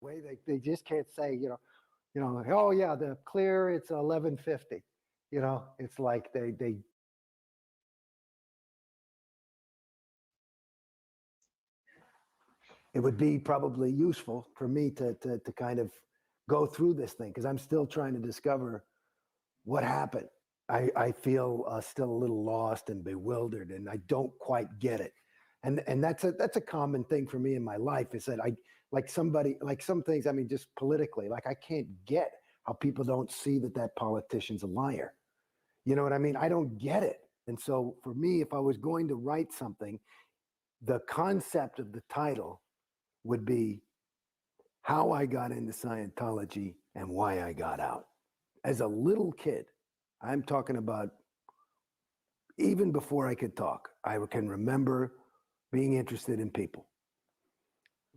way they just can't say, oh yeah, the clear, it's 11:50. It's like they it would be probably useful for me to kind of go through this thing because I'm still trying to discover what happened. I feel still a little lost and bewildered, and I don't quite get it. And that's a common thing for me in my life is that I like some things. I mean, just politically, like I can't get how people don't see that politician's a liar. You know what I mean? I don't get it. And so for me, if I was going to write something, the concept of the title would be how I got into Scientology and why I got out. As a little kid, I'm talking about even before I could talk, I can remember being interested in people,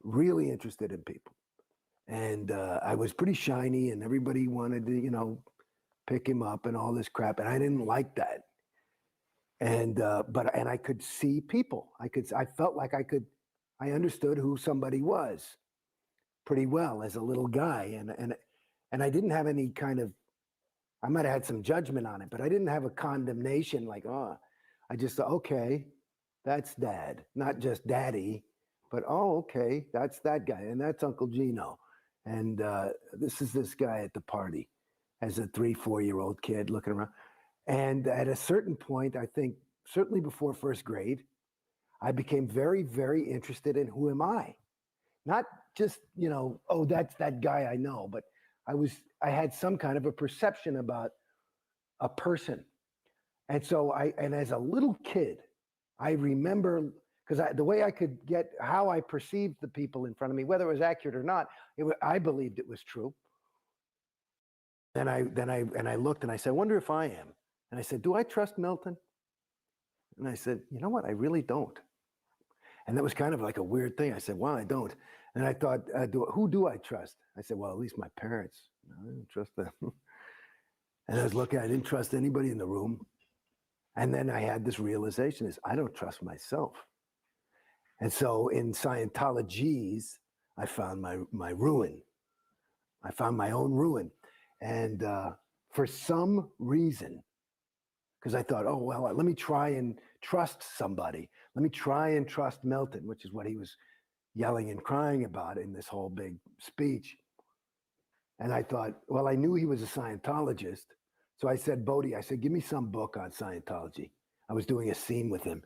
really interested in people. And I was pretty shiny and everybody wanted to, pick him up and all this crap. And I didn't like that. And, and I could see people. I felt like I understood who somebody was pretty well as a little guy. And I didn't have any kind of, I might have had some judgment on it, but I didn't have a condemnation like, oh, I just thought, okay, that's dad, not just daddy, but oh, okay, that's that guy. And that's Uncle Gino. And this is this guy at the party as a 3-4-year-old kid looking around. And at a certain point, I think certainly before first grade, I became very, very interested in who am I? Not just, oh, that's that guy I know, but I had some kind of a perception about a person. And so and as a little kid, I remember, because the way I could get how I perceived the people in front of me, whether it was accurate or not, I believed it was true. Then I looked and I said, I wonder if I am. And I said, do I trust Milton? And I said, you know what? I really don't. And that was kind of like a weird thing. I said, well, I don't. And I thought, who do I trust? I said, well, at least my parents. No, I don't trust them. And I was looking, I didn't trust anybody in the room. And then I had this realization is I don't trust myself. And so in Scientologies, I found my ruin. I found my own ruin. And for some reason, because I thought, oh, well, let me try and trust somebody. Let me try and trust Milton, which is what he was yelling and crying about in this whole big speech. And I thought, well, I knew he was a Scientologist. So I said, Bodhi, I said, give me some book on Scientology. I was doing a scene with him.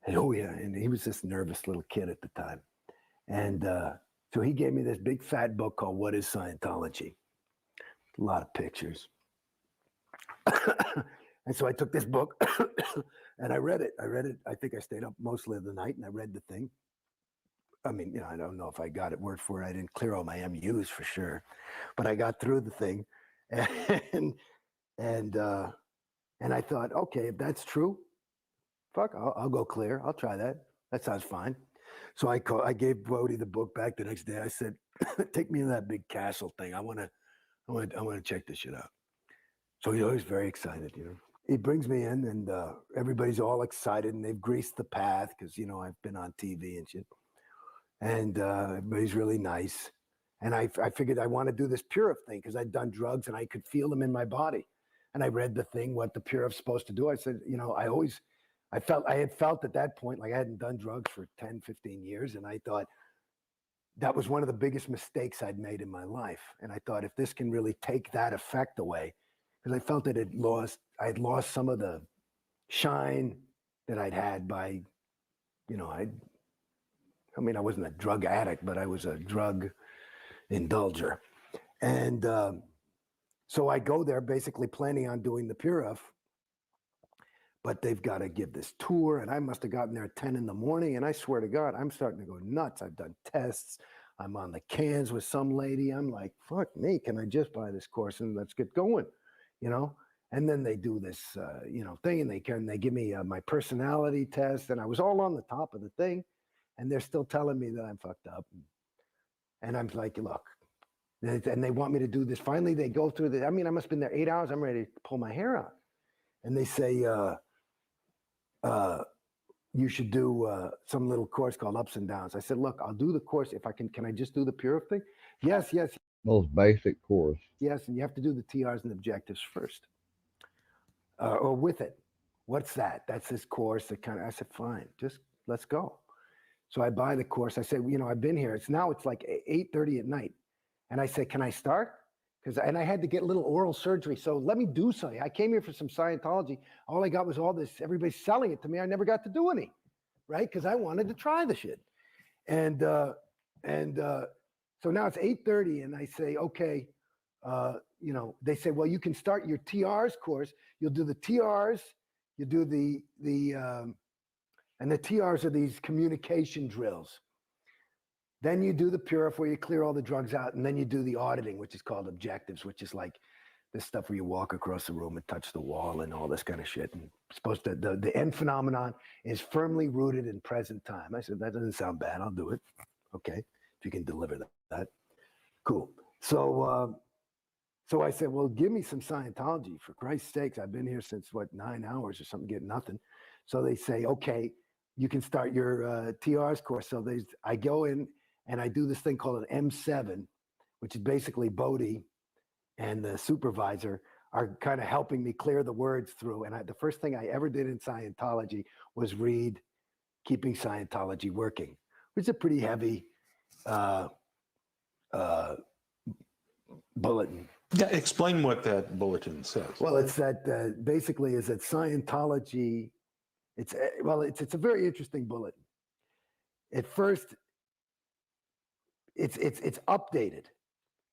And oh, yeah. And he was this nervous little kid at the time. And so he gave me this big fat book called What is Scientology? A lot of pictures. And so I took this book and I read it. I think I stayed up mostly of the night and I read the thing. I mean, I don't know if I got it word for word. I didn't clear all my MUs for sure, but I got through the thing. And I thought, okay, if that's true, fuck, I'll go clear. I'll try that. That sounds fine. So I gave Brody the book back the next day. I said, take me to that big castle thing. I want to check this shit out. So he's always very excited, He brings me in and everybody's all excited and they've greased the path because, I've been on TV and shit. And everybody's really nice. And I figured I want to do this Purif thing because I'd done drugs and I could feel them in my body. And I read the thing, what the Purif's supposed to do. I said, I had felt at that point like I hadn't done drugs for 10, 15 years. And I thought that was one of the biggest mistakes I'd made in my life. And I thought if this can really take that effect away, because I felt that I'd lost some of the shine that I'd had by, I wasn't a drug addict, but I was a drug indulger. And so I go there basically planning on doing the Purif, but they've got to give this tour. And I must have gotten there at 10 in the morning. And I swear to God, I'm starting to go nuts. I've done tests. I'm on the cans with some lady. I'm like, fuck me, can I just buy this course and let's get going, And then they do this, thing and they give me my personality test. And I was all on the top of the thing. And they're still telling me that I'm fucked up. And I'm like, look, and they want me to do this. Finally, they go through I must have been there 8 hours. I'm ready to pull my hair out. And they say, you should do some little course called Ups and Downs. I said, look, I'll do the course if I can I just do the pure thing? Yes, yes, Most basic course. yes. And you have to do the TRs and objectives first, or with it. What's that? That's this course that kind of, I said, fine, just let's go. So I buy the course. I said, I've been here. It's like 8:30 at night. And I said, can I start? And I had to get a little oral surgery. So let me do something. I came here for some Scientology. All I got was all this, everybody's selling it to me. I never got to do any, right? Because I wanted to try the shit. And so now it's 8:30 and I say, okay, they say, well, you can start your TRs course. You'll do the TRs, you do and the TRs are these communication drills. Then you do the purif where you clear all the drugs out, and then you do the auditing, which is called objectives, which is like this stuff where you walk across the room and touch the wall and all this kind of shit. And supposed to the end phenomenon is firmly rooted in present time. I said, that doesn't sound bad. I'll do it. Okay, if you can deliver that, cool. So I said, well, give me some Scientology for Christ's sakes. I've been here since 9 hours or something, getting nothing. So they say, okay, you can start your TRs course. So I go in and I do this thing called an M7, which is basically Bodhi and the supervisor are kind of helping me clear the words through. And the first thing I ever did in Scientology was read Keeping Scientology Working, which is a pretty heavy bulletin. Yeah, explain what that bulletin says. Well, it's that basically is that Scientology, it's a very interesting bulletin. At first, it's updated.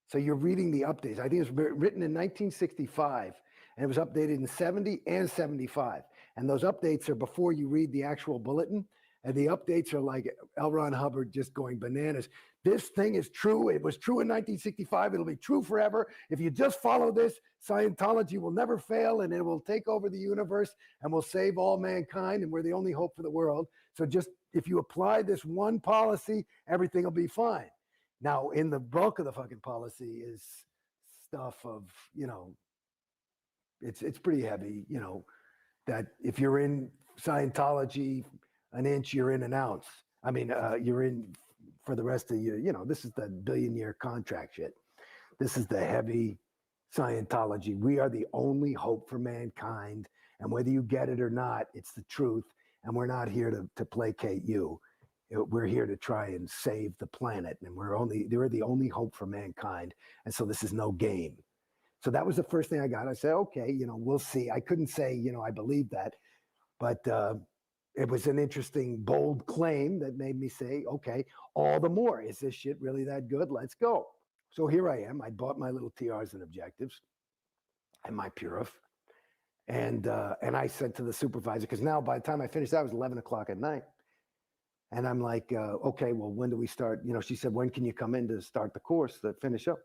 So you're reading the updates. I think it was written in 1965 and it was updated in 70 and 75. And those updates are before you read the actual bulletin. And the updates are like L. Ron Hubbard just going bananas. This thing is true. It was true in 1965. It'll be true forever. If you just follow this, Scientology will never fail and it will take over the universe and will save all mankind. And we're the only hope for the world. So just if you apply this one policy, everything will be fine. Now, in the bulk of the fucking policy is stuff of, it's pretty heavy, that if you're in Scientology an inch, you're in an ounce. I mean, you're in for the rest of your, this is the billion-year contract shit. This is the heavy Scientology. We are the only hope for mankind. And whether you get it or not, it's the truth. And we're not here to placate you. We're here to try and save the planet, and they're the only hope for mankind. And so this is no game. So that was the first thing I got. I said, okay, we'll see. I couldn't say, I believe that, but it was an interesting, bold claim that made me say, okay, all the more. Is this shit really that good? Let's go. So here I am. I bought my little TRs and objectives and my purif. And I said to the supervisor, because now by the time I finished that, it was 11 o'clock at night. And I'm like, okay, well, when do we start? She said, when can you come in to start the course, to finish up?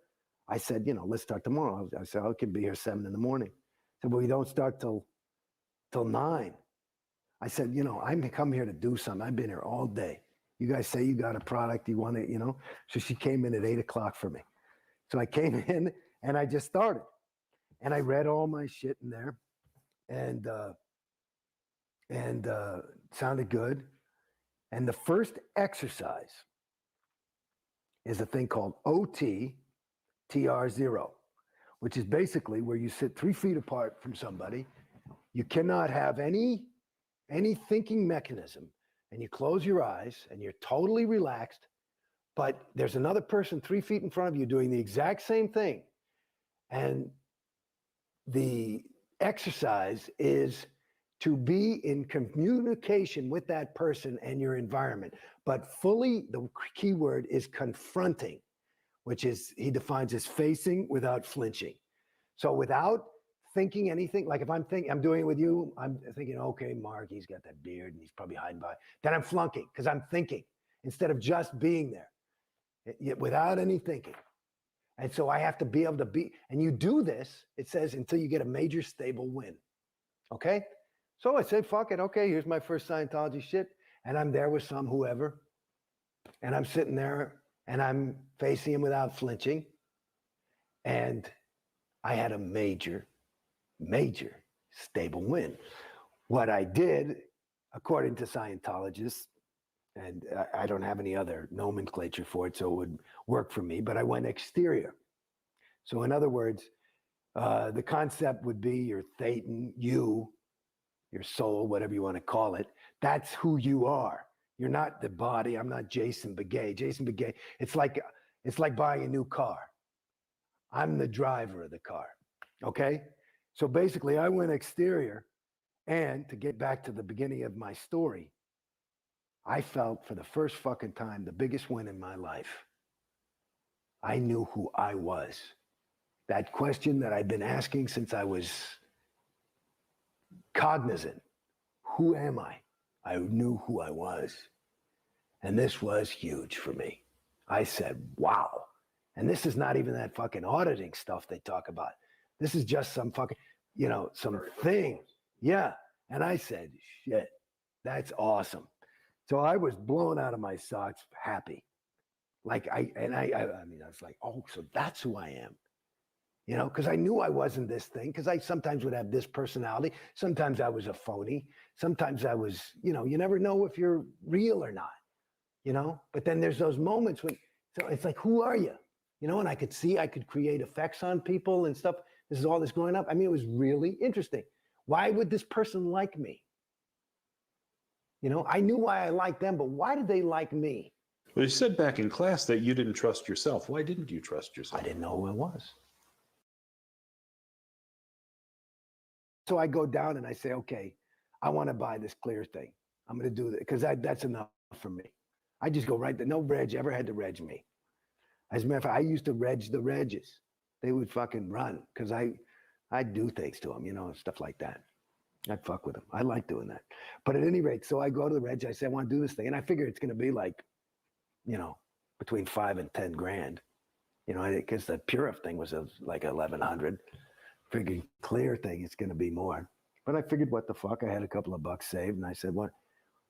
I said, let's start tomorrow. I said, I can be here 7 in the morning. I said, well, we don't start till 9. I said, I'm come here to do something. I've been here all day. You guys say you got a product, you want it, So she came in at 8 o'clock for me. So I came in and I just started. And I read all my shit in there. And sounded good. And the first exercise is a thing called OT-TR0, which is basically where you sit 3 feet apart from somebody. You cannot have any thinking mechanism, and you close your eyes and you're totally relaxed, but there's another person 3 feet in front of you doing the exact same thing. And the exercise is to be in communication with that person and your environment. But fully, the key word is confronting, which is, he defines as facing without flinching. So without thinking anything, like if I'm doing it with you, I'm thinking, okay, Mark, he's got that beard and he's probably hiding by. Then I'm flunking because I'm thinking instead of just being there, without any thinking. And so I have to be able to be, and you do this, it says, until you get a major stable win. Okay? So I said, fuck it. Okay, here's my first Scientology shit. And I'm there with some whoever. And I'm sitting there and I'm facing him without flinching. And I had a major stable win. What I did according to Scientologists, and I don't have any other nomenclature for it, so it would work for me, but I went exterior. So in other words, the concept would be your thetan, you, your soul, whatever you want to call it. That's who you are. You're not the body. I'm not Jason Beghe. Jason Beghe, it's like buying a new car. I'm the driver of the car. Okay? So basically, I went exterior. And to get back to the beginning of my story, I felt for the first fucking time the biggest win in my life. I knew who I was. That question that I've been asking since I was cognizant. Who am I? I knew who I was. And this was huge for me. I said, wow. And this is not even that fucking auditing stuff they talk about. This is just some fucking, some thing. Yeah. And I said, shit, that's awesome. So I was blown out of my socks, happy. Like I was like, oh, so that's who I am. Because I knew I wasn't this thing, because I sometimes would have this personality. Sometimes I was a phony. Sometimes I was, you never know if you're real or not, But then there's those moments when, so it's like, who are you? And I could create effects on people and stuff. This is all this growing up. I mean, it was really interesting. Why would this person like me? I knew why I liked them, but why did they like me? Well, you said back in class that you didn't trust yourself. Why didn't you trust yourself? I didn't know who I was. So I go down and I say, okay, I want to buy this clear thing. I'm going to do that because that's enough for me. I just go right there. No reg ever had to reg me. As a matter of fact, I used to reg the regs. They would fucking run because I'd do things to them, stuff like that. I'd fuck with them. I like doing that. But at any rate, so I go to the reg. I say, I want to do this thing. And I figure it's going to be like, between 5 and 10 grand. Because the Purif thing was like 1,100. Figured clear thing, it's going to be more. But I figured, what the fuck? I had a couple of bucks saved. And I said, what?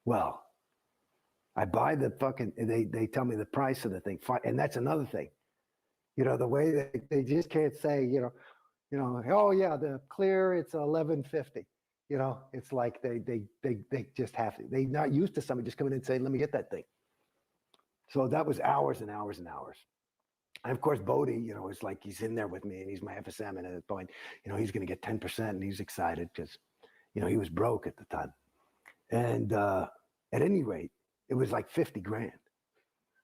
Well, I buy the fucking, they tell me the price of the thing. And that's another thing. The way they just can't say, oh yeah, the clear, it's 1,150. It's like they just have to. They're not used to somebody just coming in and saying, let me get that thing. So that was hours and hours and hours. And of course, Bodie, it's like he's in there with me and he's my FSM. And at that point, he's going to get 10% and he's excited because, he was broke at the time. And at any rate, it was like 50 grand.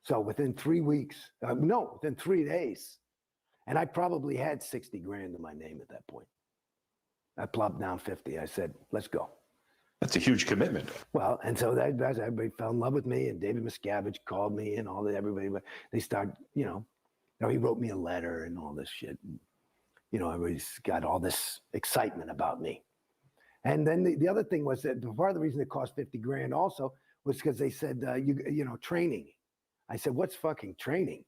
So within 3 weeks, within 3 days, and I probably had 60 grand in my name at that point. I plopped down 50. I said, let's go. That's a huge commitment. Well, and so everybody fell in love with me, and David Miscavige called me and all that. Everybody, they started, he wrote me a letter and all this shit. Everybody's got all this excitement about me. And then the other thing was that part of the reason it cost 50 grand also was because they said, training. I said, what's fucking training?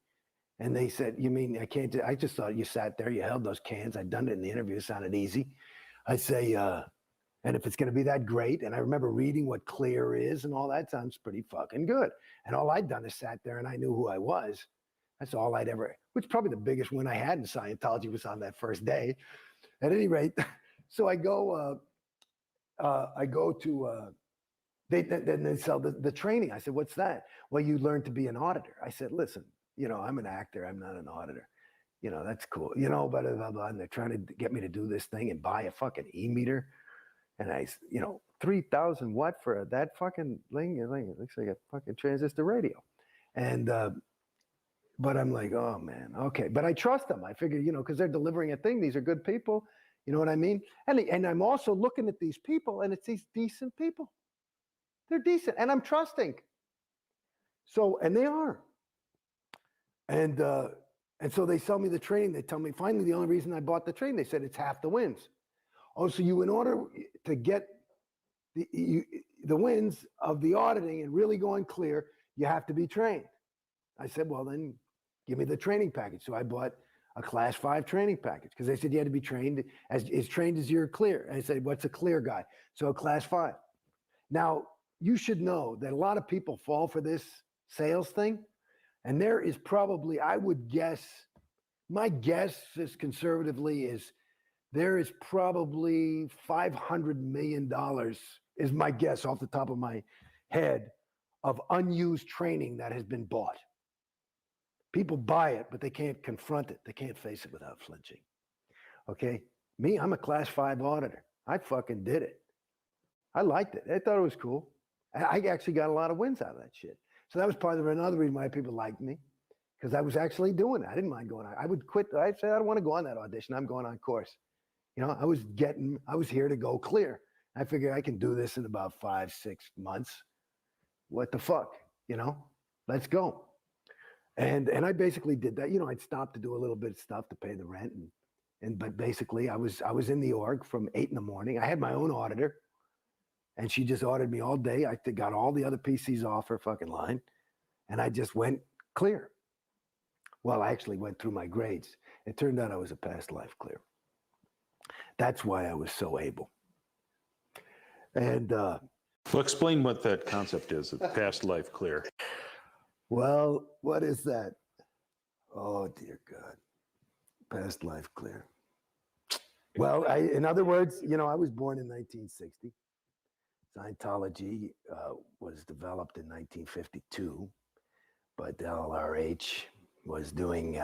And they said, you mean I can't I just thought you sat there, you held those cans. I'd done it in the interview, it sounded easy. I say, and if it's going to be that great, and I remember reading what clear is and all that, sounds pretty fucking good. And all I'd done is sat there and I knew who I was. That's all I'd ever, which probably the biggest win I had in Scientology was on that first day. At any rate, so I go to, they sell the training. I said, what's that? Well, you learn to be an auditor. I said, listen, I'm an actor. I'm not an auditor. That's cool. Blah, blah, blah. And they're trying to get me to do this thing and buy a fucking e-meter. And I, 3,000 watt for that fucking thing. It looks like a fucking transistor radio. And, but I'm like, oh man, okay. But I trust them. I figure, because they're delivering a thing. These are good people. You know what I mean? And I'm also looking at these people, and it's these decent people. They're decent, and I'm trusting. So, and they are. And so they sell me the training. They tell me, finally, the only reason I bought the training, they said it's half the wins. Oh, so in order to get the wins of the auditing and really going clear, you have to be trained. I said, well, then give me the training package. So I bought a class 5 training package because they said you had to be trained as trained as you're clear. And I said, what's a clear guy? So a class 5. Now, you should know that a lot of people fall for this sales thing. And there is probably, I would guess, my guess is conservatively is there is probably $500 million is my guess off the top of my head, of unused training that has been bought. People buy it, but they can't confront it. They can't face it without flinching. Okay? Me, I'm a class 5 auditor. I fucking did it. I liked it. I thought it was cool. I actually got a lot of wins out of that shit. So that was part of another reason why people liked me, because I was actually doing it. I didn't mind going on. I would quit. I'd say, I don't want to go on that audition. I'm going on course. You know, I was here to go clear. I figured I can do this in about 5-6 months. What the fuck? You know, let's go. And I basically did that. You know, I'd stop to do a little bit of stuff to pay the rent, but basically I was in the org from 8 in the morning. I had my own auditor, and she just audited me all day. I got all the other PCs off her fucking line, and I just went clear. Well, I actually went through my grades. It turned out I was a past life clear. That's why I was so able. And well, explain what that concept is, past life clear. well, what is that? Oh, dear God. Past life clear. Well, in other words, you know, I was born in 1960. Scientology was developed in 1952, but LRH was doing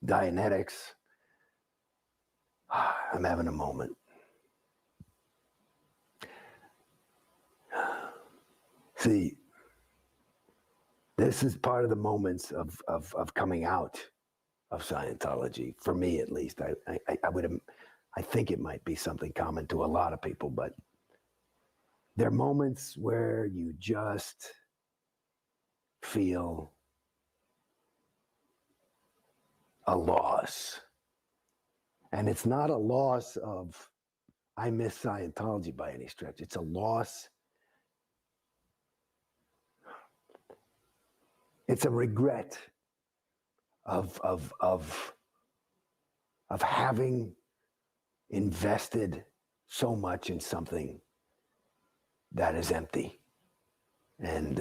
Dianetics. I'm having a moment. See, this is part of the moments of coming out of Scientology, for me at least. I think it might be something common to a lot of people, but there are moments where you just feel a loss. And it's not a loss of, I miss Scientology by any stretch. It's a loss. It's a regret of having invested so much in something that is empty. And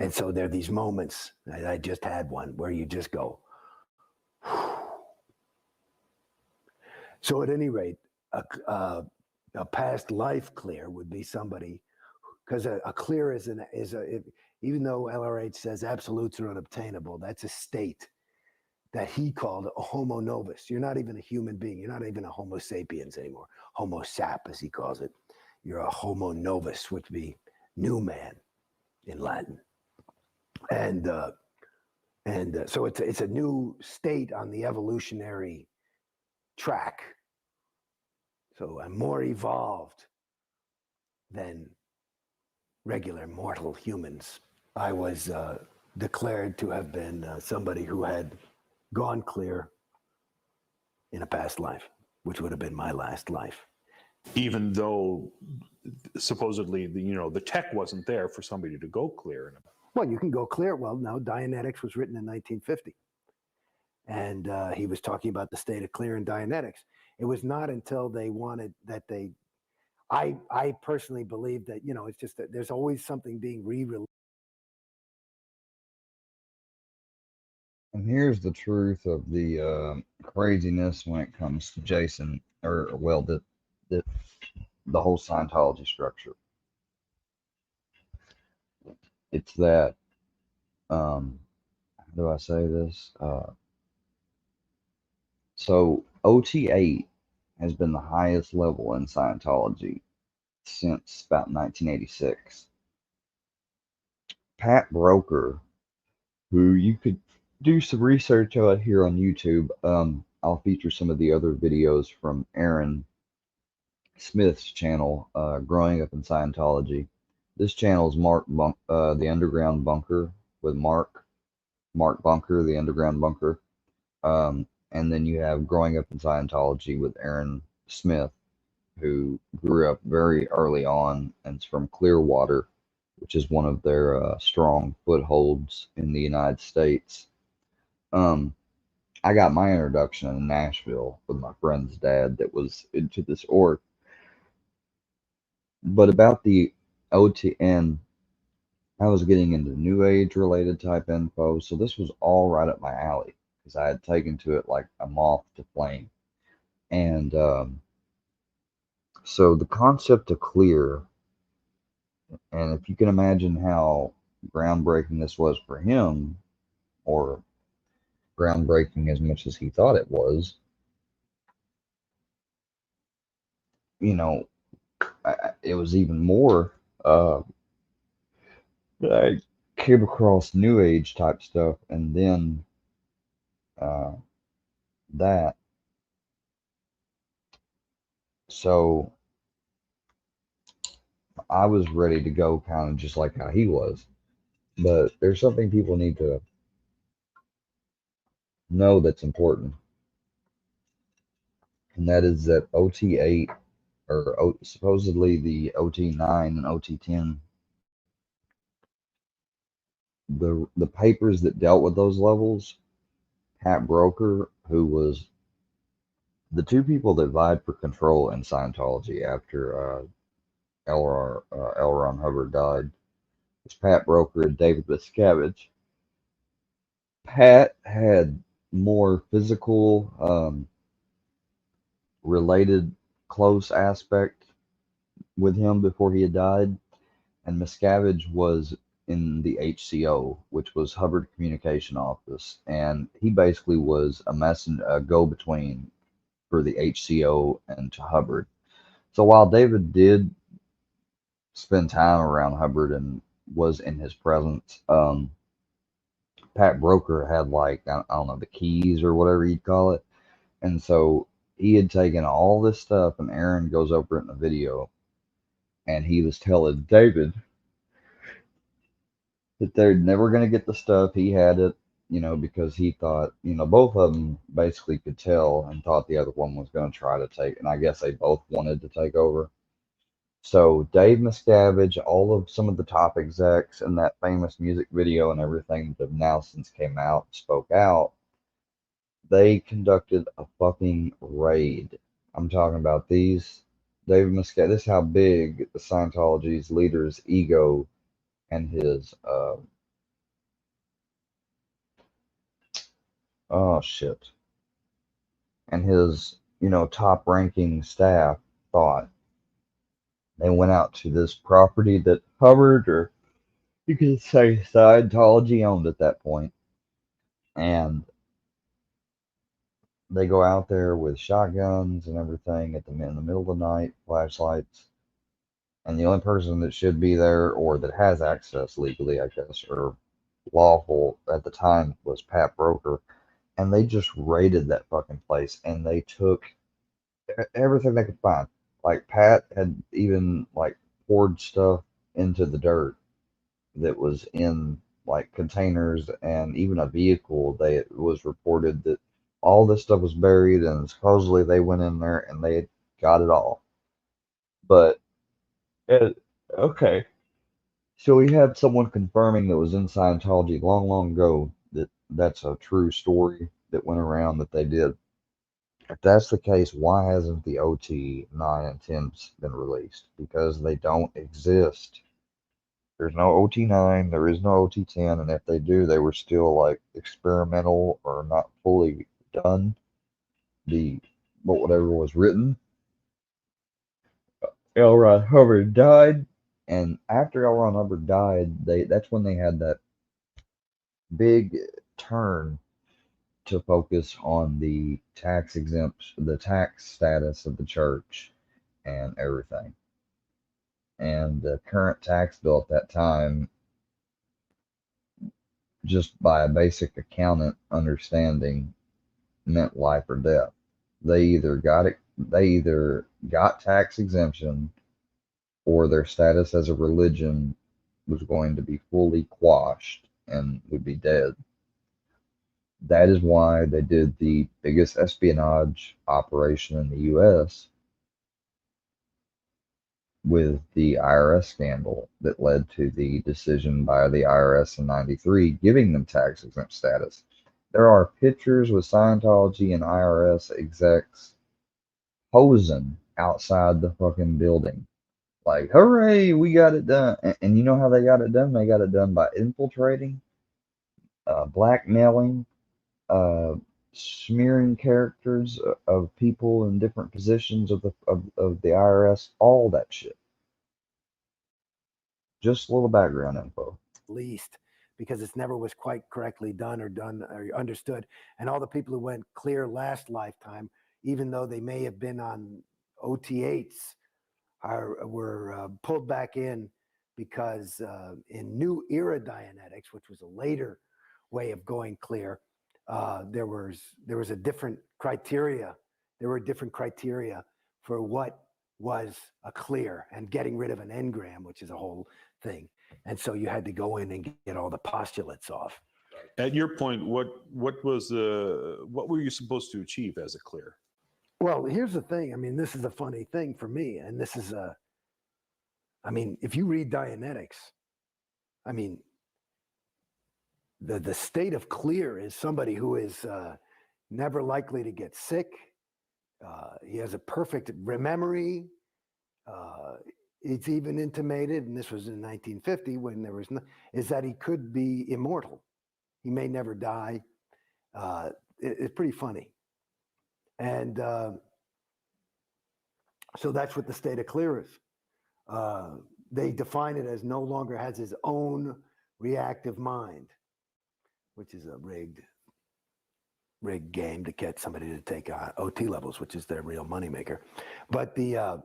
so there are these moments, I just had one, where you just go, whew. So at any rate, a past life clear would be somebody, because a clear even though LRH says absolutes are unobtainable, that's a state that he called a homo novus. You're not even a human being. You're not even a homo sapiens anymore. Homo sap, as he calls it. You're a homo novus, which would be new man in Latin. And so it's a new state on the evolutionary track. So I'm more evolved than regular mortal humans. I was declared to have been somebody who had gone clear in a past life, which would have been my last life. Even though supposedly the tech wasn't there for somebody to go clear. Well, you can go clear. Well, no, Dianetics was written in 1950. And he was talking about the state of clear in Dianetics. It was not until they wanted that I personally believe that, it's just that there's always something being re-released. And here's the truth of the craziness when it comes to Jason, the whole Scientology structure. It's that, how do I say this? So OT8 has been the highest level in Scientology since about 1986. Pat Broker, who you could do some research out here on YouTube. I'll feature some of the other videos from Aaron Smith's channel, Growing Up in Scientology. This channel is The Underground Bunker with Mark Bunker, The Underground Bunker. And then you have Growing Up in Scientology with Aaron Smith, who grew up very early on and is from Clearwater, which is one of their strong footholds in the United States. I got my introduction in Nashville with my friend's dad that was into this org. But about the OTN, I was getting into New Age related type info, so this was all right up my alley because I had taken to it like a moth to flame. And So the concept of clear, and if you can imagine how groundbreaking this was for him, or groundbreaking as much as he thought it was, you know, it was even more. I came across New Age type stuff, and then uh, that. So I was ready to go, kind of just like how he was. But there's something people need to know that's important, and that is that OT8 or supposedly the OT9 and OT10, the papers that dealt with those levels, Pat Broker, who was the two people that vied for control in Scientology after L. Ron Hubbard died, was Pat Broker and David Miscavige. Pat had more physical related close aspect with him before he had died, and Miscavige was in the HCO, which was Hubbard Communication Office, and he basically was a messenger, a go-between for the HCO and to Hubbard. So while David did spend time around Hubbard and was in his presence, Pat Broker had like I don't know the keys or whatever you'd call it, and so he had taken all this stuff, and Aaron goes over it in the video, and he was telling David that they're never going to get the stuff. He had it, because he thought, both of them basically could tell and thought the other one was going to try to take, and I guess they both wanted to take over. So Dave Miscavige, all of some of the top execs in that famous music video and everything that have now since came out, spoke out. They conducted a fucking raid. I'm talking about these. David Miscavige. This is how big the Scientology's leader's ego and his oh shit, and his top ranking staff thought. They went out to this property that Hubbard, or you could say Scientology, owned at that point, and they go out there with shotguns and everything in the middle of the night, flashlights, and the only person that should be there or that has access legally, I guess, or lawful at the time was Pat Broker, and they just raided that fucking place and they took everything they could find. Like Pat had even like poured stuff into the dirt that was in like containers and even a vehicle. It was reported that all this stuff was buried, and supposedly they went in there and they had got it all. But okay, so we have someone confirming that was in Scientology long, long ago that that's a true story that went around that they did. If that's the case, why hasn't the OT 9 and 10 been released? Because they don't exist. There's no OT9, there is no OT10, and if they do, they were still like experimental or not fully done. But whatever was written. L. Ron Hubbard died, and after L. Ron Hubbard died, that's when they had that big turn to focus on the the tax status of the church and everything. And the current tax bill at that time, just by a basic accountant understanding, meant life or death. They either got tax exemption, or their status as a religion was going to be fully quashed and would be dead. That is why they did the biggest espionage operation in the US with the IRS scandal that led to the decision by the IRS in 93 giving them tax exempt status. There are pictures with Scientology and IRS execs posing outside the fucking building. Like, hooray, we got it done. And you know how they got it done? They got it done by infiltrating, blackmailing, uh, smearing characters of people in different positions of the IRS, all that shit. Just a little background info. Least, because it never was quite correctly done or understood. And all the people who went clear last lifetime, even though they may have been on OT8s, were pulled back in because in New Era Dianetics, which was a later way of going clear, there was a different criteria. There were different criteria for what was a clear, and getting rid of an engram, which is a whole thing. And so you had to go in and get all the postulates off. At your point, what were you supposed to achieve as a clear? Well, here's the thing. I mean, this is a funny thing for me, and this is I mean, if you read Dianetics, I mean, the state of clear is somebody who is never likely to get sick. He has a perfect memory. It's even intimated, and this was in 1950 when there was no, is that he could be immortal. He may never die. It's pretty funny. And so that's what the state of clear is. They define it as no longer has his own reactive mind, which is a rigged game to get somebody to take OT levels, which is their real moneymaker. But the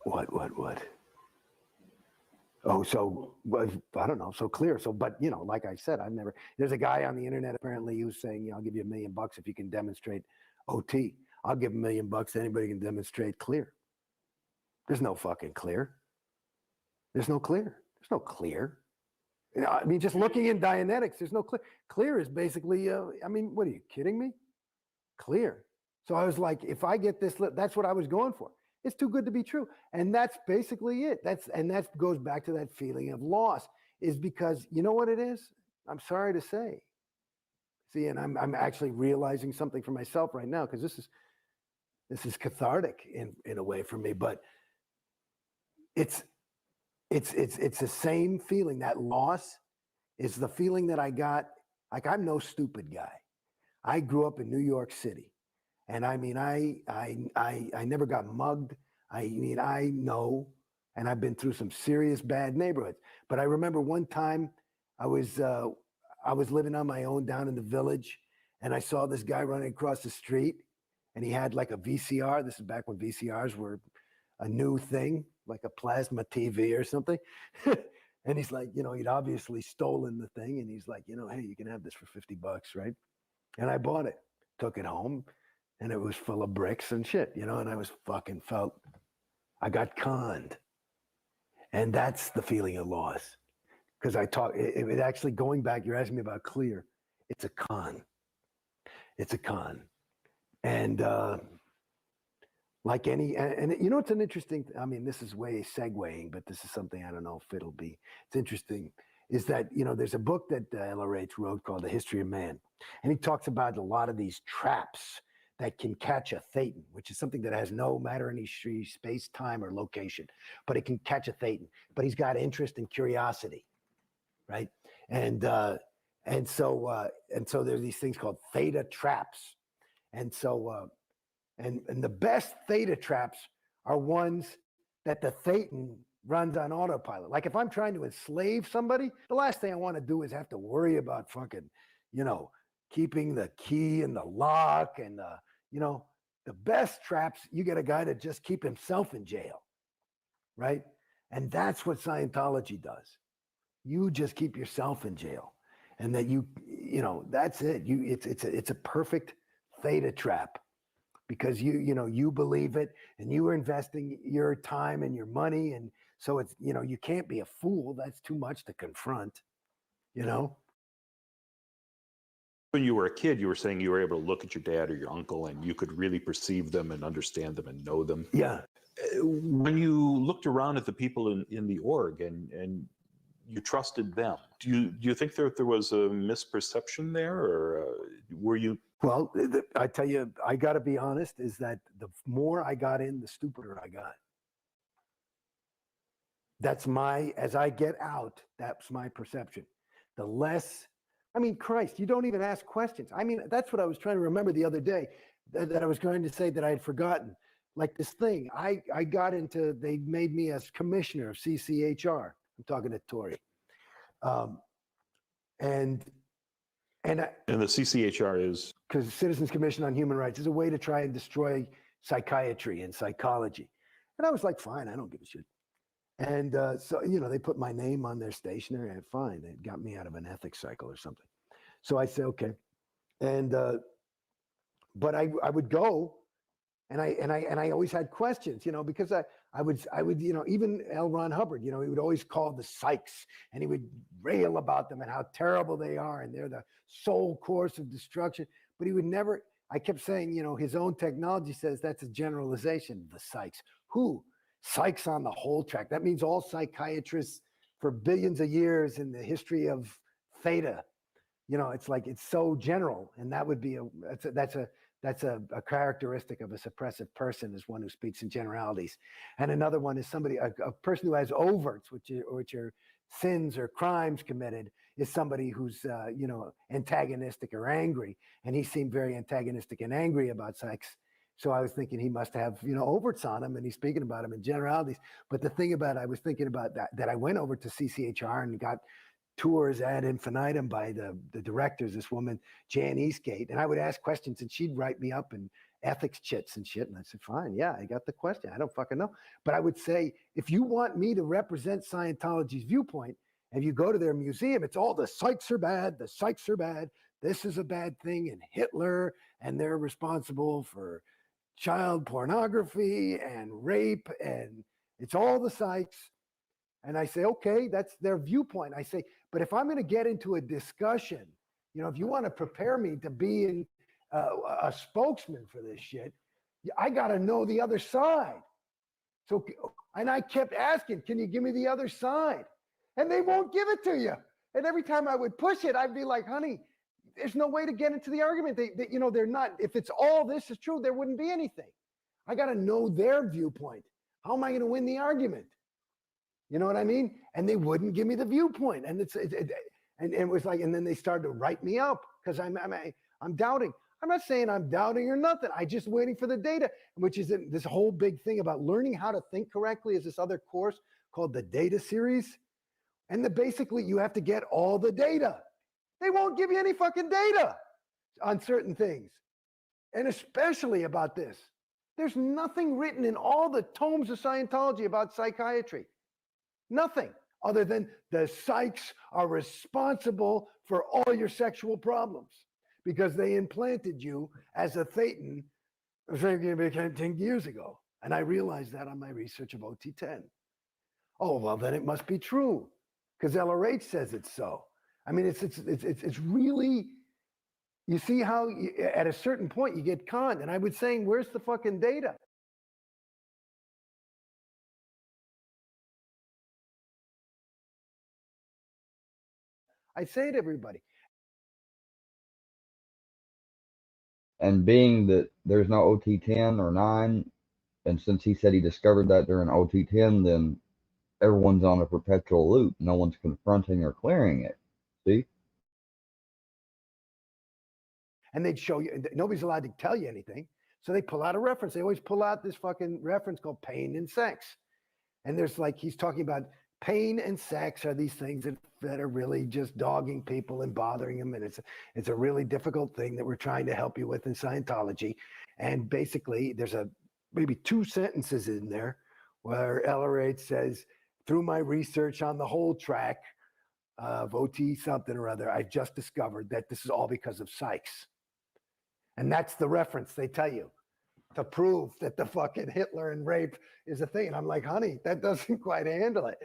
what? Oh, so I don't know. So clear. So, but you know, like I said, there's a guy on the internet apparently who's saying, you know, I'll give you $1 million if you can demonstrate OT. I'll give $1 million to anybody who can demonstrate clear. There's no fucking clear. There's no clear. There's no clear. You know, I mean, just looking in Dianetics, there's no clear. Clear is basically, I mean, what are you kidding me? Clear. So I was like, if I get this, that's what I was going for. It's too good to be true. And that's basically it. That goes back to that feeling of loss, is because you know what it is? I'm sorry to say. See, and I'm actually realizing something for myself right now, because this is cathartic in a way for me, but it's the same feeling. That loss is the feeling that I got. Like, I'm no stupid guy. I grew up in New York City. And I mean, I never got mugged. I mean, I know, and I've been through some serious bad neighborhoods. But I remember one time I was living on my own down in the village, and I saw this guy running across the street, and he had like a VCR. This is back when VCRs were a new thing, like a plasma TV or something. And he's like, you know, he'd obviously stolen the thing, and he's like, you know, hey, you can have this for $50, right? And I bought it, took it home. And it was full of bricks and shit, you know, and I was I got conned. And that's the feeling of loss. Because it actually, going back, you're asking me about clear. It's a con. It's a con. And like any, and you know, it's an interesting, I mean, this is way segueing, but this is something I don't know if it'll be, it's interesting, is that, you know, there's a book that LRH wrote called The History of Man. And he talks about a lot of these traps that can catch a thetan, which is something that has no matter any space, time, or location, but it can catch a thetan. But he's got interest and curiosity, right? And so there's these things called theta traps, and so and the best theta traps are ones that the thetan runs on autopilot. Like if I'm trying to enslave somebody, the last thing I want to do is have to worry about fucking, you know, keeping the key in the lock and the, you know, the best traps, you get a guy to just keep himself in jail, right? And that's what Scientology does. You just keep yourself in jail, and that you know, that's it. It's a perfect theta trap, because you know, you believe it, and you are investing your time and your money, and so it's, you know, you can't be a fool. That's too much to confront, you know. When you were a kid, you were saying you were able to look at your dad or your uncle and you could really perceive them and understand them and know them. Yeah. When you looked around at the people in the org and you trusted them, do you think there was a misperception there, or were you? Well, I tell you, I got to be honest, is that the more I got in, the stupider I got. That's as I get out, that's my perception. The less, I mean, Christ, you don't even ask questions. I mean, that's what I was trying to remember the other day that I was going to say that I had forgotten. Like this thing, I got into, they made me as commissioner of CCHR. I'm talking to Tori. And the CCHR is? Because Citizens Commission on Human Rights is a way to try and destroy psychiatry and psychology. And I was like, fine, I don't give a shit. And so, they put my name on their stationery. And fine, they got me out of an ethics cycle or something. So I said, okay. And but I would go, and I always had questions, because I would, even L. Ron Hubbard, he would always call the psychs, and he would rail about them and how terrible they are, and they're the sole course of destruction. But he would never. I kept saying, his own technology says that's a generalization. The psychs, who? Psychs on the whole track. That means all psychiatrists for billions of years in the history of theta. It's like it's so general, and that would be that's a characteristic of a suppressive person, is one who speaks in generalities. And another one is a person who has overts, which are sins or crimes committed, is somebody who's antagonistic or angry. And he seemed very antagonistic and angry about sex. So I was thinking he must have, overts on him, and he's speaking about him in generalities. But the thing about, I was thinking about that I went over to CCHR and got tours ad infinitum by the directors, this woman, Jan Eastgate. And I would ask questions, and she'd write me up in ethics chits and shit. And I said, fine, yeah, I got the question. I don't fucking know. But I would say, if you want me to represent Scientology's viewpoint, and you go to their museum, it's all the psychs are bad, the psychs are bad, this is a bad thing, and Hitler, and they're responsible for child pornography and rape, and it's all the psychs. And I say, okay, that's their viewpoint. I say, but if I'm going to get into a discussion, if you want to prepare me to be a spokesman for this shit, I got to know the other side. So, and I kept asking, can you give me the other side? And they won't give it to you. And every time I would push it, I'd be like, honey, there's no way to get into the argument. They're not, if it's all this is true, there wouldn't be anything. I got to know their viewpoint. How am I going to win the argument? You know what I mean? And they wouldn't give me the viewpoint. And it was like, and then they started to write me up because I'm doubting. I'm not saying I'm doubting or nothing. I'm just waiting for the data, which is this whole big thing about learning how to think correctly is this other course called the data series. And basically you have to get all the data. They won't give you any fucking data on certain things. And especially about this. There's nothing written in all the tomes of Scientology about psychiatry. Nothing other than the psychs are responsible for all your sexual problems because they implanted you as a thetan 10 years ago. And I realized that on my research of OT10. Oh, well, then it must be true because LRH says it's so. I mean, it's really, you see how at a certain point you get conned. And I was saying, where's the fucking data? I say to everybody. And being that there's no OT10 or 9, and since he said he discovered that during OT10, then everyone's on a perpetual loop. No one's confronting or clearing it. See? And they'd show you, nobody's allowed to tell you anything. So they pull out a reference. They always pull out this fucking reference called pain and sex. And there's like, he's talking about pain and sex are these things that are really just dogging people and bothering them. And it's a really difficult thing that we're trying to help you with in Scientology. And basically there's maybe 2 sentences in there where LRH says, through my research on the whole track of OT something or other, I've just discovered that this is all because of psychs. And that's the reference they tell you to prove that the fucking Hitler and rape is a thing. And I'm like, honey, that doesn't quite handle it,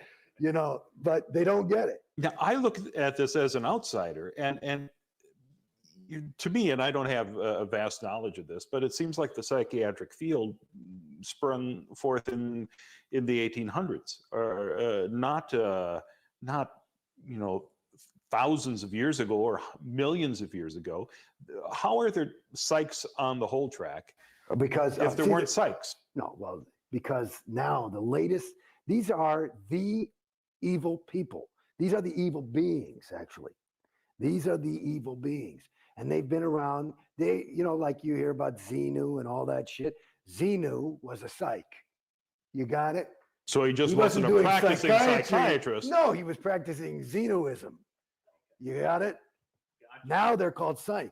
but they don't get it. Now, I look at this as an outsider, and to me, and I don't have a vast knowledge of this, but it seems like the psychiatric field sprung forth in the 1800s, or not thousands of years ago or millions of years ago. How are there psychs on the whole track? Because if there weren't psychs? No, well, because now the latest, These are the evil people. These are the evil beings, actually. These are the evil beings. And they've been around. They, like you hear about Xenu and all that shit. Xenu was a psych. You got it? So he just He wasn't a doing practicing psychiatry. psychiatrist. No, he was practicing Xenuism. You got it? Now they're called psychs.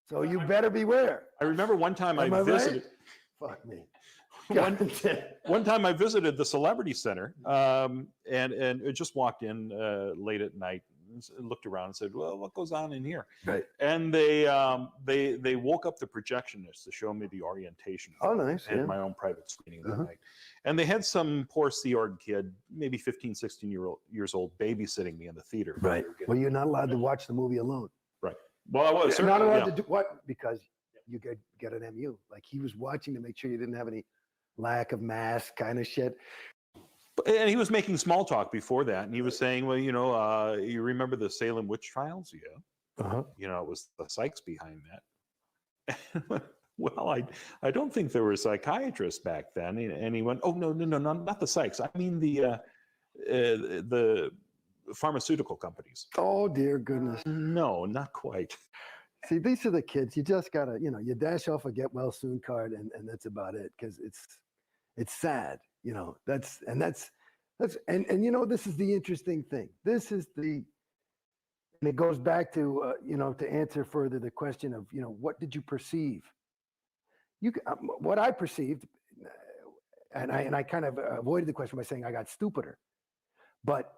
So you better beware. I remember one time I Am I right? visited. Fuck me. One time I visited the Celebrity Center, and it just walked in late at night, and looked around and said, "Well, what goes on in here?" Right. And they woke up the projectionist to show me the orientation. Oh, nice. I had Yeah. my own private screening that Uh-huh. night, and they had some poor Sea Org kid, maybe 15, 16 years old, babysitting me in the theater. Right. Well, you're not allowed to watch the movie alone. Right. Well, I was You're not certainly, allowed to do what? Because you get an MU. Like he was watching to make sure you didn't have any lack of mask kind of shit. And he was making small talk before that, and he was saying, "Well, you remember the Salem witch trials? Yeah. Uh-huh. It was the psychs behind that." Well, I don't think there were psychiatrists back then. And he went, "Oh, no, not the psychs. I mean the pharmaceutical companies." Oh, dear goodness. No, not quite. See, these are the kids. You just gotta, you dash off a get well soon card, and that's about it. Because it's sad, That's this is the interesting thing. This is and it goes back to to answer further the question of what did you perceive? What I perceived, and I kind of avoided the question by saying I got stupider. But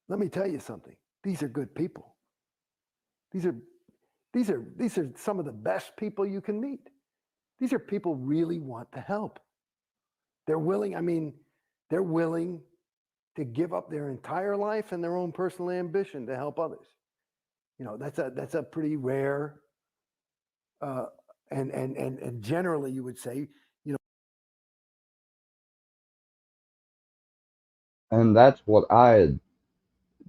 let me tell you something. These are good people. These are some of the best people you can meet. These are people really want to help. They're willing to give up their entire life and their own personal ambition to help others. That's a pretty rare and generally you would say, And that's what I had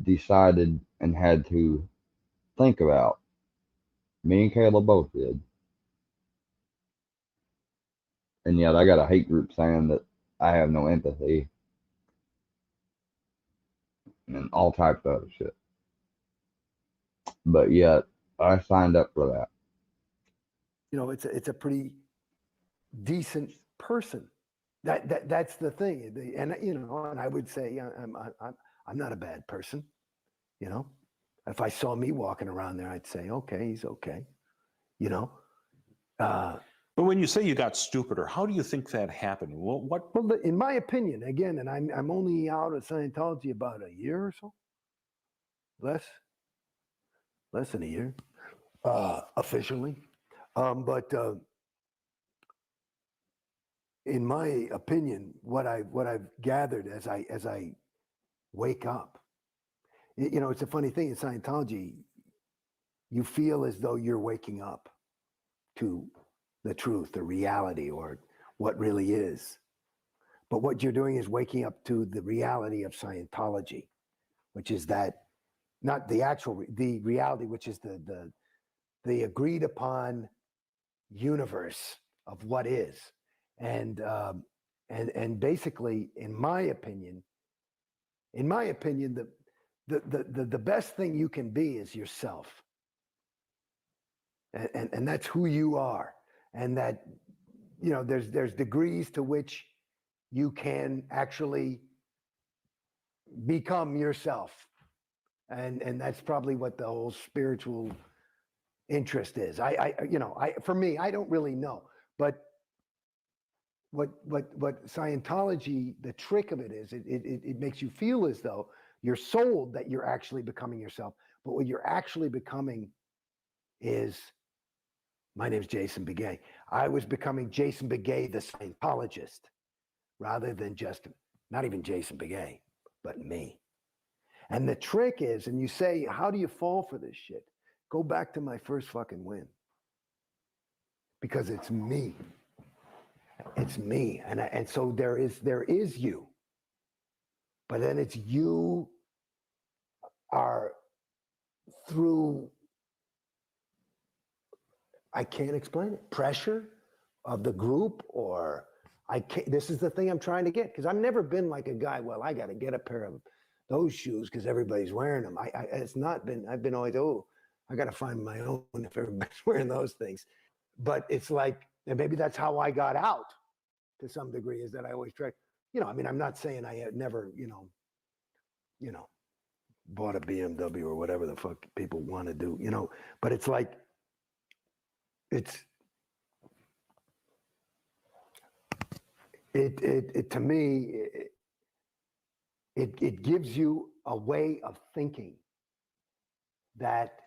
decided and had to think about. Me and Kayla both did. And yet I got a hate group saying that I have no empathy and all types of other shit. But yet I signed up for that. it's a pretty decent person. That's the thing. And and I would say I'm not a bad person. If I saw me walking around there, I'd say, okay, he's okay. But when you say you got stupider, how do you think that happened? What? Well, in my opinion, again, and I'm only out of Scientology about a year or so, less than a year, officially. But in my opinion, what I've gathered as I wake up, it's a funny thing in Scientology. You feel as though you're waking up to the truth, the reality, or what really is. But what you're doing is waking up to the reality of Scientology, which is that not the reality, which is the agreed upon universe of what is. And basically, in my opinion, the best thing you can be is yourself. And that's who you are. And that, there's degrees to which you can actually become yourself. And that's probably what the whole spiritual interest is. For me, I don't really know. But what Scientology, the trick of it is, it makes you feel as though you're sold that you're actually becoming yourself. But what you're actually becoming is, my name's Jason Beghe. I was becoming Jason Beghe, the Scientologist, rather than just, not even Jason Beghe, but me. And the trick is, and you say, how do you fall for this shit? Go back to my first fucking win. Because it's me. It's me. And so there is you. But then it's you are through, I can't explain it, pressure of the group, or I can't, this is the thing I'm trying to get, because I've never been like a guy, well, I got to get a pair of those shoes because everybody's wearing them. It's not been, I've been always, oh, I got to find my own if everybody's wearing those things. But it's like, and maybe that's how I got out to some degree, is that I always try, I mean, I'm not saying I had never, bought a BMW or whatever the fuck people want to do, but it's like, it to me, it gives you a way of thinking that,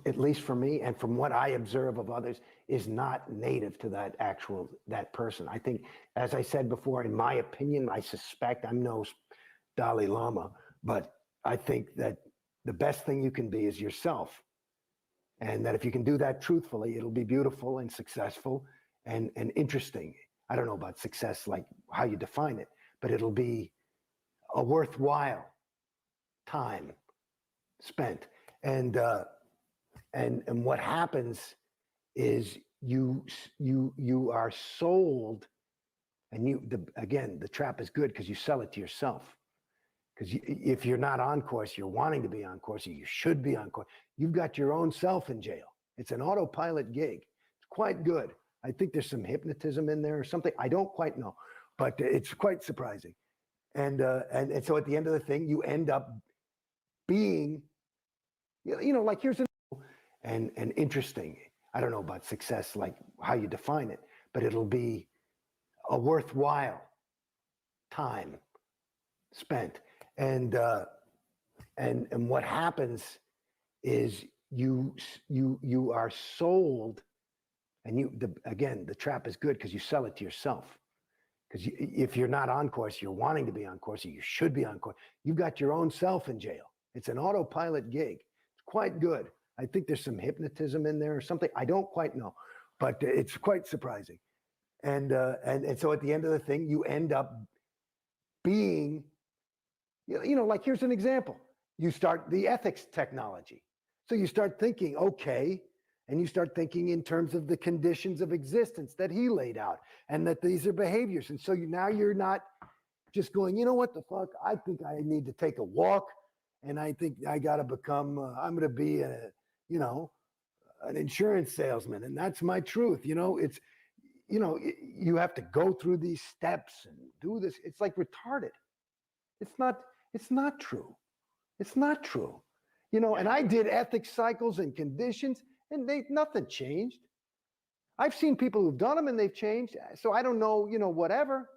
at least for me and from what I observe of others, is not native to that person. I think, as I said before, in my opinion, I suspect, I'm no Dalai Lama, but I think that the best thing you can be is yourself. And that if you can do that truthfully, it'll be beautiful and successful and interesting. I don't know about success, like how you define it, but it'll be a worthwhile time spent. And what happens is you are sold, and again, the trap is good because you sell it to yourself. Because if you're not on course, you're wanting to be on course, or you should be on course. You've got your own self in jail. It's an autopilot gig. It's quite good. I think there's some hypnotism in there or something. I don't quite know, but it's quite surprising. And so at the end of the thing, you end up being, like here's and interesting. I don't know about success, like how you define it, but it'll be a worthwhile time spent. And what happens is you are sold, and again, the trap is good because you sell it to yourself. Because if you're not on course, you're wanting to be on course, or you should be on course. You've got your own self in jail. It's an autopilot gig. It's quite good. I think there's some hypnotism in there or something. I don't quite know, but it's quite surprising. And so at the end of the thing, you end up being, like here's an example. You start the ethics technology. So you start thinking, okay, and you start thinking in terms of the conditions of existence that he laid out, and that these are behaviors. And so now you're not just going, what the fuck? I think I need to take a walk, and I think I got to become, I'm going to be an insurance salesman, and that's my truth. It's, you have to go through these steps and do this. It's like retarded. It's not true. It's not true. And I did ethics cycles and conditions, and nothing changed. I've seen people who've done them and they've changed. So I don't know, whatever,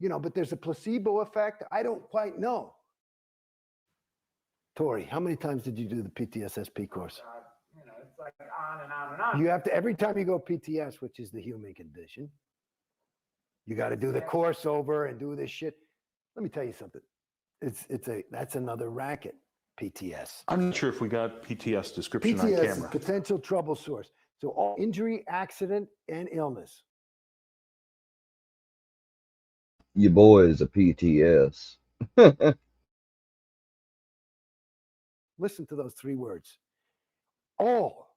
but there's a placebo effect. I don't quite know. Tori, how many times did you do the PTSSP course? It's like on and on and on. You have to, every time you go PTS, which is the human condition, you got to do the course over and do this shit. Let me tell you something. That's another racket, PTS. I'm not sure if we got PTS description on PTS is camera. potential trouble source. So all injury, accident, and illness. Your boy is a PTS. Listen to those three words. All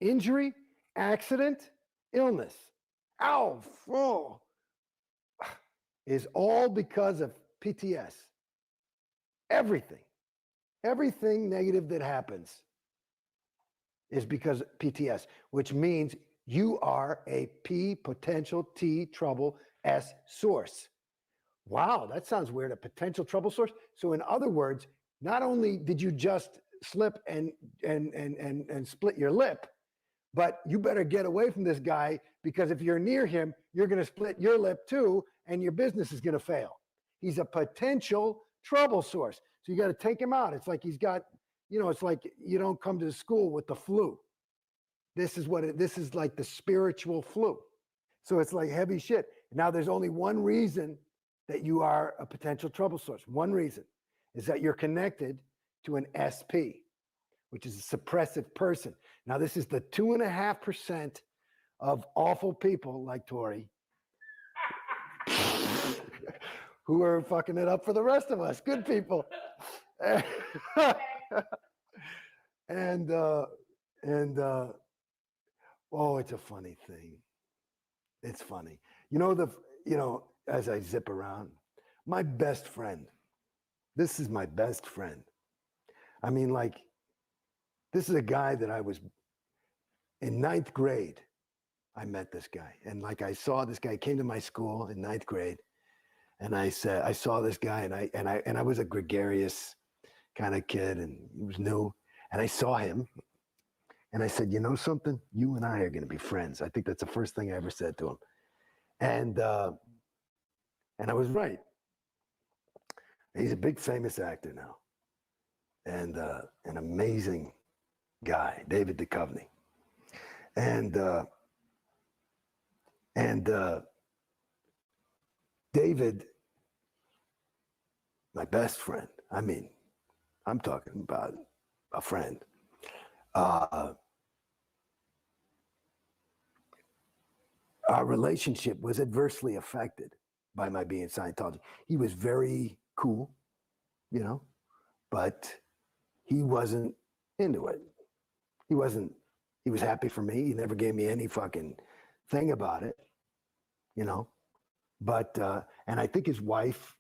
injury, accident, illness. Ow, oh, is all because of PTS. Everything negative that happens is because of PTS, which means you are a P potential T trouble S source. Wow, that sounds weird, a potential trouble source. So in other words, not only did you just slip and split your lip, but you better get away from this guy, because if you're near him, you're going to split your lip too, and your business is going to fail. He's a potential trouble source. So you got to take him out. It's like he's got, it's like you don't come to school with the flu. This is like the spiritual flu. So it's like heavy shit. Now there's only one reason that you are a potential trouble source. One reason is that you're connected to an SP, which is a suppressive person. Now this is the 2.5% of awful people like Tori who are fucking it up for the rest of us, good people. and Oh, it's a funny thing. It's funny. As I zip around, my best friend, this is my best friend. I mean, like, this is a guy that I was in ninth grade. I met this guy. And like, I saw this guy came to my school in ninth grade. And I said, I saw this guy and I was a gregarious kind of kid and he was new. And I saw him and I said, you know something? You and I are going to be friends. I think that's the first thing I ever said to him. And I was right. He's a big famous actor now, and an amazing guy, David Duchovny. And David, my best friend. I mean, I'm talking about a friend. Our relationship was adversely affected by my being Scientology. He was very cool, but he wasn't into it. He was happy for me. He never gave me any fucking thing about it, But and I think his wife,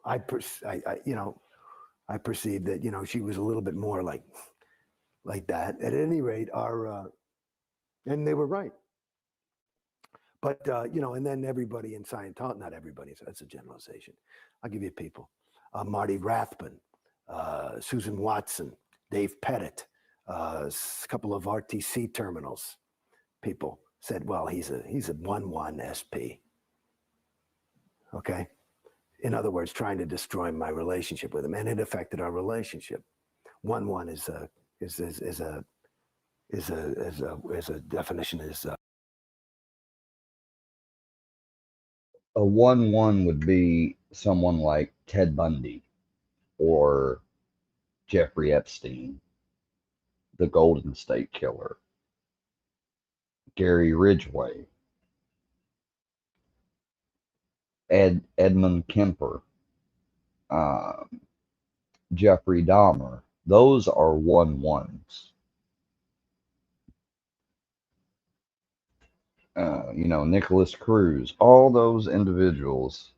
I perceived that she was a little bit more like that. At any rate, and they were right. But and then everybody in Scientology, not everybody, so that's a generalization. I'll give you people: Marty Rathbun, Susan Watson, Dave Pettit, a couple of RTC terminals people said, well, he's a 1-1 SP. Okay. In other words, trying to destroy my relationship with him, and it affected our relationship. 1-1 is a definition is A 1-1 would be someone like Ted Bundy or Jeffrey Epstein, the Golden State Killer, Gary Ridgway, Edmund Kemper, Jeffrey Dahmer. Those are 1-1s. Nicholas Cruz, all those individuals.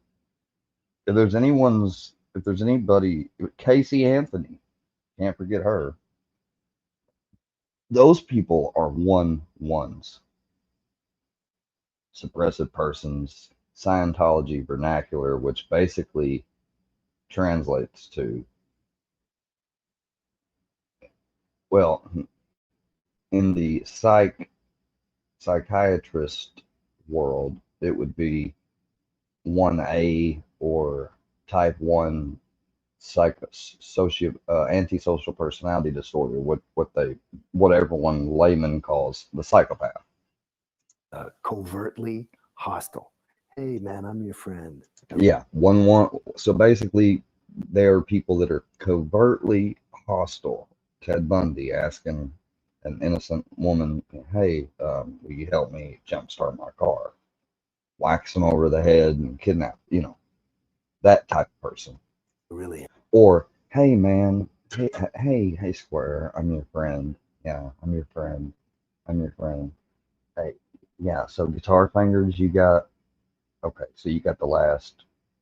If there's anybody, Casey Anthony, can't forget her. Those people are 1-1s. Suppressive persons, Scientology vernacular, which basically translates to, well, in the psychiatrist world, it would be 1A or type 1 antisocial personality disorder, what everyone layman calls the psychopath. covertly hostile. Hey, man, I'm your friend. Yeah, 1-1. So basically, there are people that are covertly hostile. Ted Bundy asking an innocent woman, "Hey, will you help me jumpstart my car?" Whacks him over the head and kidnap. That type of person. Really? Or, "Hey, man, hey, Square, I'm your friend. Yeah, I'm your friend. I'm your friend. Hey, yeah. So guitar fingers, you got. Okay, so you got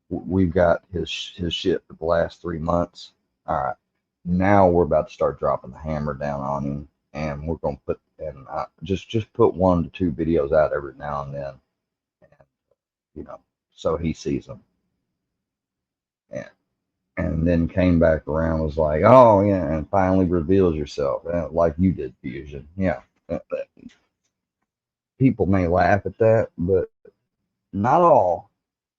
we've got his shit for the last 3 months. All right, now we're about to start dropping the hammer down on him, and we're gonna just put 1 to 2 videos out every now and then, and so he sees them, and then came back around, was like, oh yeah, and finally reveals yourself, like you did, Fusion. Yeah, people may laugh at that, but not all.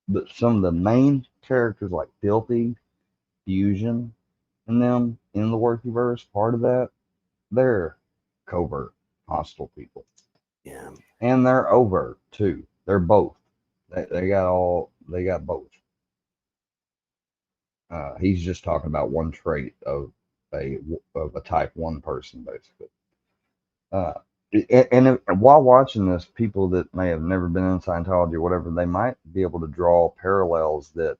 But some of the main characters like Filthy, Fusion, and them in the Workyverse, part of that, they're covert, hostile people. Yeah. And they're overt too. They're both. They got both. He's just talking about one trait of a type 1 person, basically. And while watching this, people that may have never been in Scientology or whatever, they might be able to draw parallels that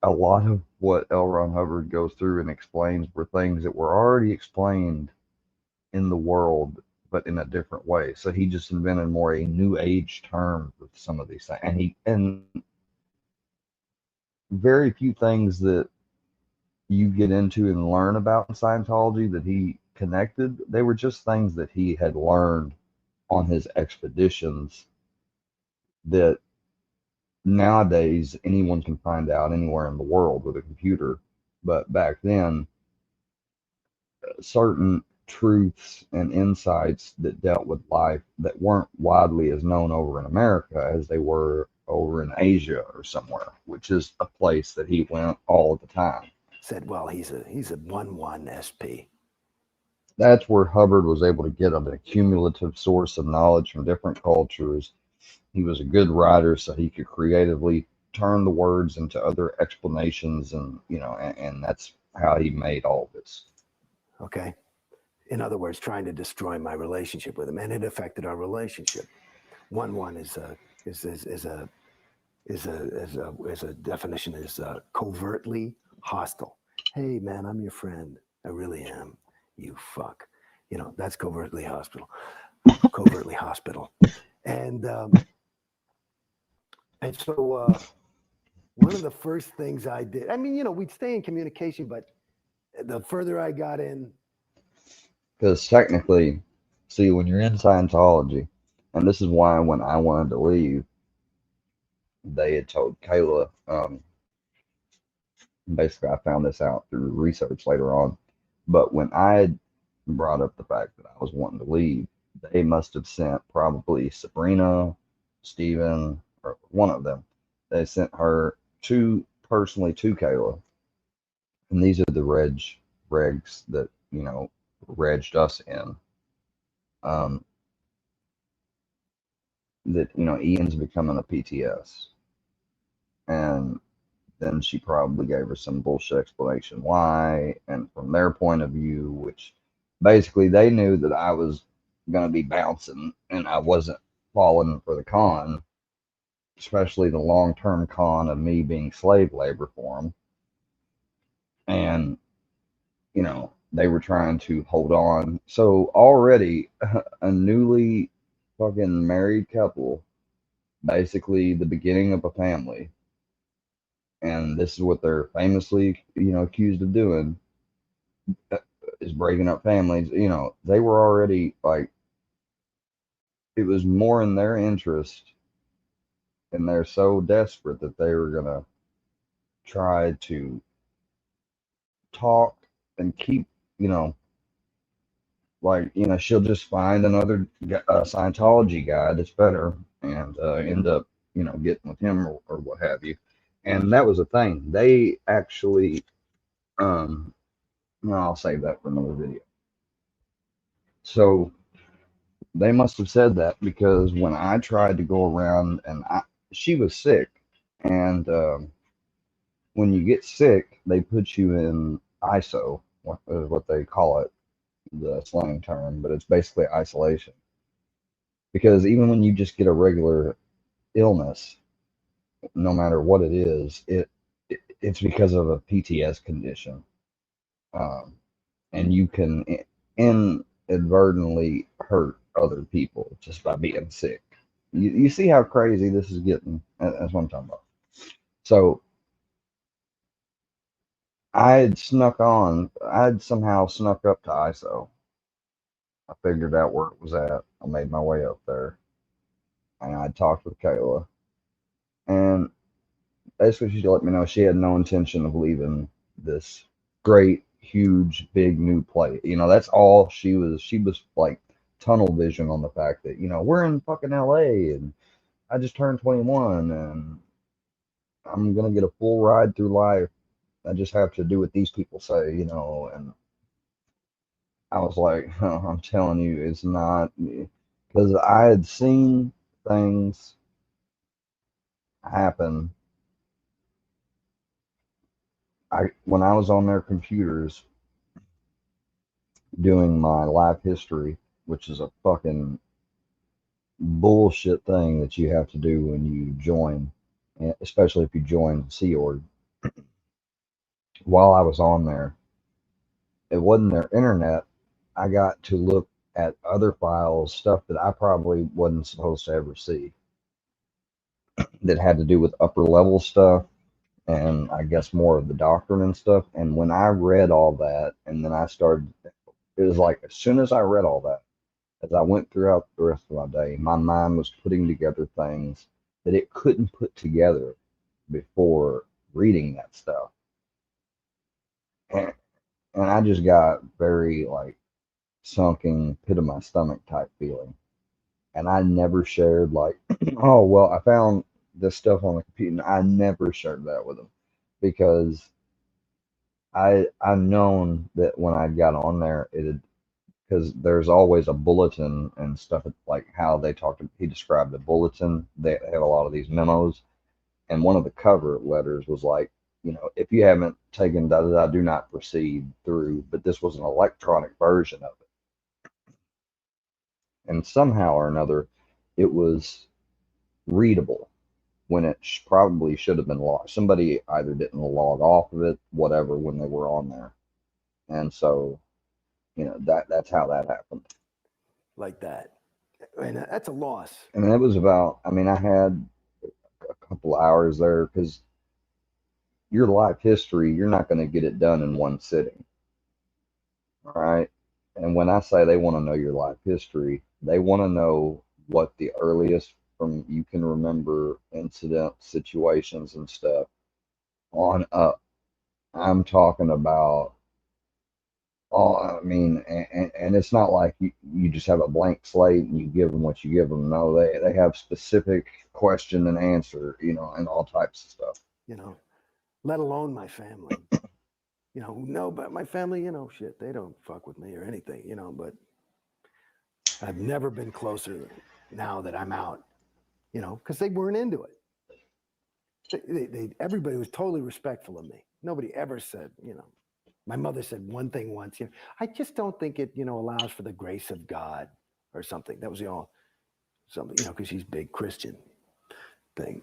a lot of what L. Ron Hubbard goes through and explains were things that were already explained in the world but in a different way. So he just invented more a new age term with some of these things, and very few things that you get into and learn about in Scientology that he connected. They were just things that he had learned on his expeditions that nowadays anyone can find out anywhere in the world with a computer. But back then, certain truths and insights that dealt with life that weren't widely as known over in America as they were over in Asia or somewhere, which is a place that he went all the time. Said, well, he's a 1-1 SP. That's where Hubbard was able to get an accumulative source of knowledge from different cultures. He was a good writer, so he could creatively turn the words into other explanations, and and that's how he made all this. Okay. In other words, trying to destroy my relationship with him, and it affected our relationship. 1-1 is a definition is covertly hostile. Hey man, I'm your friend. I really am. You fuck. That's covertly hospital. Covertly hospital. And so one of the first things I did, I mean, we'd stay in communication, but the further I got in, because technically, see, when you're in Scientology, and this is why when I wanted to leave, they had told Kayla, basically I found this out through research later on, but when I had brought up the fact that I was wanting to leave, they must have sent probably Sabrina, Steven, or one of them. They sent her personally to Kayla. And these are the regs that, regged us in. That, Ian's becoming a PTS. And then she probably gave her some bullshit explanation why. And from their point of view, which basically they knew that I was going to be bouncing and I wasn't falling for the con, especially the long-term con of me being slave labor for them. And, they were trying to hold on. So already a newly fucking married couple, basically the beginning of a family, and this is what they're famously, accused of doing, is breaking up families. They were already like, it was more in their interest, and they're so desperate that they were gonna try to talk and keep, she'll just find another Scientology guy that's better and end up, getting with him or what have you. And that was a thing. They actually, well, I'll save that for another video. So they must have said that because when I tried to go around and she was sick, and when you get sick, they put you in ISO, what they call it, the slang term, but it's basically isolation. Because even when you just get a regular illness, no matter what it is, it's because of a PTS condition, and you can inadvertently hurt other people just by being sick. You see how crazy this is getting? That's what I'm talking about. So I had somehow snuck up to ISO. I figured out where it was at. I made my way up there, and I talked with Kayla, and basically she let me know she had no intention of leaving this great, huge, big new place. That's all she was. She was like tunnel vision on the fact that, we're in fucking LA and I just turned 21 and I'm going to get a full ride through life. I just have to do what these people say, and I was like, oh, I'm telling you, it's not, because I had seen things happen. When I was on their computers doing my life history, which is a fucking bullshit thing that you have to do when you join, especially if you join Sea Org. While I was on there, it wasn't their internet. I got to look at other files, stuff that I probably wasn't supposed to ever see, that had to do with upper level stuff and I guess more of the doctrine and stuff. And when I read all that, and then I started, it was like as soon as I read all that, as I went throughout the rest of my day, my mind was putting together things that it couldn't put together before reading that stuff. And I just got very like sunken pit of my stomach type feeling. And I never shared like, oh well, I found this stuff on the computer. And I never shared that with them because I've known that when I got on there, it had, because there's always a bulletin and stuff like how they talked. He described the bulletin. They have a lot of these memos, and one of the cover letters was like, you know, if you haven't taken da da da, do not proceed through. But this was an electronic version of it, and somehow or another, it was readable when it probably should have been logged. Somebody either didn't log off of it, whatever, when they were on there, and so you know that's how that happened. Like that. And that's a loss. And it was about, I mean, I had a couple hours there because your life history, you're not going to get it done in one sitting. All right. And when I say they want to know your life history, they want to know what the earliest from you can remember incident situations and stuff on up. I'm talking about, oh, I mean, and it's not like you just have a blank slate and you give them what you give them. No, they have specific question and answer, you know, and all types of stuff. You know, let alone my family. You know, no, but my family, you know, shit, they don't fuck with me or anything, you know, but I've never been closer now that I'm out, you know, because they weren't into it. Everybody was totally respectful of me. Nobody ever said, you know, my mother said one thing once, you know, I just don't think it, you know, allows for the grace of God or something. That was the all, something, you know, because she's big Christian thing.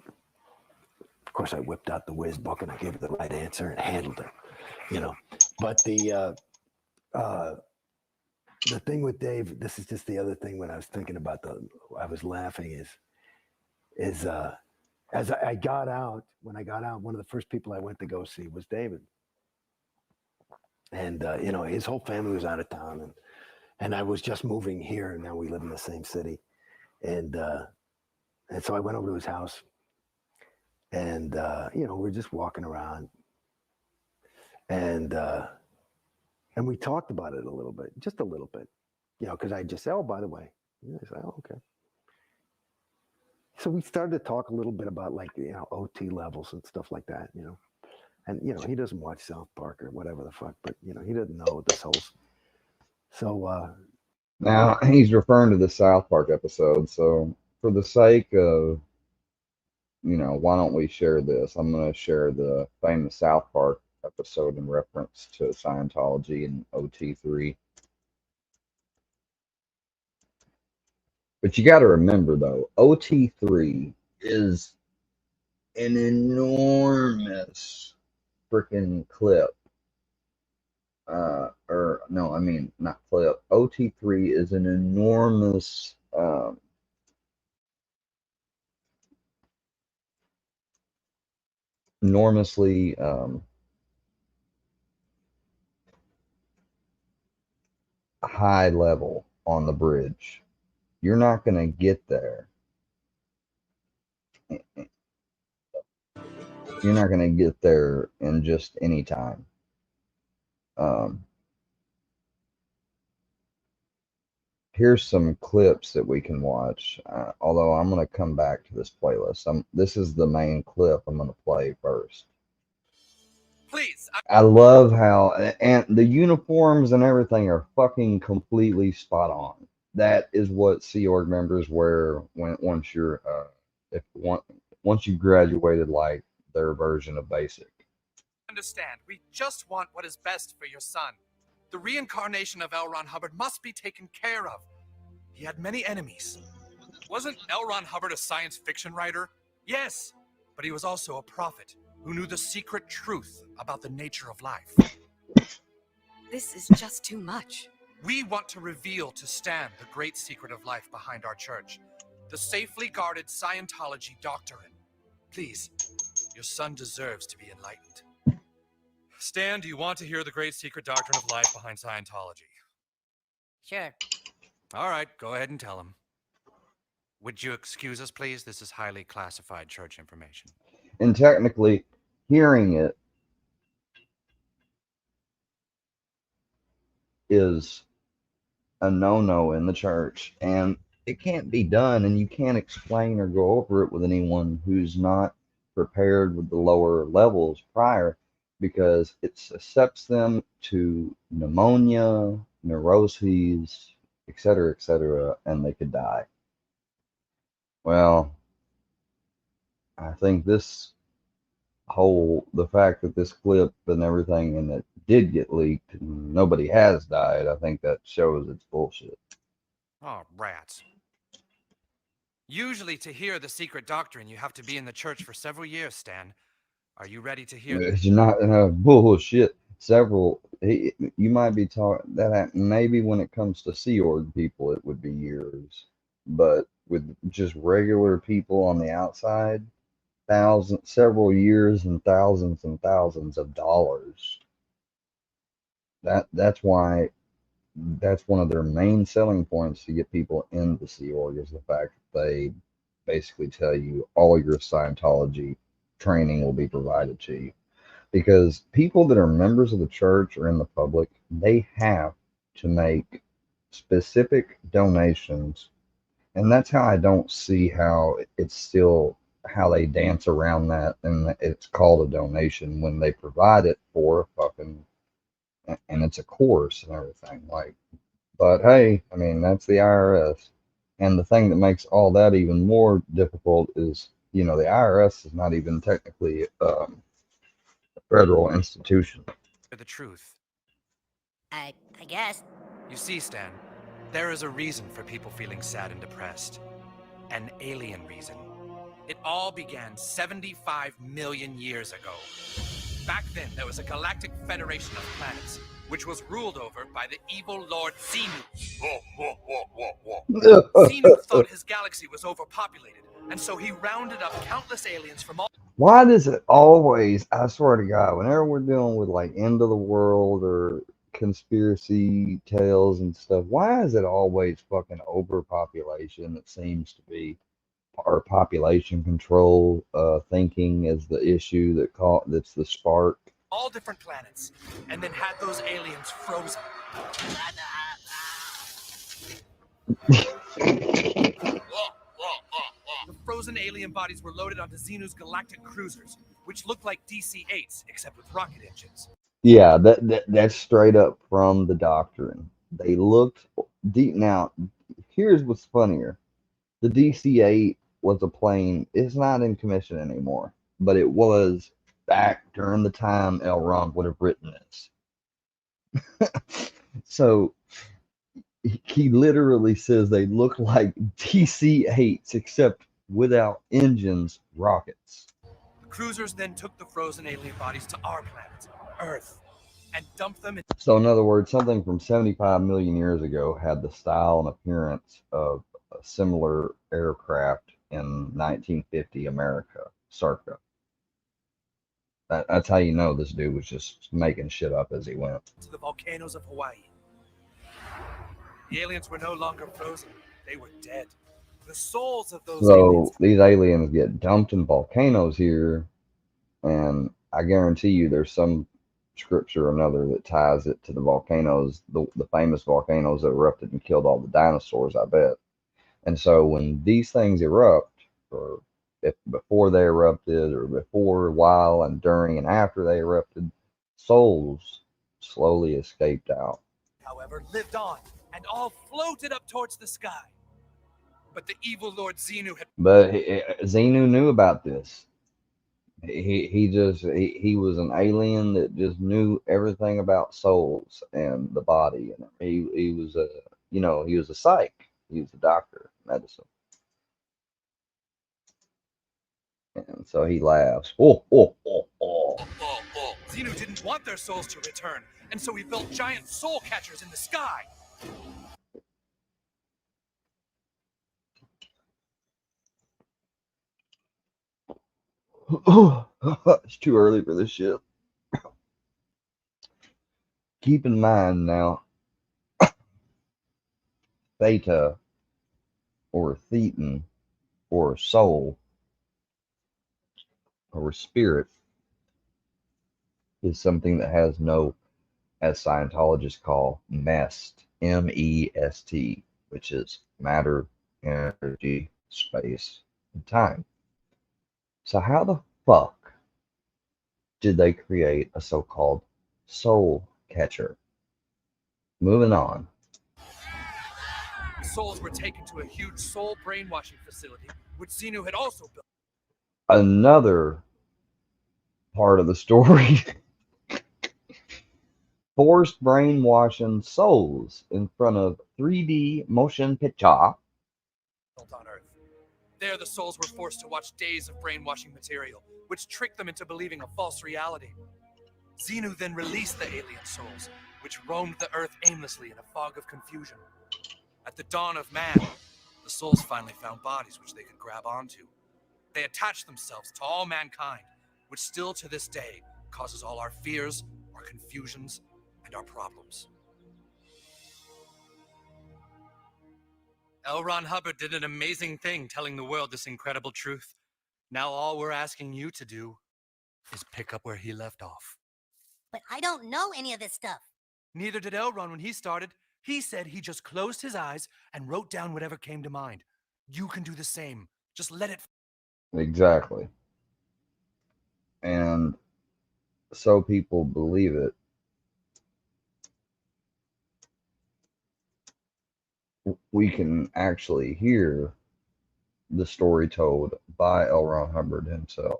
Of course, I whipped out the whiz book and I gave her the right answer and handled her, you know. But the thing with Dave, this is just the other thing when I was thinking about I was laughing is as I got out, when I got out, one of the first people I went to go see was David. And, you know, his whole family was out of town and I was just moving here and now we live in the same city. And so I went over to his house and, you know, we're just walking around and we talked about it a little bit, just a little bit, you know, because I just said, oh, by the way, I said, oh, okay. So we started to talk a little bit about like, you know, OT levels and stuff like that, you know. And, you know, he doesn't watch South Park or whatever the fuck, but, you know, he doesn't know this whole. So. Now, he's referring to the South Park episode. So, for the sake of, you know, why don't we share this? I'm going to share the famous South Park episode in reference to Scientology and OT3. But you got to remember, though, OT3 is an enormous freaking clip. Or no, I mean not clip. OT3 is an enormous enormously high level on the bridge. You're not going to get there. You're not going to get there in just any time. Here's some clips that we can watch. Although I'm going to come back to this playlist. This is the main clip I'm going to play first. Please. I love how, and the uniforms and everything are fucking completely spot on. That is what Sea Org members wear once you're once you graduated like their version of basic. Understand, we just want what is best for your son. The reincarnation of L. Ron Hubbard must be taken care of. He had many enemies. Wasn't L. Ron Hubbard a science fiction writer? Yes, but he was also a prophet who knew the secret truth about the nature of life. This is just too much. We want to reveal to Stan the great secret of life behind our church, the safely guarded Scientology doctrine. Please, your son deserves to be enlightened. Stan, do you want to hear the great secret doctrine of life behind Scientology? Sure. All right, go ahead and tell him. Would you excuse us, please? This is highly classified church information. And technically, hearing it is a no-no in the church, and it can't be done, and you can't explain or go over it with anyone who's not prepared with the lower levels prior, because it suscepts them to pneumonia, neuroses, etc., and they could die. Well, I think the fact that this clip and everything and it did get leaked and nobody has died, I think that shows it's bullshit. Oh, rats. Usually to hear the secret doctrine, you have to be in the church for several years, Stan. Are you ready to hear It's not bullshit. You might be talking that maybe when it comes to Sea Org people, it would be years, but with just regular people on the outside, several years and thousands of dollars. That's why that's one of their main selling points to get people into the Sea Org, is the fact that they basically tell you all your Scientology training will be provided to you. Because people that are members of the church or in the public, they have to make specific donations. And that's how I don't see how it's still how they dance around that, and it's called a donation when they provide it for a fucking, and it's a course and everything. Like, but hey, I mean, that's the IRS. And the thing that makes all that even more difficult is, the IRS is not even technically federal institution. the truth? I guess. You see, Stan, there is a reason for people feeling sad and depressed. An alien reason. It all began 75 million years ago. Back then, there was a galactic federation of planets, which was ruled over by the evil Lord Xenu. Xenu thought his galaxy was overpopulated, and so he rounded up countless aliens from all... Why does it always, I swear to God, whenever we're dealing with like end of the world or conspiracy tales and stuff, why is it always fucking overpopulation? It seems to be, or population control thinking is the issue that's the spark. all different planets, and then had those aliens frozen. The frozen alien bodies were loaded onto Xenu's galactic cruisers, which looked like DC-8s, except with rocket engines. Yeah, that's straight up from the doctrine. They looked deep. Now, here's what's funnier. The DC-8 was a plane. It's not in commission anymore, but it was back during the time L. Ron would have written this. So he literally says they look like DC-8s, except without engines, rockets. The cruisers then took the frozen alien bodies to our planet, Earth, and dumped them in... So in other words, something from 75 million years ago had the style and appearance of a similar aircraft in 1950 America, circa. That's how you know this dude was just making shit up as he went. to the volcanoes of Hawaii. The aliens were no longer frozen. They were dead. The souls of those aliens... So these aliens get dumped in volcanoes here, and I guarantee you there's some scripture or another that ties it to the volcanoes, the famous volcanoes that erupted and killed all the dinosaurs, I bet. And so when these things erupt, or if before they erupted, or before, while, and during, and after they erupted, souls slowly escaped out. however, lived on and all floated up towards the sky. But the evil Lord Xenu had... But Xenu knew about this. He was an alien that just knew everything about souls and the body, and he was a he was a psych. He was a doctor, medicine, and so he laughs. Xenu didn't want their souls to return, and so he built giant soul catchers in the sky. It's too early for this shit. Keep in mind now, theta or thetan or soul or spirit is something that has no, as Scientologists call, MEST, MEST, which is matter, energy, space, and time. So how the fuck did they create a so-called soul catcher? Moving on. The souls were taken to a huge soul brainwashing facility, which Xenu had also built. Another part of the story. Forced brainwashing souls in front of 3D motion picture. On Earth. There, the souls were forced to watch days of brainwashing material, which tricked them into believing a false reality. Xenu then released the alien souls, which roamed the Earth aimlessly in a fog of confusion. At the dawn of man, the souls finally found bodies which they could grab onto. They attached themselves to all mankind, which still to this day causes all our fears, our confusions, and our problems. L. Ron Hubbard did an amazing thing telling the world this incredible truth. Now all we're asking you to do is pick up where he left off. But I don't know any of this stuff. Neither did L. Ron when he started. He said he just closed his eyes and wrote down whatever came to mind. You can do the same. Just let it. Exactly. And so people believe it. We can actually hear the story told by L. Ron Hubbard himself.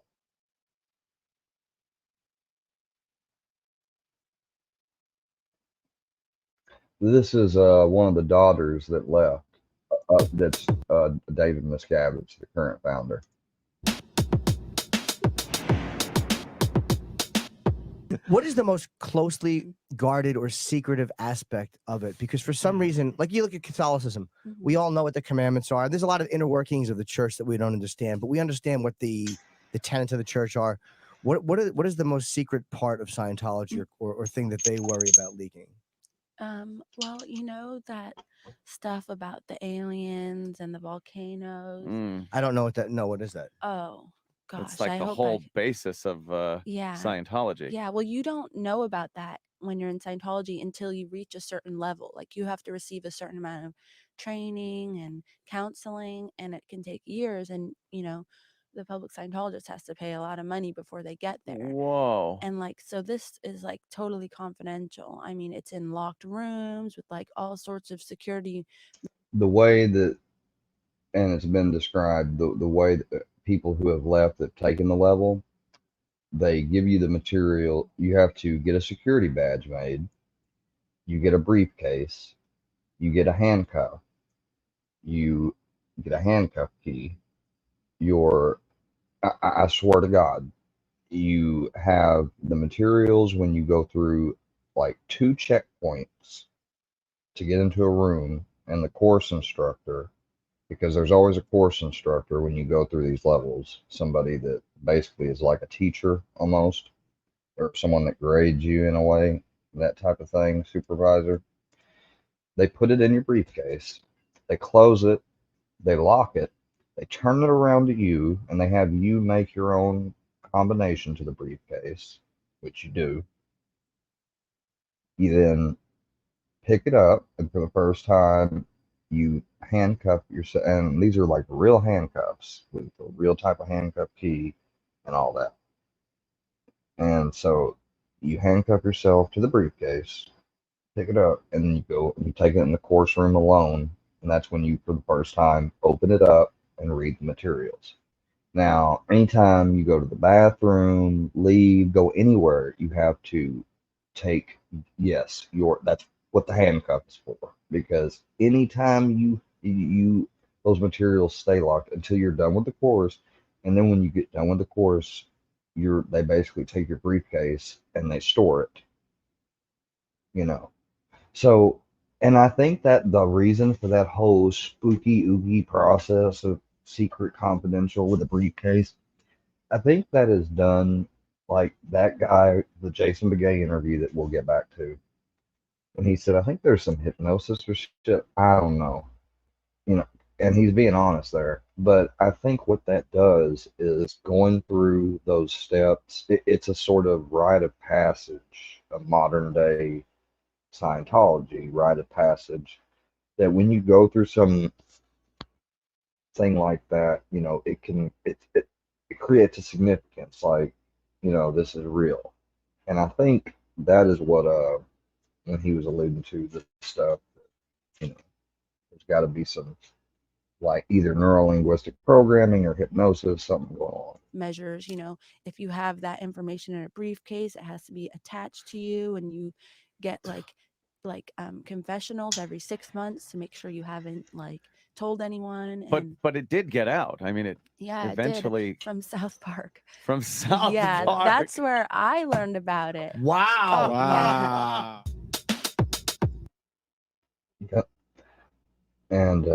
This is one of the daughters that left. That's David Miscavige, the current founder. What is the most closely guarded or secretive aspect of it? Because for some reason, like you look at Catholicism, we all know what the commandments are. There's a lot of inner workings of the church that we don't understand, but we understand what the tenets of the church are. What is the most secret part of Scientology or thing that they worry about leaking? Well, you know that stuff about the aliens and the volcanoes. I don't know what that. No, what is that? Oh gosh, It's like I the hope whole basis of yeah. Scientology. Yeah, well, you don't know about that when you're in Scientology until you reach a certain level. Like you have to receive a certain amount of training and counseling, and it can take years. And the public Scientologist has to pay a lot of money before they get there. Whoa. And so this is like totally confidential. I mean, it's in locked rooms with like all sorts of security. The way that, and it's been described, the way that people who have left have taken the level, they give you the material. You have to get a security badge made. You get a briefcase. You get a handcuff. You get a handcuff key. I swear to God, you have the materials when you go through like 2 checkpoints to get into a room, and the course instructor, because there's always a course instructor when you go through these levels, somebody that basically is like a teacher almost, or someone that grades you in a way, that type of thing, supervisor. They put it in your briefcase, they close it, they lock it, they turn it around to you, and they have you make your own combination to the briefcase, which you do. You then pick it up, and for the first time, you handcuff yourself. And these are like real handcuffs with a real type of handcuff key and all that. And so you handcuff yourself to the briefcase, pick it up, and then you take it in the course room alone. And that's when you, for the first time, open it up and read the materials. Now, anytime you go to the bathroom, leave, go anywhere, you have to take, yes, that's what the handcuff is for. Because anytime you those materials stay locked until you're done with the course, and then when you get done with the course, they basically take your briefcase and they store it. So And I think that the reason for that whole spooky oogie process of secret confidential with a briefcase, I think that is done like that guy, the Jason Beghe interview that we'll get back to. And he said, I think there's some hypnosis or shit. I don't know. You know, and he's being honest there. But I think what that does is going through those steps, it's a sort of rite of passage, a modern day Scientology rite of passage that when you go through some thing like that, you know, it creates a significance like, you know, this is real. And I think that is what when he was alluding to this stuff, you know, there's got to be some like either neurolinguistic programming or hypnosis, something going on. Measures, if you have that information in a briefcase, it has to be attached to you, and you get like confessionals every 6 months to make sure you haven't told anyone. But it did get out. I mean, it eventually it did, from South Park. From South yeah, Park. that's where I learned about it. Wow. Yeah. Yep. And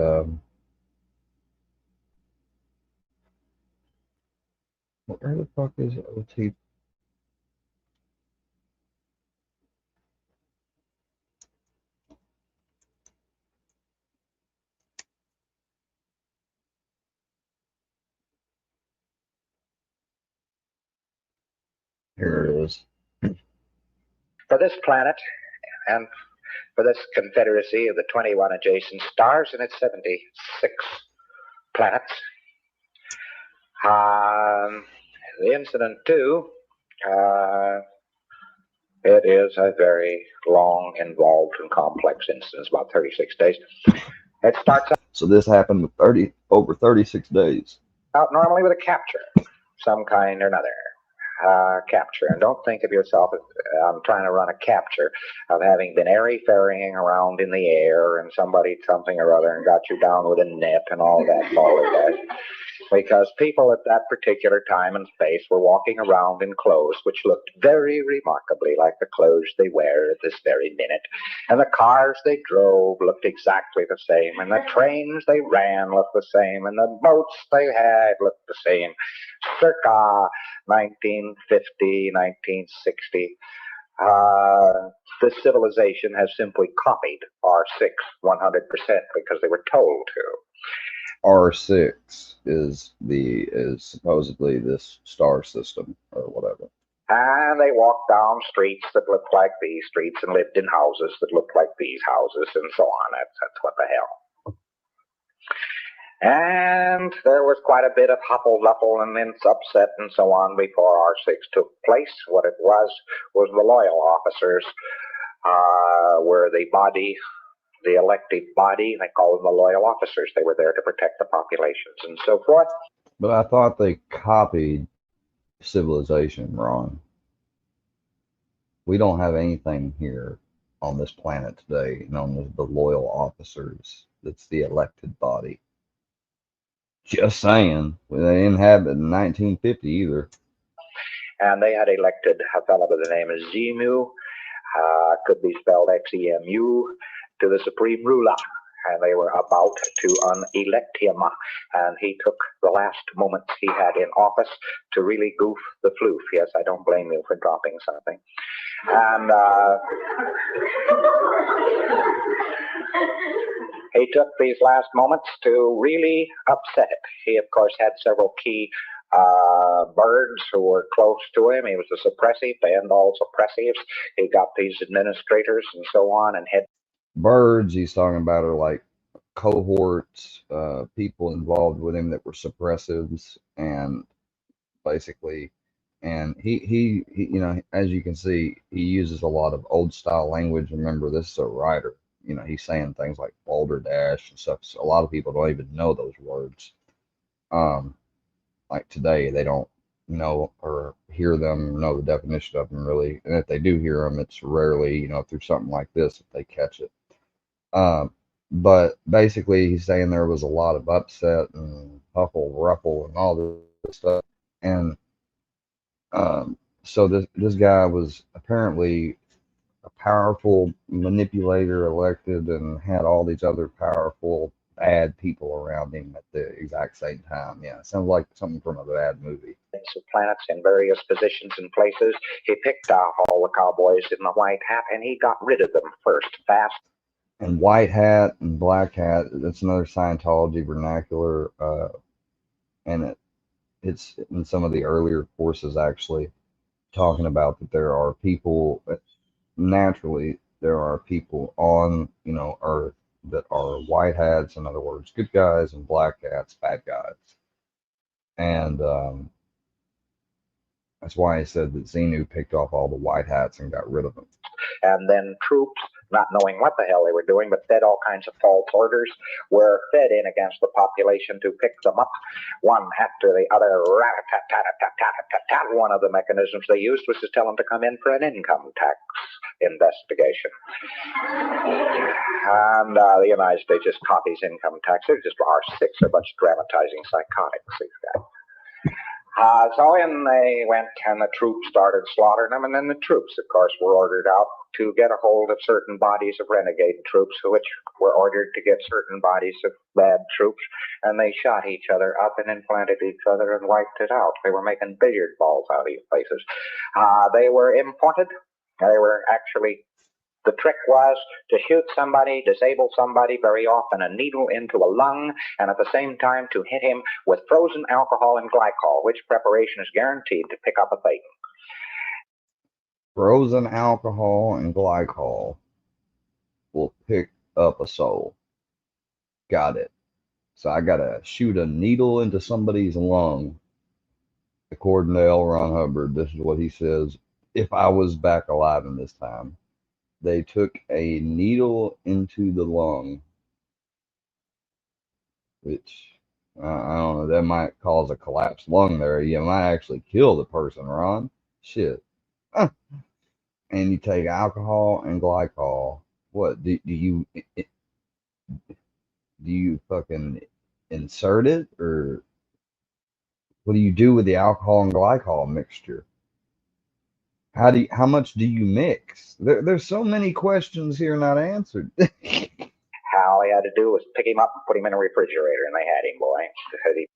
where the fuck is OT? Here it is. For this planet and for this confederacy of the 21 adjacent stars and its 76 planets. The incident, too, it is a very long, involved, and complex incident. It's about 36 days. It starts out. So this happened with over 36 days. Out normally with a capture, some kind or another. Capture. And don't think of yourself as I'm trying to run a capture of having been airy-fairying around in the air and somebody something or other and got you down with a net and all that balderdash. Because people at that particular time and space were walking around in clothes which looked very remarkably like the clothes they wear at this very minute. And the cars they drove looked exactly the same, and the trains they ran looked the same, and the boats they had looked the same. Circa 1950, 1960, the civilization has simply copied R6 100% because they were told to. R6 is supposedly this star system or whatever. And they walked down streets that looked like these streets and lived in houses that looked like these houses and so on. That's what the hell. And there was quite a bit of huffle-luffle and immense upset and so on before R6 took place. What it was the loyal officers were the body, the elected body. They call them the loyal officers. They were there to protect the populations and so forth. But I thought they copied civilization wrong. We don't have anything here on this planet today known as the loyal officers. That's the elected body. Just saying. They didn't have it in 1950 either. And they had elected a fellow by the name of Xemu, could be spelled Xemu, to the supreme ruler. And they were about to unelect him. And he took the last moments he had in office to really goof the floof. Yes, I don't blame you for dropping something. And he took these last moments to really upset it. He, of course, had several key birds who were close to him. He was a suppressive and all suppressives. He got these administrators and so on and had birds he's talking about are like cohorts, people involved with him that were suppressives, and basically, and he you know, as you can see, he uses a lot of old style language. Remember, this is a writer. You know, he's saying things like balderdash and stuff. So a lot of people don't even know those words. Like today, they don't know or hear them or know the definition of them really. And if they do hear them, it's rarely, you know, through something like this if they catch it. But basically, he's saying there was a lot of upset and huffle, ruffle, and all this stuff. And so this guy was apparently a powerful manipulator elected and had all these other powerful bad people around him at the exact same time. Yeah, it sounds like something from a bad movie. Of planets in various positions and places. He picked out all the cowboys in the white hat, and he got rid of them first, fast. And white hat and black hat, that's another Scientology vernacular, and it's in some of the earlier courses actually talking about that there are people, naturally, there are people on, Earth that are white hats, in other words, good guys, and black hats, bad guys. And that's why I said that Xenu picked off all the white hats and got rid of them. And then troops, not knowing what the hell they were doing, but fed all kinds of false orders, were fed in against the population to pick them up, one after the other. Rat-a-tat-tat-tat-tat-tat-tat. One of the mechanisms they used was to tell them to come in for an income tax investigation. And the United States just copies income tax. They're just R6, they're a bunch of dramatizing psychotics, these guys. So in they went, and the troops started slaughtering them, and then the troops, of course, were ordered out to get a hold of certain bodies of renegade troops, which were ordered to get certain bodies of bad troops, and they shot each other up and implanted each other and wiped it out. They were making billiard balls out of these places. They were imported. They were actually... The trick was to shoot somebody, disable somebody, very often a needle into a lung, and at the same time to hit him with frozen alcohol and glycol, which preparation is guaranteed to pick up a Thetan. Frozen alcohol and glycol will pick up a soul. Got it. So I gotta shoot a needle into somebody's lung. According to L. Ron Hubbard, this is what he says. If I was back alive in this time, they took a needle into the lung, which I don't know, that might cause a collapsed lung there. You might actually kill the person, Ron. Shit. And you take alcohol and glycol. What do you fucking insert it, or what do you do with the alcohol and glycol mixture? How much do you mix? There's so many questions here not answered. All he had to do was pick him up and put him in a refrigerator, and they had him, boy.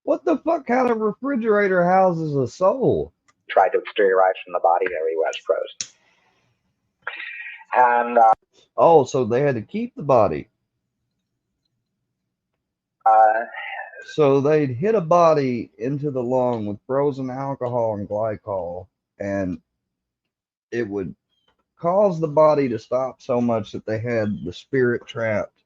What the fuck kind of refrigerator houses a soul? Tried to exteriorize from the body, there he was, frozen. And oh, so they had to keep the body. So they'd hit a body into the lung with frozen alcohol and glycol, and it would cause the body to stop so much that they had the spirit trapped.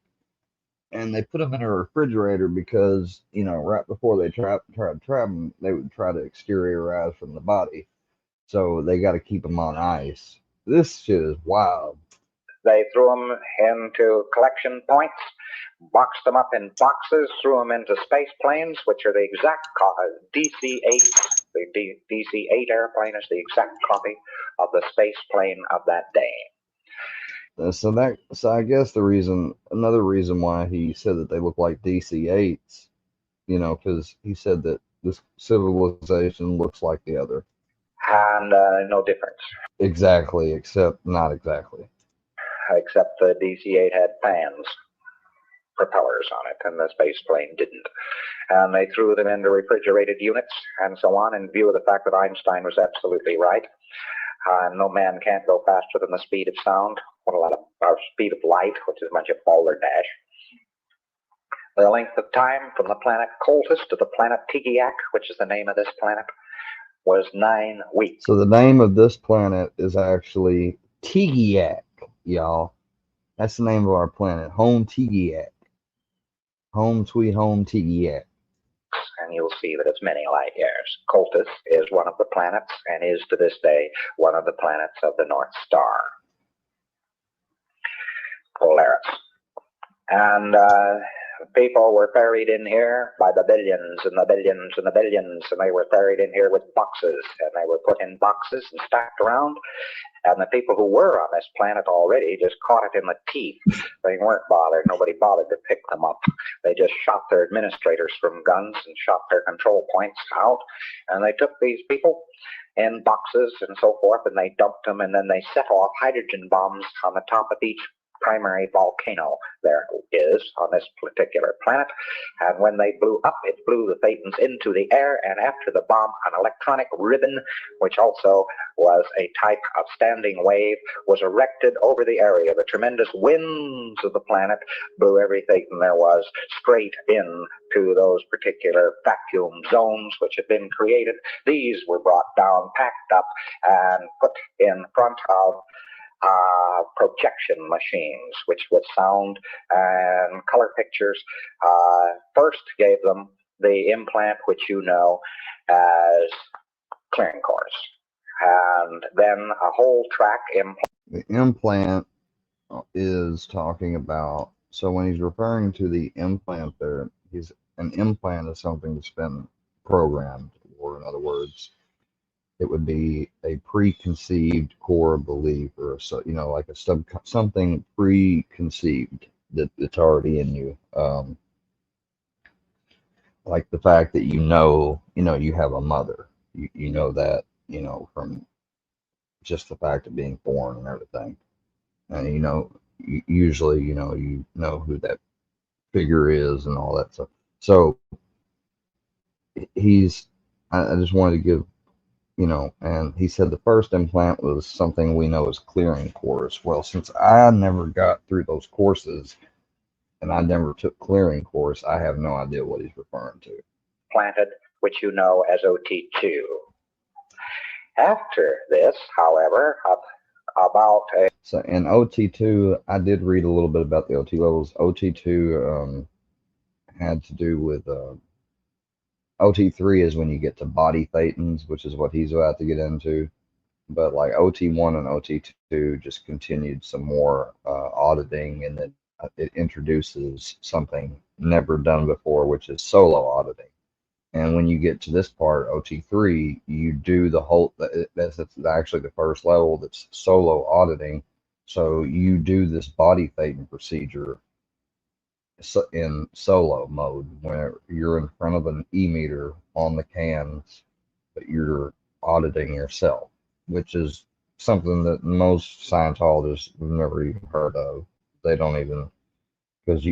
And they put them in a refrigerator because, right before they try to trap them, they would try to exteriorize from the body. So they got to keep them on ice. This shit is wild. They threw them into collection points, boxed them up in boxes, threw them into space planes, which are the exact DC-8. The DC-8 airplane is the exact copy of the space plane of that day. So I guess another reason why he said that they look like DC-8s, because he said that this civilization looks like the other. And no difference. Exactly, except not exactly. Except the DC-8 had fans, propellers on it, and the space plane didn't. And they threw them into refrigerated units and so on, in view of the fact that Einstein was absolutely right. No man can't go faster than the speed of sound, or speed of light, which is a bunch of balderdash. The length of time from the planet Coltis to the planet Tigiak, which is the name of this planet, was 9 weeks. So the name of this planet is actually Tigiak, y'all. That's the name of our planet, Home Tigiak. Home sweet home Tigiak. And you'll see that it's many light years. Coltis is one of the planets, and is to this day one of the planets of the North Star, Polaris. And People were buried in here by the billions and the billions and the billions, and they were buried in here with boxes, and they were put in boxes and stacked around. And the people who were on this planet already just caught it in the teeth. They weren't bothered. Nobody bothered to pick them up. They just shot their administrators from guns and shot their control points out. And they took these people in boxes and so forth, and they dumped them, and then they set off hydrogen bombs on the top of each primary volcano there is on this particular planet. And when they blew up, it blew the Thetans into the air, and after the bomb, an electronic ribbon, which also was a type of standing wave, was erected over the area. The tremendous winds of the planet blew every Thetan there was straight into those particular vacuum zones which had been created. These were brought down, packed up, and put in front of projection machines, which with sound and color pictures first gave them the implant which you know as clearing course, and then a whole track implant. The implant is talking about, so when he's referring to the implant there, an implant is something that's been programmed, or in other words, it would be a preconceived core belief, or like something preconceived that's already in you. Like the fact that you have a mother. You know that, from just the fact of being born and everything. And usually, you know who that figure is and all that stuff. So I just wanted to give, and he said the first implant was something we know as clearing course. Well, since I never got through those courses and I never took clearing course, I have no idea what he's referring to. Planted, which you know as OT2. After this, however, So in OT2, I did read a little bit about the OT levels. OT2 had to do with OT3 is when you get to body thetans, which is what he's about to get into. But like OT1 and OT2 just continued some more auditing, and then it introduces something never done before, which is solo auditing. And when you get to this part, OT3, you do the whole, that's actually the first level, that's solo auditing. So you do this body thetan procedure in solo mode, where you're in front of an e-meter on the cans, but you're auditing yourself, which is something that most Scientologists have never even heard of. They don't even, because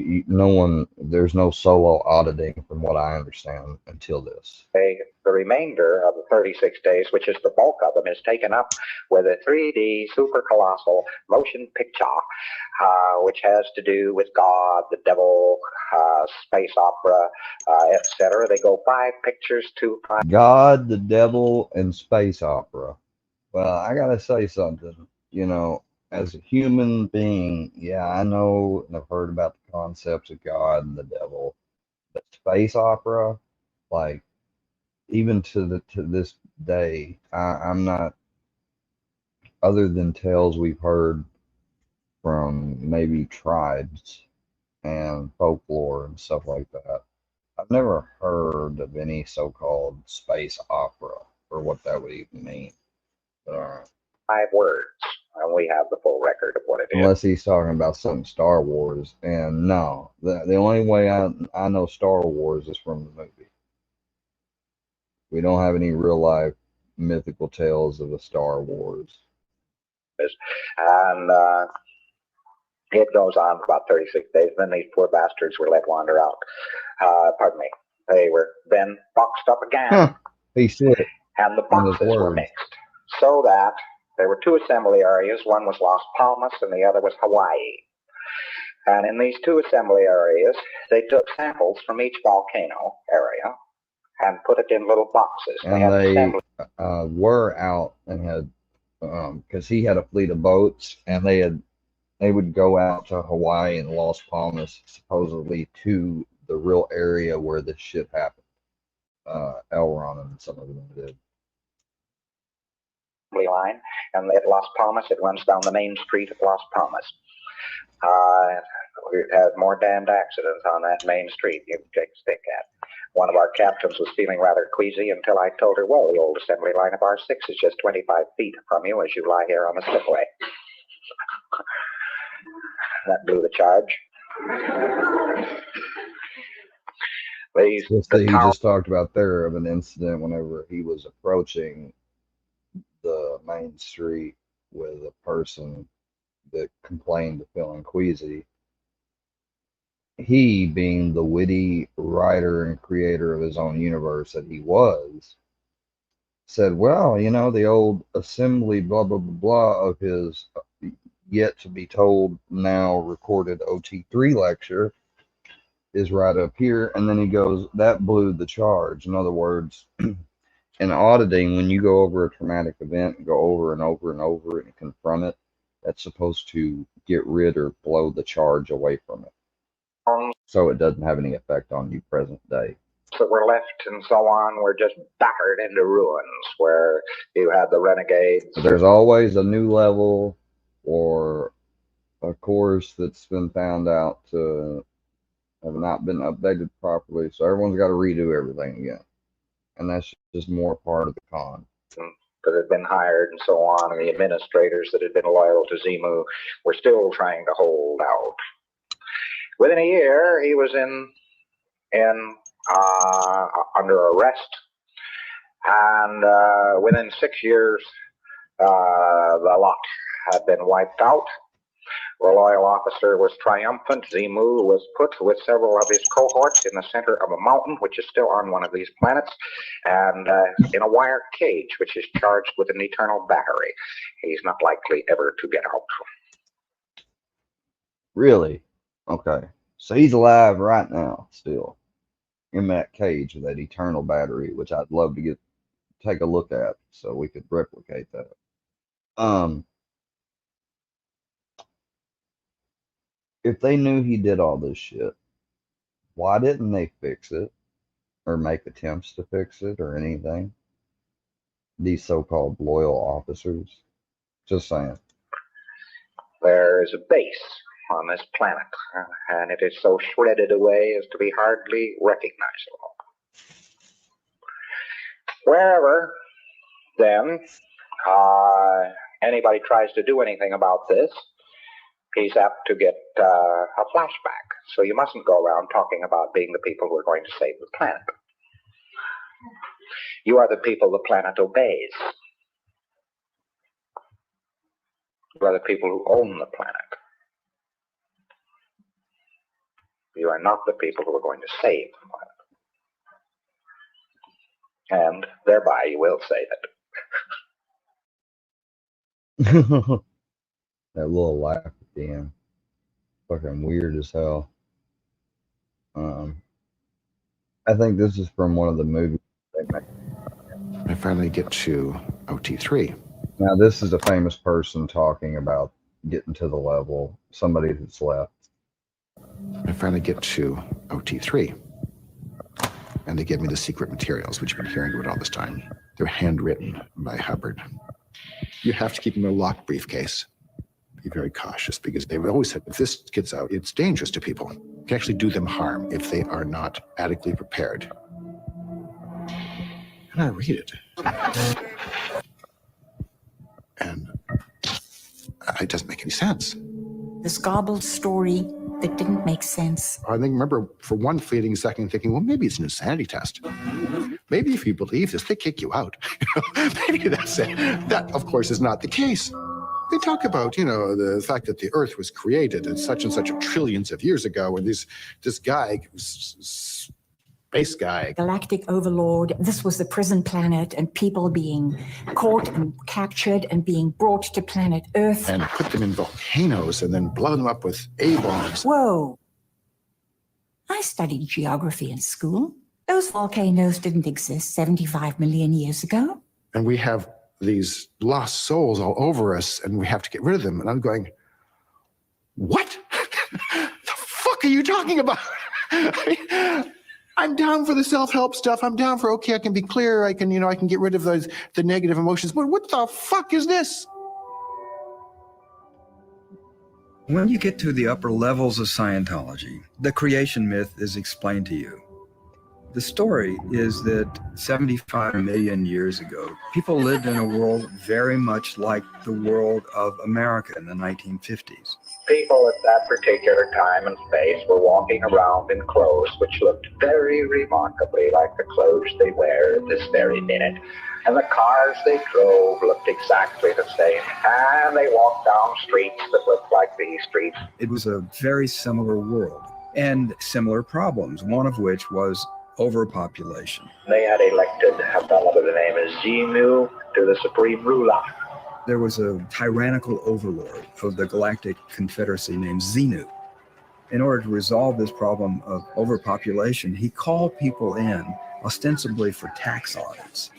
there's no solo auditing from what I understand until this. The remainder of the 36 days, which is the bulk of them, is taken up with a 3D super colossal motion picture, which has to do with God, the devil, space opera, etc. They go 5 pictures to 5. God, the devil, and space opera. Well, I gotta say something, as a human being, yeah, I know and I've heard about the concepts of God and the devil, but space opera, like, even to this day, I'm not, other than tales we've heard from maybe tribes and folklore and stuff like that, I've never heard of any so-called space opera, or what that would even mean. 5 words, and we have the full record of what it is. Unless he's talking about something Star Wars, and no, the only way I know Star Wars is from the movie. We don't have any real life mythical tales of the Star Wars. And it goes on for about 36 days. Then these poor bastards were let wander out. Pardon me. They were then boxed up again. He said, and the boxes were mixed, so that there were 2 assembly areas. One was Las Palmas and the other was Hawaii. And in these 2 assembly areas, they took samples from each volcano area and put it in little boxes. And they were out and had, because he had a fleet of boats, and they would go out to Hawaii and Las Palmas, supposedly to the real area where this shit happened. Elron and some of them did. Line, and at Las Palmas, it runs down the main street of Las Palmas. We've had more damned accidents on that main street you can take a stick at. One of our captains was feeling rather queasy until I told her, well, the old assembly line of R6 is just 25 feet from you as you lie here on the slipway. That blew the charge. He just talked about there of an incident whenever he was approaching the main street with a person that complained of feeling queasy. He, being the witty writer and creator of his own universe that he was, said, well, you know, the old assembly blah, blah, blah, blah of his yet to be told now recorded OT3 lecture is right up here. And then he goes, that blew the charge. In other words, in auditing, when you go over a traumatic event and go over and over and over and confront it, that's supposed to get rid or blow the charge away from it, so it doesn't have any effect on you present day. That were left and so on were just battered into ruins, where you had the renegades. There's always a new level or a course that's been found out to have not been updated properly, so everyone's got to redo everything again, and that's just more part of the con. That had been hired and so on, and the administrators that had been loyal to Zimu were still trying to hold out. Within a year, he was under arrest, and within 6 years, the lot had been wiped out. The loyal officer was triumphant. Zimu was put with several of his cohorts in the center of a mountain, which is still on one of these planets, and in a wire cage, which is charged with an eternal battery. He's not likely ever to get out. Really? Okay. So he's alive right now, still, in that cage with that eternal battery, which I'd love to take a look at so we could replicate that. If they knew he did all this shit, why didn't they fix it or make attempts to fix it or anything? These so-called loyal officers. Just saying. There is a base on this planet, and it is so shredded away as to be hardly recognizable. Wherever, then, anybody tries to do anything about this, he's apt to get a flashback. So you mustn't go around talking about being the people who are going to save the planet. You are the people the planet obeys. You are the people who own the planet. You are not the people who are going to save the planet. And thereby you will save it. That little laugh at the end. Fucking weird as hell. I think this is from one of the movies they made. I finally get to OT3. Now, this is a famous person talking about getting to the level, somebody that's left. I finally get to OT3. And they give me the secret materials, which you've been hearing about all this time. They're handwritten by Hubbard. You have to keep them in a locked briefcase. Be very cautious, because they've always said if this gets out, it's dangerous to people. It can actually do them harm if they are not adequately prepared. And I read it. And it doesn't make any sense. This garbled story that didn't make sense. I think, remember, for one fleeting second, thinking, well, maybe it's an insanity test. Maybe if you believe this, they kick you out. Maybe that's it. That, of course, is not the case. They talk about, the fact that the Earth was created and such trillions of years ago, and this guy, space guy. Galactic overlord. This was the prison planet, and people being caught and captured and being brought to planet Earth. And put them in volcanoes and then blow them up with A-bombs. Whoa. I studied geography in school. Those volcanoes didn't exist 75 million years ago. And we have these lost souls all over us, and we have to get rid of them. And I'm going, what? The fuck are you talking about? I'm down for the self-help stuff. I'm down for, okay, I can be clear. I can get rid of the negative emotions. But what the fuck is this? When you get to the upper levels of Scientology, the creation myth is explained to you. The story is that 75 million years ago, people lived in a world very much like the world of America in the 1950s. People at that particular time and space were walking around in clothes which looked very remarkably like the clothes they wear at this very minute. And the cars they drove looked exactly the same. And they walked down streets that looked like these streets. It was a very similar world and similar problems, one of which was overpopulation. They had elected a fellow by the name of Xenu to the supreme ruler. There was a tyrannical overlord of the Galactic Confederacy named Xenu. In order to resolve this problem of overpopulation, he called people in ostensibly for tax audits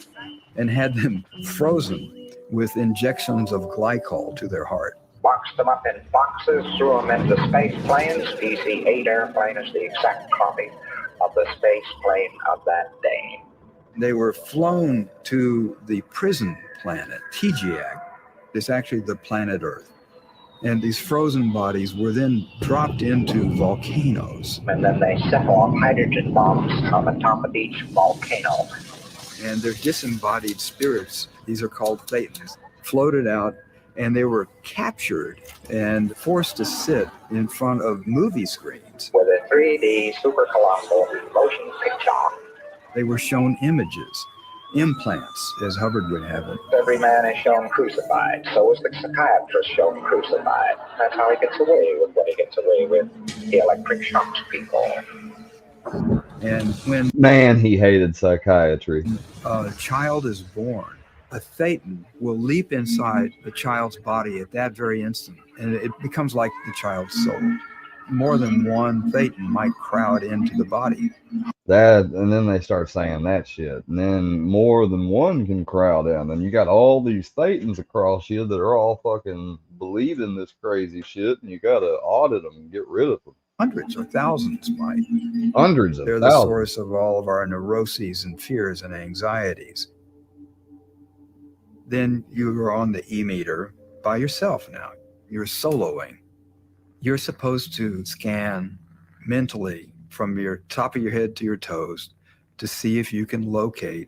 and had them frozen with injections of glycol to their heart. Boxed them up in boxes, threw them into space planes. DC-8 airplane is the exact copy of the space plane of that day. They were flown to the prison planet, Tijiak. It's actually the planet Earth. And these frozen bodies were then dropped into volcanoes. And then they set off hydrogen bombs on the top of each volcano. And their disembodied spirits, these are called Thetans, floated out, and they were captured and forced to sit in front of movie screens. With a 3D super colossal motion picture. They were shown images, implants, as Hubbard would have it. Every man is shown crucified. So is the psychiatrist shown crucified. That's how he gets away with what he gets away with. He electric shocks people. And when he hated psychiatry. A child is born, a Thetan will leap inside the child's body at that very instant, and it becomes like the child's soul. More than one Thetan might crowd into the body. And then they start saying that shit. And then more than one can crowd in. And you got all these Thetans across you that are all fucking believing this crazy shit, and you gotta audit them and get rid of them. Hundreds or thousands might. Hundreds of They're thousands. the source of all of our neuroses and fears and anxieties. Then you are on the e-meter by yourself now. You're soloing. You're supposed to scan mentally from your top of your head to your toes to see if you can locate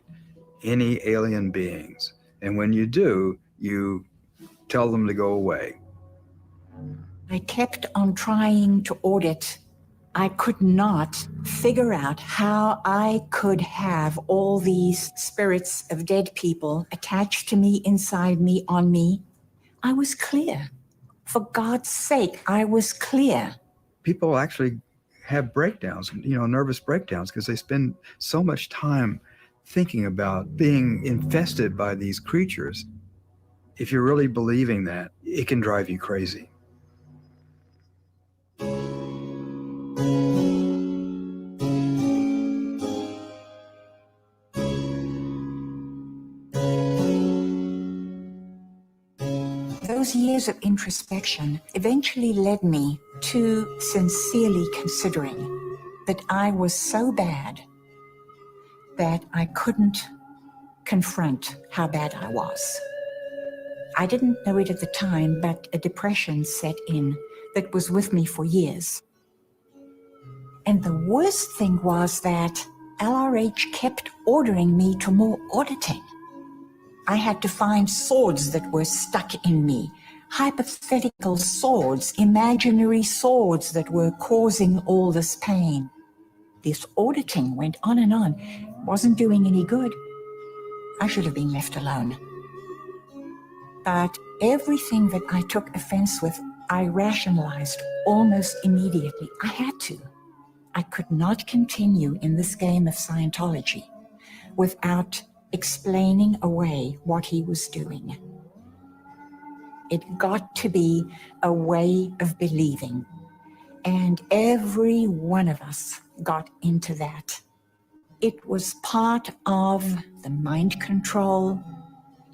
any alien beings. And when you do, you tell them to go away. I kept on trying to audit. I could not figure out how I could have all these spirits of dead people attached to me, inside me, on me. I was clear. For God's sake, I was clear. People actually have breakdowns, nervous breakdowns, because they spend so much time thinking about being infested by these creatures. If you're really believing that, it can drive you crazy. Those years of introspection eventually led me to sincerely considering that I was so bad that I couldn't confront how bad I was. I didn't know it at the time, but a depression set in that was with me for years. And the worst thing was that LRH kept ordering me to more auditing. I had to find swords that were stuck in me, hypothetical swords, imaginary swords that were causing all this pain. This auditing went on and on, wasn't doing any good. I should have been left alone. But everything that I took offense with, I rationalized almost immediately. I had to. I could not continue in this game of Scientology without explaining away what he was doing. It got to be a way of believing, and every one of us got into that. It was part of the mind control.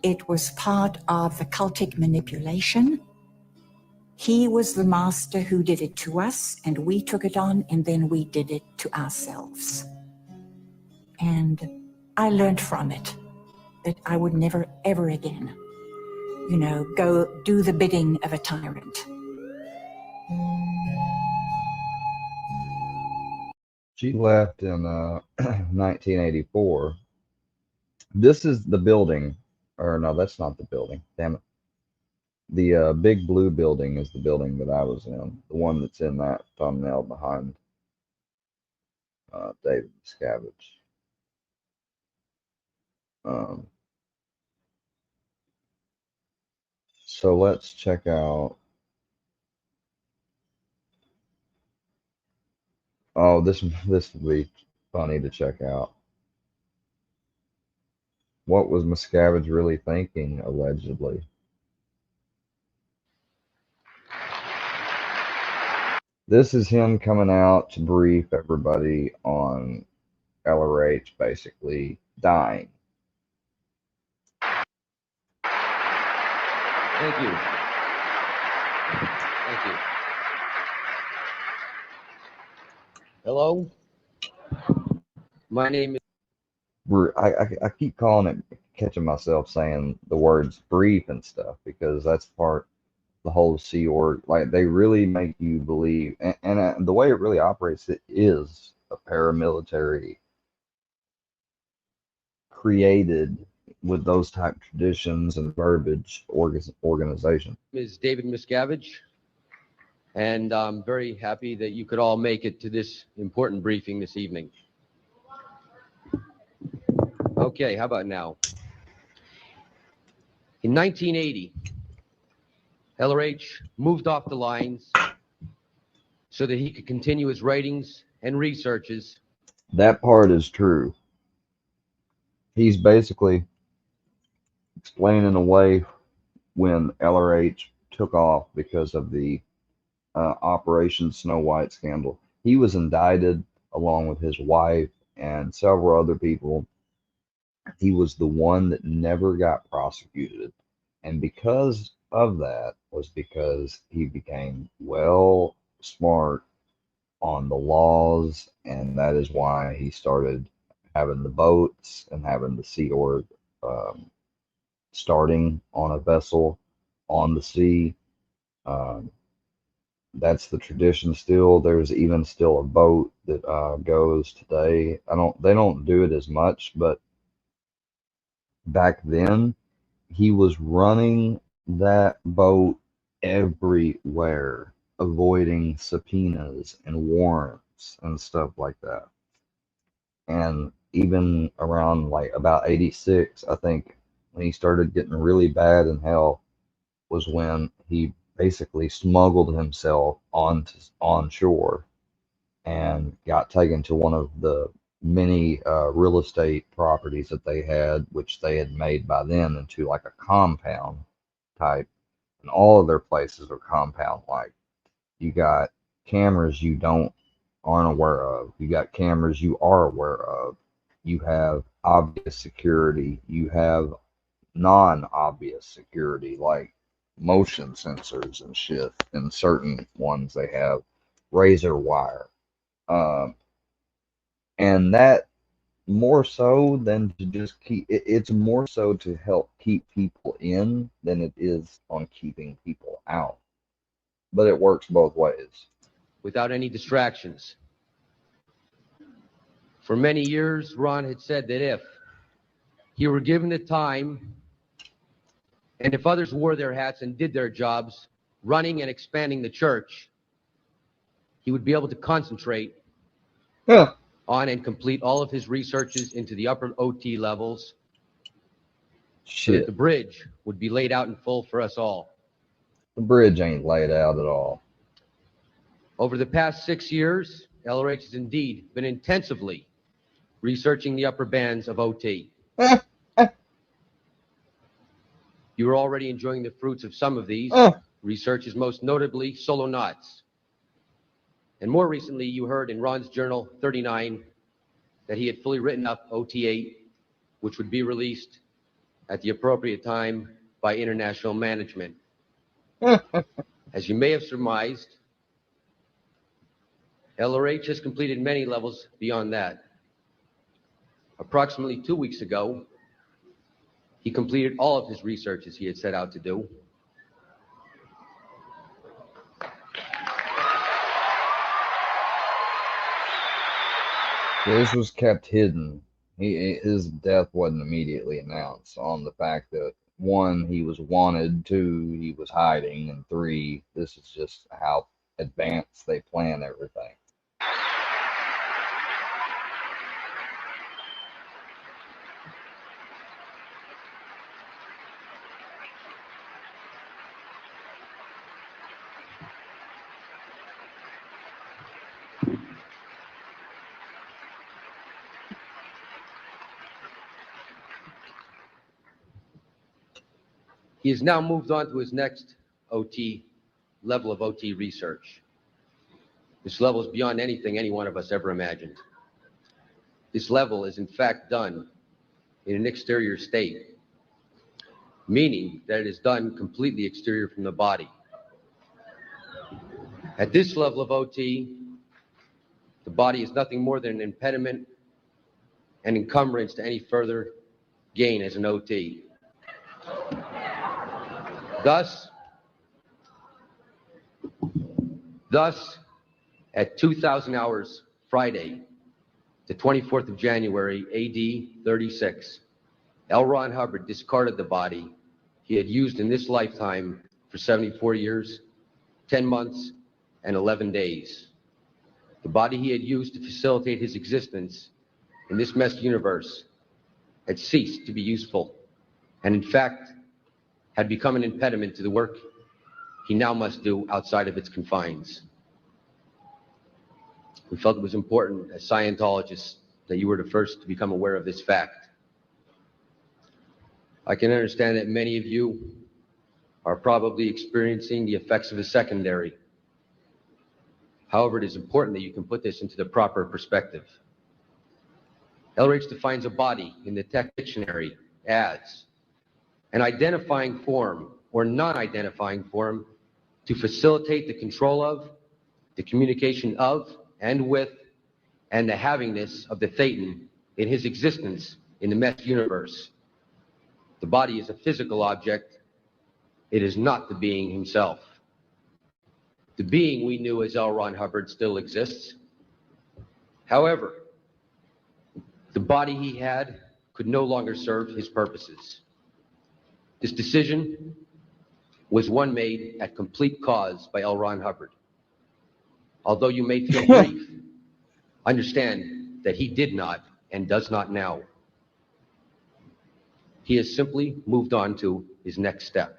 It was part of the cultic manipulation. He was the master who did it to us, and we took it on, and then we did it to ourselves. And I learned from it that I would never, ever again, go do the bidding of a tyrant. She left in 1984. This is the building, or no, that's not the building. Damn it. The big blue building is the building that I was in, the one that's in that thumbnail behind David Miscavige. So let's check out. Oh, this would be funny to check out. What was Miscavige really thinking, allegedly? This is him coming out to brief everybody on LRH basically dying. Thank you. Thank you. Hello? My name is... I keep calling it, catching myself saying the words brief and stuff, because that's part the whole Sea Org. Like, they really make you believe, and the way it really operates, it is a paramilitary created with those type of traditions and verbiage organization. Is David Miscavige, and I'm very happy that you could all make it to this important briefing this evening. Okay, how about now? In 1980, LRH moved off the lines so that he could continue his writings and researches. That part is true. He's basically explaining away when LRH took off because of the Operation Snow White scandal. He was indicted along with his wife and several other people. He was the one that never got prosecuted. And because of that was because he became well smart on the laws, and that is why he started having the boats and having the Sea Org starting on a vessel on the sea. That's the tradition still. There's even still a boat that goes today. They don't do it as much, but back then he was running that boat everywhere, avoiding subpoenas and warrants and stuff like that. And even around like about 86, I think, when he started getting really bad in hell, was when he basically smuggled himself on shore and got taken to one of the many real estate properties that they had, which they had made by then into like a compound type. And all of their places are compound like. You got cameras you aren't aware of. You got cameras you are aware of. You have obvious security. You have non-obvious security, like motion sensors and shit. And certain ones they have razor wire. And that more so than to just keep it's more so to help keep people in than it is on keeping people out. But it works both ways. Without any distractions. For many years, Ron had said that if he were given the time, and if others wore their hats and did their jobs, running and expanding the church, he would be able to concentrate on and complete all of his researches into the upper OT levels, so that the bridge would be laid out in full for us all. The bridge ain't laid out at all. Over the past 6 years, LRH has indeed been intensively researching the upper bands of OT. You are already enjoying the fruits of some of these researches, most notably solo knots. And more recently, you heard in Ron's Journal 39 that he had fully written up OT8, which would be released at the appropriate time by international management. As you may have surmised, LRH has completed many levels beyond that. Approximately 2 weeks ago, he completed all of his researches he had set out to do. This was kept hidden. His death wasn't immediately announced on the fact that 1, he was wanted, 2, he was hiding, and 3, this is just how advanced they plan everything. He has now moved on to his next level of OT research. This level is beyond anything any one of us ever imagined. This level is in fact done in an exterior state, meaning that it is done completely exterior from the body. At this level of OT, the body is nothing more than an impediment and encumbrance to any further gain as an OT. Thus, at 2000 hours Friday, the 24th of January, AD 36, L. Ron Hubbard discarded the body he had used in this lifetime for 74 years, 10 months, and 11 days. The body he had used to facilitate his existence in this messed universe had ceased to be useful, and in fact, had become an impediment to the work he now must do outside of its confines. We felt it was important as Scientologists that you were the first to become aware of this fact. I can understand that many of you are probably experiencing the effects of a secondary. However, it is important that you can put this into the proper perspective. LRH defines a body in the tech dictionary as an identifying form or non-identifying form to facilitate the control of, the communication of, and with, and the havingness of the Thetan in his existence in the mesh universe. The body is a physical object. It is not the being himself. The being we knew as L. Ron Hubbard still exists. However, the body he had could no longer serve his purposes. This decision was one made at complete cause by L. Ron Hubbard. Although you may feel grief, understand that he did not and does not now. He has simply moved on to his next step.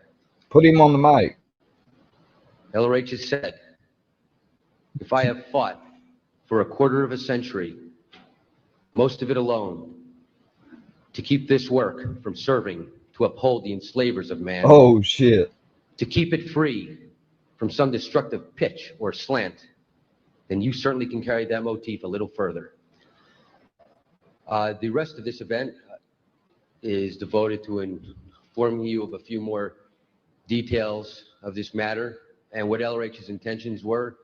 Put him on the mic. LRH has said, if I have fought for a quarter of a century, most of it alone, to keep this work from serving to uphold the enslavers of man. Oh, shit. To keep it free from some destructive pitch or slant, then you certainly can carry that motif a little further. The rest of this event is devoted to informing you of a few more details of this matter and what LRH's intentions were,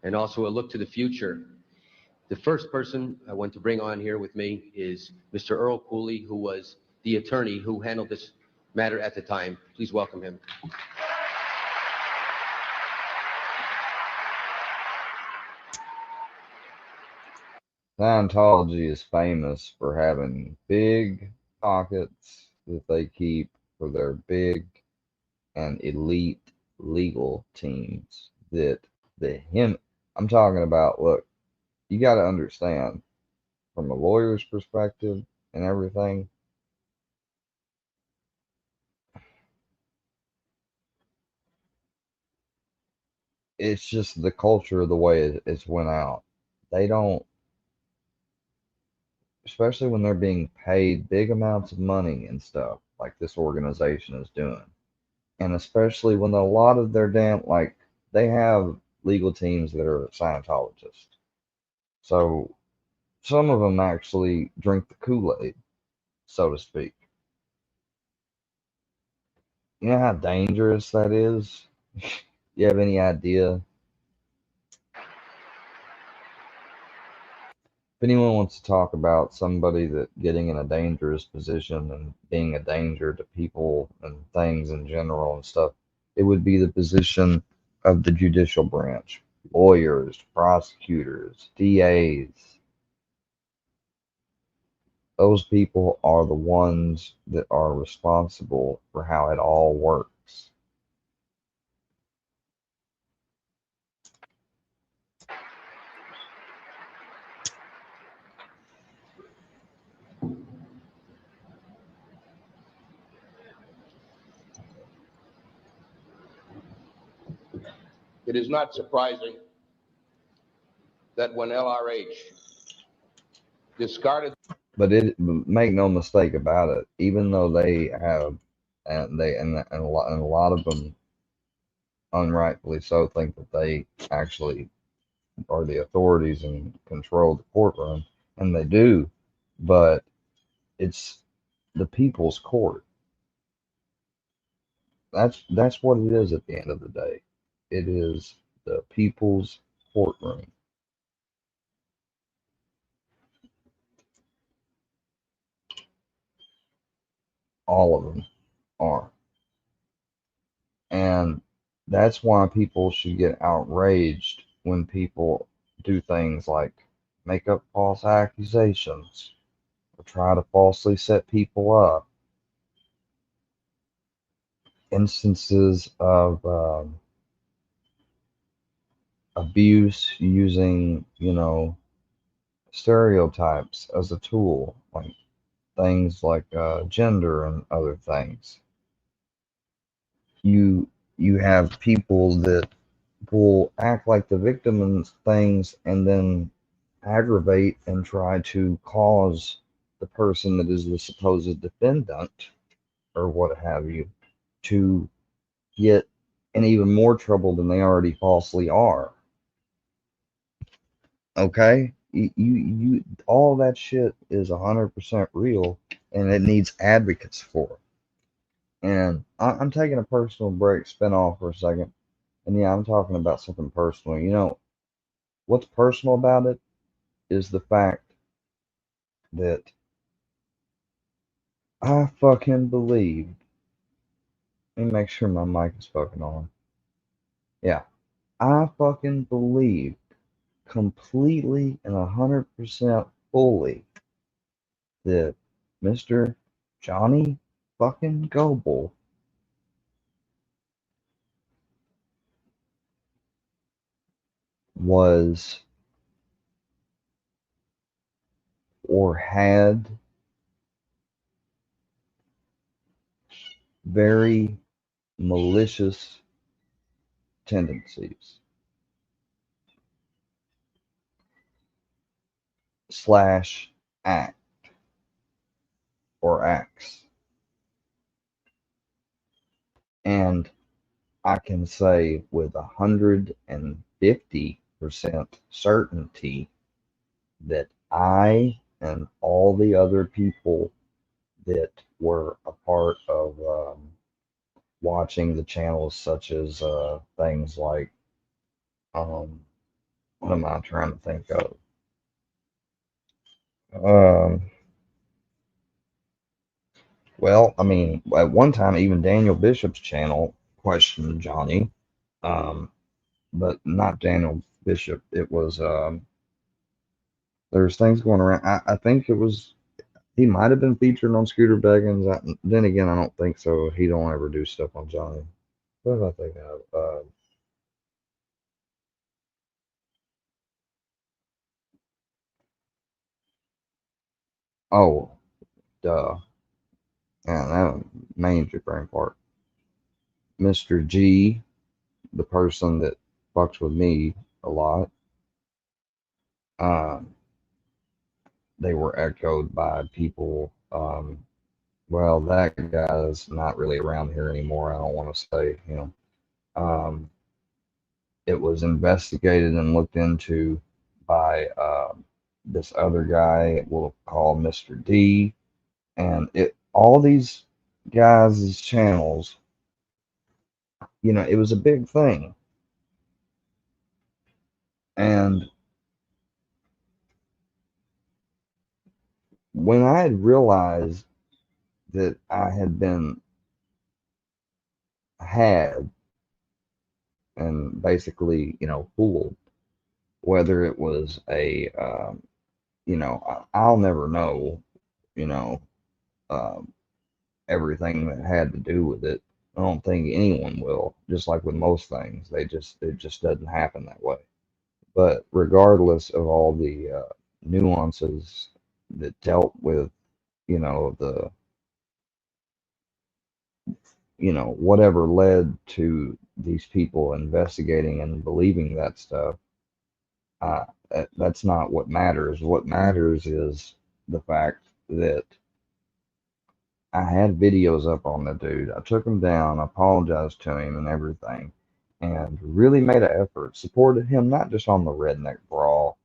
and also a look to the future. The first person I want to bring on here with me is Mr. Earl Cooley, who was the attorney who handled this matter at the time. Please welcome him. Scientology is famous for having big pockets that they keep for their big and elite legal teams I'm talking about, look, you got to understand from a lawyer's perspective and everything, it's just the culture of the way it's went out. They don't, especially when they're being paid big amounts of money and stuff like this organization is doing. And especially when a lot of their they have legal teams that are Scientologists. So some of them actually drink the Kool-Aid, so to speak. You know how dangerous that is? You have any idea? If anyone wants to talk about somebody that getting in a dangerous position and being a danger to people and things in general and stuff, it would be the position of the judicial branch, lawyers, prosecutors, DAs. those people are the ones that are responsible for how it all works. It is not surprising that when LRH discarded. But make no mistake about it, even though they have, and a lot of them unrightfully so think that they actually are the authorities and control the courtroom, and they do, but it's the people's court. That's what it is at the end of the day. It is the people's courtroom. All of them are. And that's why people should get outraged when people do things like make up false accusations or try to falsely set people up. Instances of abuse using, stereotypes as a tool, like things like gender and other things. You have people that will act like the victim in things and then aggravate and try to cause the person that is the supposed defendant or what have you to get in even more trouble than they already falsely are. Okay? You all that shit is 100% real, and it needs advocates for it. And I'm taking a personal break, spin off for a second. And yeah, I'm talking about something personal. What's personal about it is the fact that I fucking believed. Let me make sure my mic is fucking on. Yeah. I fucking believed completely and 100% fully that Mr. Johnny fucking Goble was or had very malicious tendencies / act or acts. And I can say with 150% certainty that I and all the other people that were a part of watching the channels, such as things like, what am I trying to think of? Well, I mean, at one time, even Daniel Bishop's channel questioned Johnny, but not Daniel Bishop. It was, there's things going around. I think it was, he might have been featured on Scooter Beggins. Then again, I don't think so. He don't ever do stuff on Johnny. What was I thinking of? Oh, duh. Yeah, that major brain part. Mr. G, the person that fucks with me a lot, they were echoed by people. Well, that guy's not really around here anymore. I don't want to say him. It was investigated and looked into by this other guy we'll call Mr. D. And all these guys' channels, it was a big thing. And when I had realized that I had been had and basically, fooled, whether it was a, I'll never know, you know, um, everything that had to do with it. I don't think anyone will. Just like with most things, it just doesn't happen that way. But regardless of all the nuances that dealt with, you know, the whatever led to these people investigating and believing that stuff, that's not what matters. What matters is the fact that I had videos up on the dude. I took him down, apologized to him and everything, and really made an effort. Supported him not just on the Redneck Brawl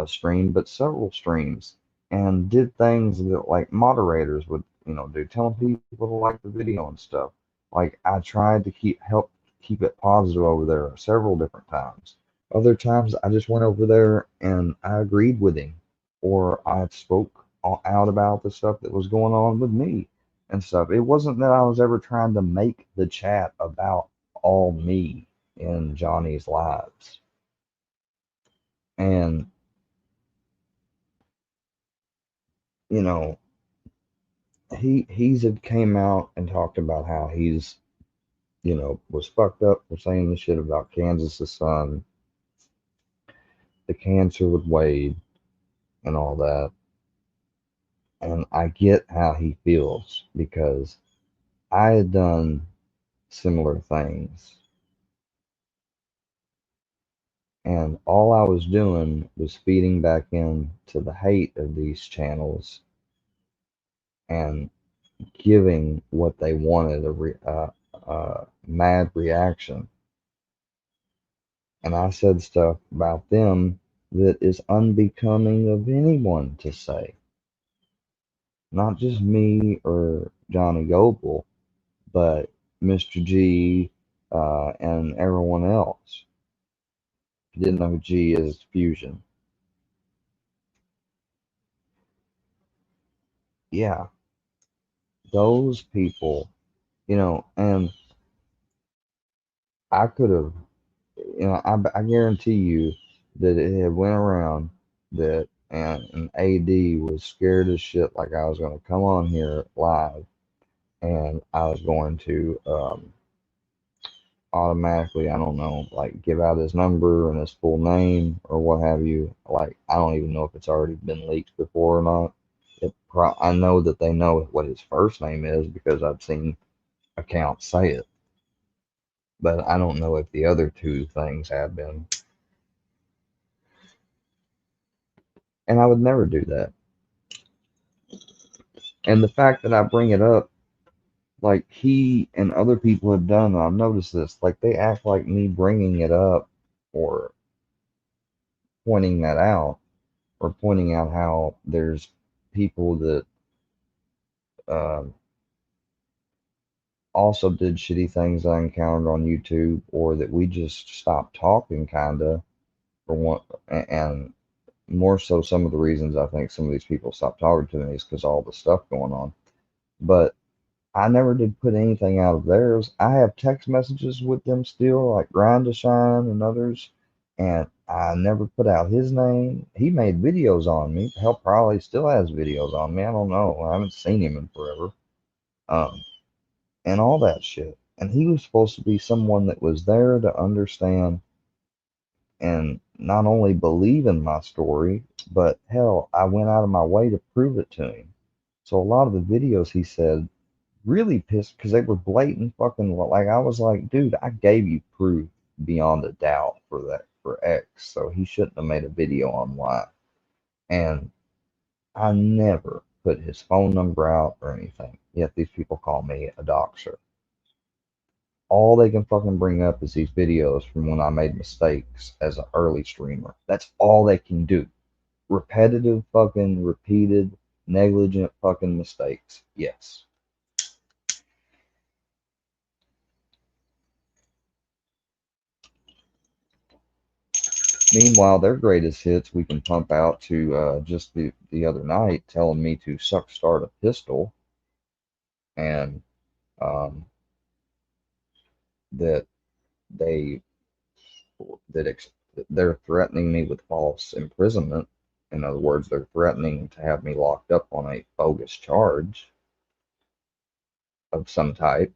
stream, but several streams, and did things that like moderators would, do, telling people to like the video and stuff. Like I tried to help keep it positive over there several different times. Other times I just went over there and I agreed with him, or I spoke out about the stuff that was going on with me and stuff. It wasn't that I was ever trying to make the chat about all me in Johnny's lives. And, he's had came out and talked about how he's, was fucked up for saying the shit about Kansas's son, the cancer with Wade, and all that. And I get how he feels because I had done similar things. And all I was doing was feeding back into the hate of these channels and giving what they wanted, a mad reaction. And I said stuff about them that is unbecoming of anyone to say. Not just me or Johnny Goble, but Mr. G and everyone else. If you didn't know who G is, Fusion. Yeah, those people, and I could have, I guarantee you that it had went around that an AD was scared as shit, like I was going to come on here live and I was going to automatically, I don't know, like give out his number and his full name or what have you. Like, I don't even know if it's already been leaked before or not. I know that they know what his first name is because I've seen accounts say it. But I don't know if the other two things have been. And I would never do that. And the fact that I bring it up, like he and other people have done, I've noticed this, like they act like me bringing it up or pointing that out or pointing out how there's people that also did shitty things I encountered on YouTube, or that we just stopped talking, kinda, for one. And more so, some of the reasons I think some of these people stopped talking to me is because all the stuff going on. But I never did put anything out of theirs. I have text messages with them still, like Grind to Shine and others, and I never put out his name. He made videos on me. Hell, probably still has videos on me. I don't know. I haven't seen him in forever. And all that shit. And he was supposed to be someone that was there to understand and not only believe in my story, but hell, I went out of my way to prove it to him. So a lot of the videos he said really pissed because they were blatant fucking, like I was like, dude, I gave you proof beyond a doubt for X, so he shouldn't have made a video on Y. And I never put his phone number out or anything. Yet these people call me a doxer. All they can fucking bring up is these videos from when I made mistakes as an early streamer. That's all they can do. Repetitive fucking repeated negligent fucking mistakes. Yes. Meanwhile, their greatest hits we can pump out to just the other night telling me to suck start a pistol and that they that they're threatening me with false imprisonment In other words, they're threatening to have me locked up on a bogus charge of some type.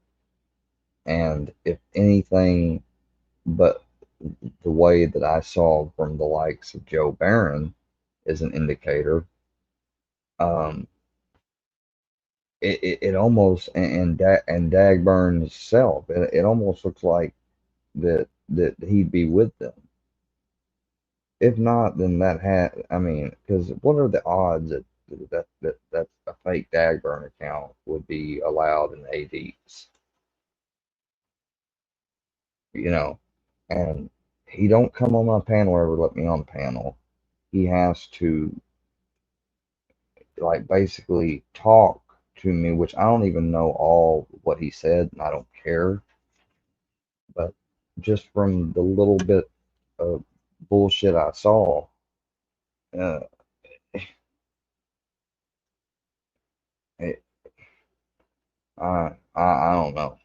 And if anything but the way that I saw from the likes of Joe Barron is an indicator, it almost, and Dagburn's self, it almost looks like that he'd be with them. If not, then I mean, because what are the odds that a fake Dagburn account would be allowed in ADs? You know, and he don't come on my panel or ever let me on the panel. He has to like basically talk to me, which I don't even know all what he said, and I don't care. But just from the little bit of bullshit I saw, uh, it, I don't know.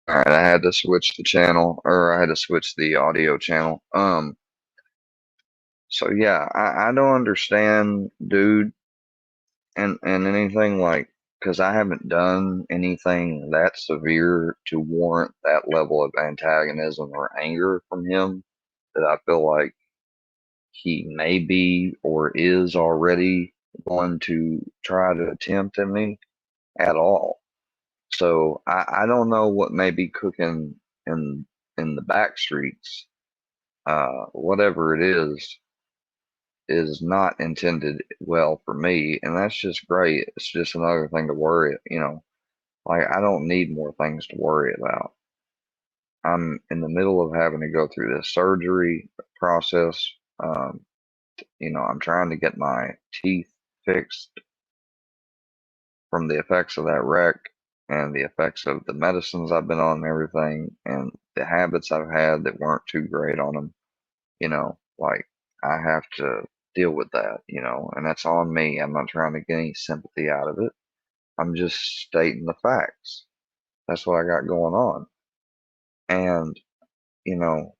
All right, I had to switch the channel, or I had to switch the audio channel. So yeah, I don't understand, dude, and anything like, because I haven't done anything that severe to warrant that level of antagonism or anger from him that I feel like he may be or is already going to try to attempt at me at all. So I don't know what may be cooking in the back streets. Whatever it is not intended well for me, and that's just great. It's just another thing to worry, like I don't need more things to worry about. I'm in the middle of having to go through this surgery process. I'm trying to get my teeth fixed from the effects of that wreck and the effects of the medicines I've been on and everything, and the habits I've had that weren't too great on them. Like I have to deal with that, and that's on me. I'm not trying to get any sympathy out of it. I'm just stating the facts. That's what I got going on. And, you know,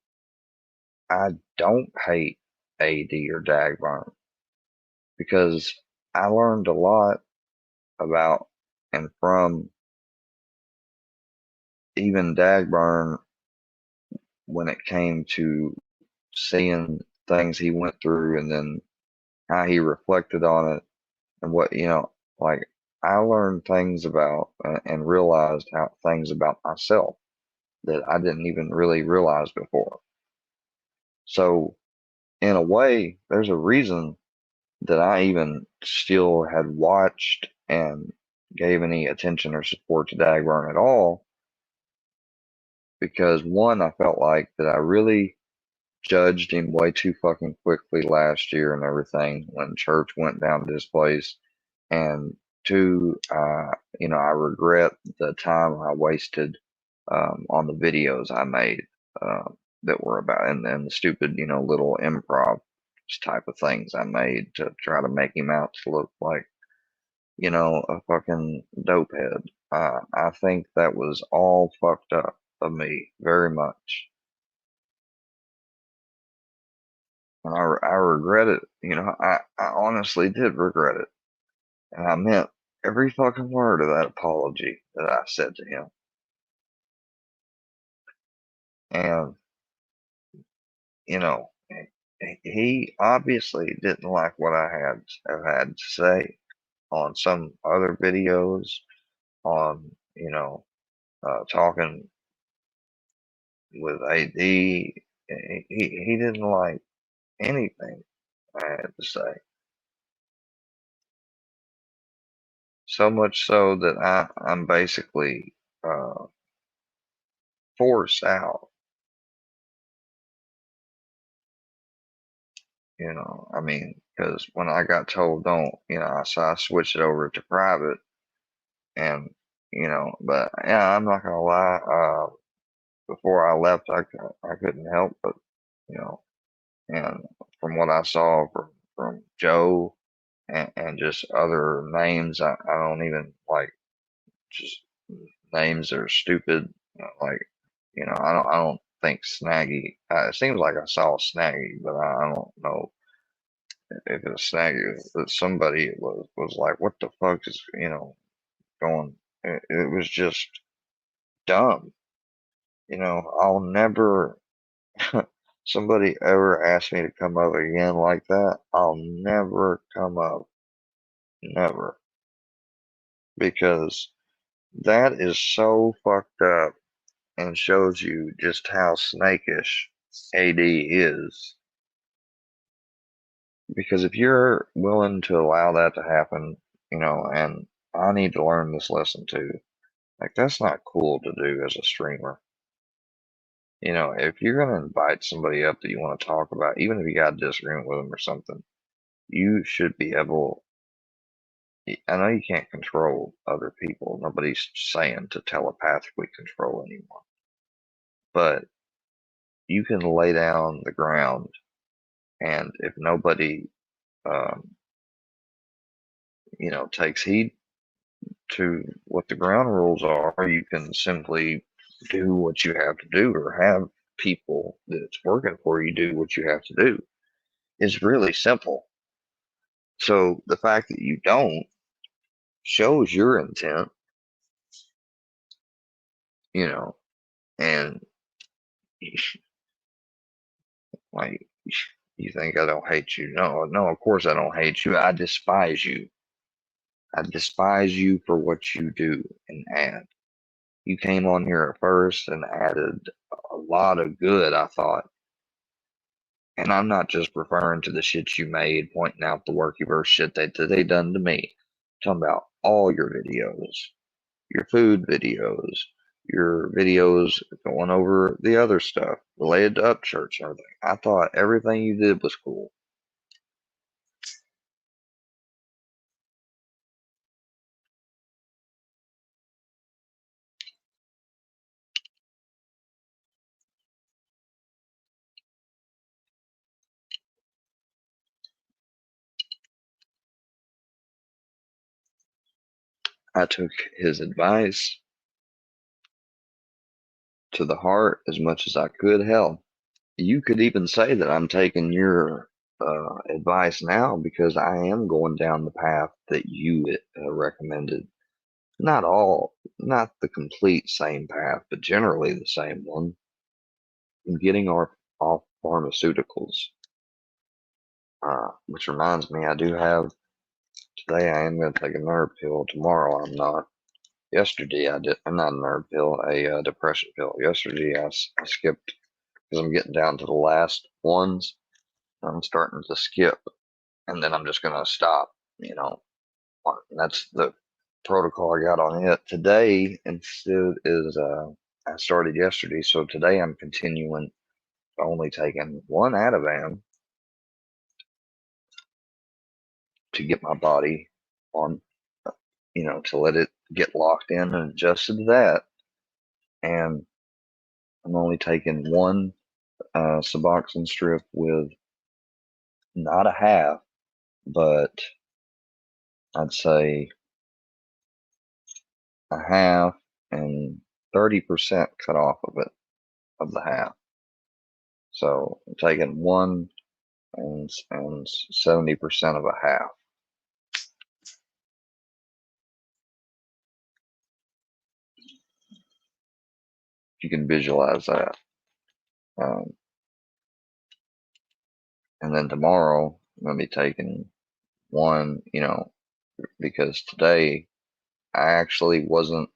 I don't hate AD or Dagburn because I learned a lot about and from even Dagburn when it came to seeing things he went through and then how he reflected on it and what, like I learned things about and realized how things about myself that I didn't even really realize before. So, in a way, there's a reason that I even still had watched and gave any attention or support to Dagburn at all, because one, I felt like that I really judged him way too fucking quickly last year and everything when church went down to this place. And two, I regret the time I wasted on the videos I made that were about and the stupid, little improv type of things I made to try to make him out to look like, a fucking dope head. I think that was all fucked up of me very much. And I regret it. I honestly did regret it. And I meant every fucking word of that apology that I said to him. And, he obviously didn't like what I have had to say on some other videos, on, talking with AD. He didn't like anything I had to say. So much so that I'm basically forced out. I mean, because when I got told don't, so I switched it over to private, and but yeah, I'm not gonna lie. Before I left, I couldn't help but you know, and from what I saw from Joe and just other names, I don't even like just names that are stupid. Like I don't think Snaggy. It seems like I saw Snaggy, but I don't know if it's Snaggy. But somebody was like, "What the fuck is going?" It was just dumb. I'll never. Somebody ever asked me to come up again like that, I'll never come up. Never. Because that is so fucked up and shows you just how snakish AD is. Because if you're willing to allow that to happen, and I need to learn this lesson too, like that's not cool to do as a streamer. If you're going to invite somebody up that you want to talk about, even if you got a disagreement with them or something, you should be able. I know you can't control other people. Nobody's saying to telepathically control anyone. But you can lay down the ground, and if nobody, um, takes heed to what the ground rules are, you can simply do what you have to do, or have people that's working for you do what you have to do. It's really simple. So the fact that you don't shows your intent, and like, you think I don't hate you? No, of course I don't hate you. I despise you. I despise you for what you do and add. You came on here at first and added a lot of good, I thought. And I'm not just referring to the shit you made, pointing out the workyverse shit they done to me. I'm talking about all your videos, your food videos, your videos going over the other stuff related to Upchurch and everything. I thought everything you did was cool. I took his advice to the heart as much as I could. Hell, you could even say that I'm taking your advice now, because I am going down the path that you recommended. Not the complete same path, but generally the same one. Getting off pharmaceuticals. Which reminds me, I do have today. I am going to take a nerve pill. Tomorrow, I'm not. Yesterday, I did. Not a nerve pill, a depression pill. Yesterday, I skipped because I'm getting down to the last ones. I'm starting to skip, and then I'm just going to stop. That's the protocol I got on it. Today, instead, I started yesterday, so today I'm continuing, only taking one Ativan to get my body on, to let it get locked in and adjusted to that. And I'm only taking one Suboxone strip with not a half, but I'd say a half and 30% cut off of it, of the half. So I'm taking one and 70% of a half. You can visualize that. And then tomorrow I'm going to be taking one, because today I actually wasn't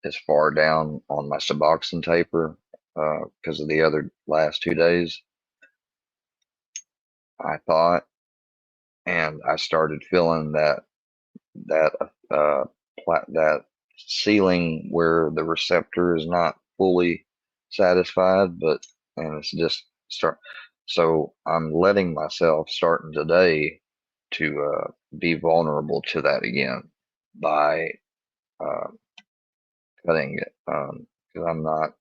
as far down on my Suboxone taper because of the other last 2 days, I thought, and I started feeling that that ceiling where the receptor is not fully satisfied, and it's just start. So I'm letting myself, starting today, to be vulnerable to that again by cutting it. Because I'm not.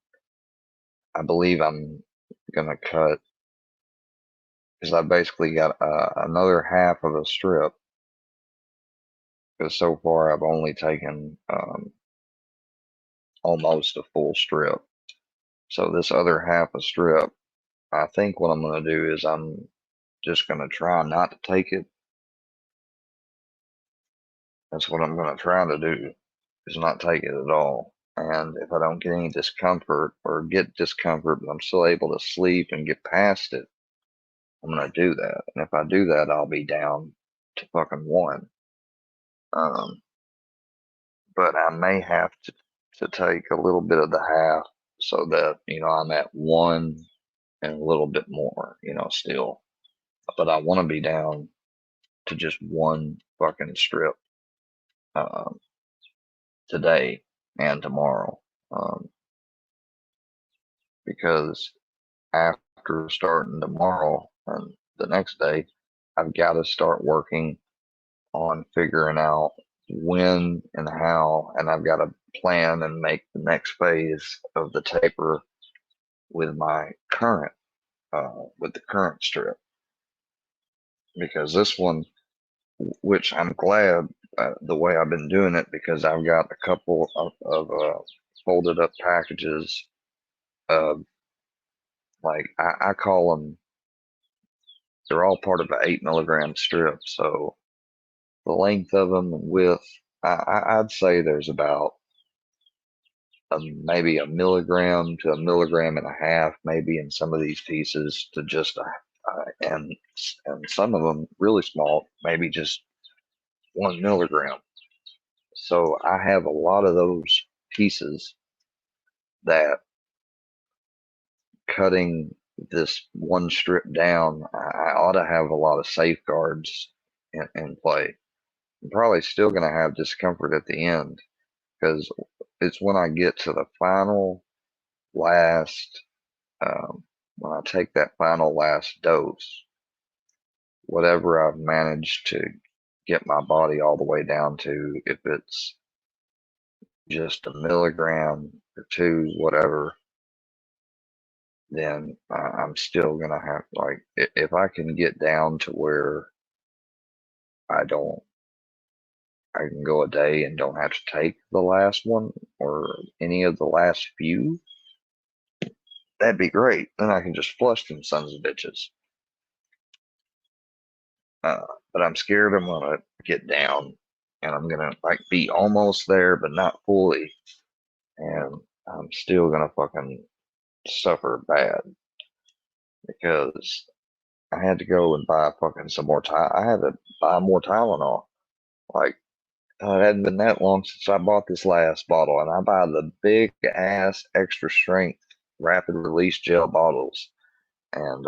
I believe I'm gonna cut because I basically got another half of a strip. Because so far I've only taken almost a full strip. So this other half a strip, I think what I'm gonna do is I'm just gonna try not to take it. That's what I'm gonna try to do, is not take it at all. And if I don't get any discomfort or get discomfort, but I'm still able to sleep and get past it, I'm gonna do that. And if I do that, I'll be down to fucking 1. But I may have to take a little bit of the half so that, I'm at 1 and a little bit more, still. But I want to be down to just 1 fucking strip today and tomorrow. Because after starting tomorrow and the next day, I've got to start working on figuring out when and how, and I've got to plan and make the next phase of the taper with my current, with the current strip. Because this one, which I'm glad the way I've been doing it, because I've got a couple of folded up packages of, like, I call them, they're all part of an 8 milligram strip. So the length of them and width, I'd say there's about maybe a milligram to a milligram and a half, maybe in some of these pieces, to just and some of them really small, maybe just 1 milligram. So I have a lot of those pieces that, cutting this 1 strip down, I ought to have a lot of safeguards in play. I'm probably still going to have discomfort at the end, because it's when I get to the final last, when I take that final last dose, whatever I've managed to get my body all the way down to, if it's just a milligram or 2, whatever, then I'm still gonna have, like, if I can get down to where I can go a day and don't have to take the last one or any of the last few, that'd be great. Then I can just flush them sons of bitches. But I'm scared I'm gonna get down and I'm gonna, like, be almost there but not fully, and I'm still gonna fucking suffer bad, because I had to go and buy fucking some more I had to buy more Tylenol. Like, it hadn't been that long since I bought this last bottle, and I buy the big ass extra strength rapid release gel bottles, and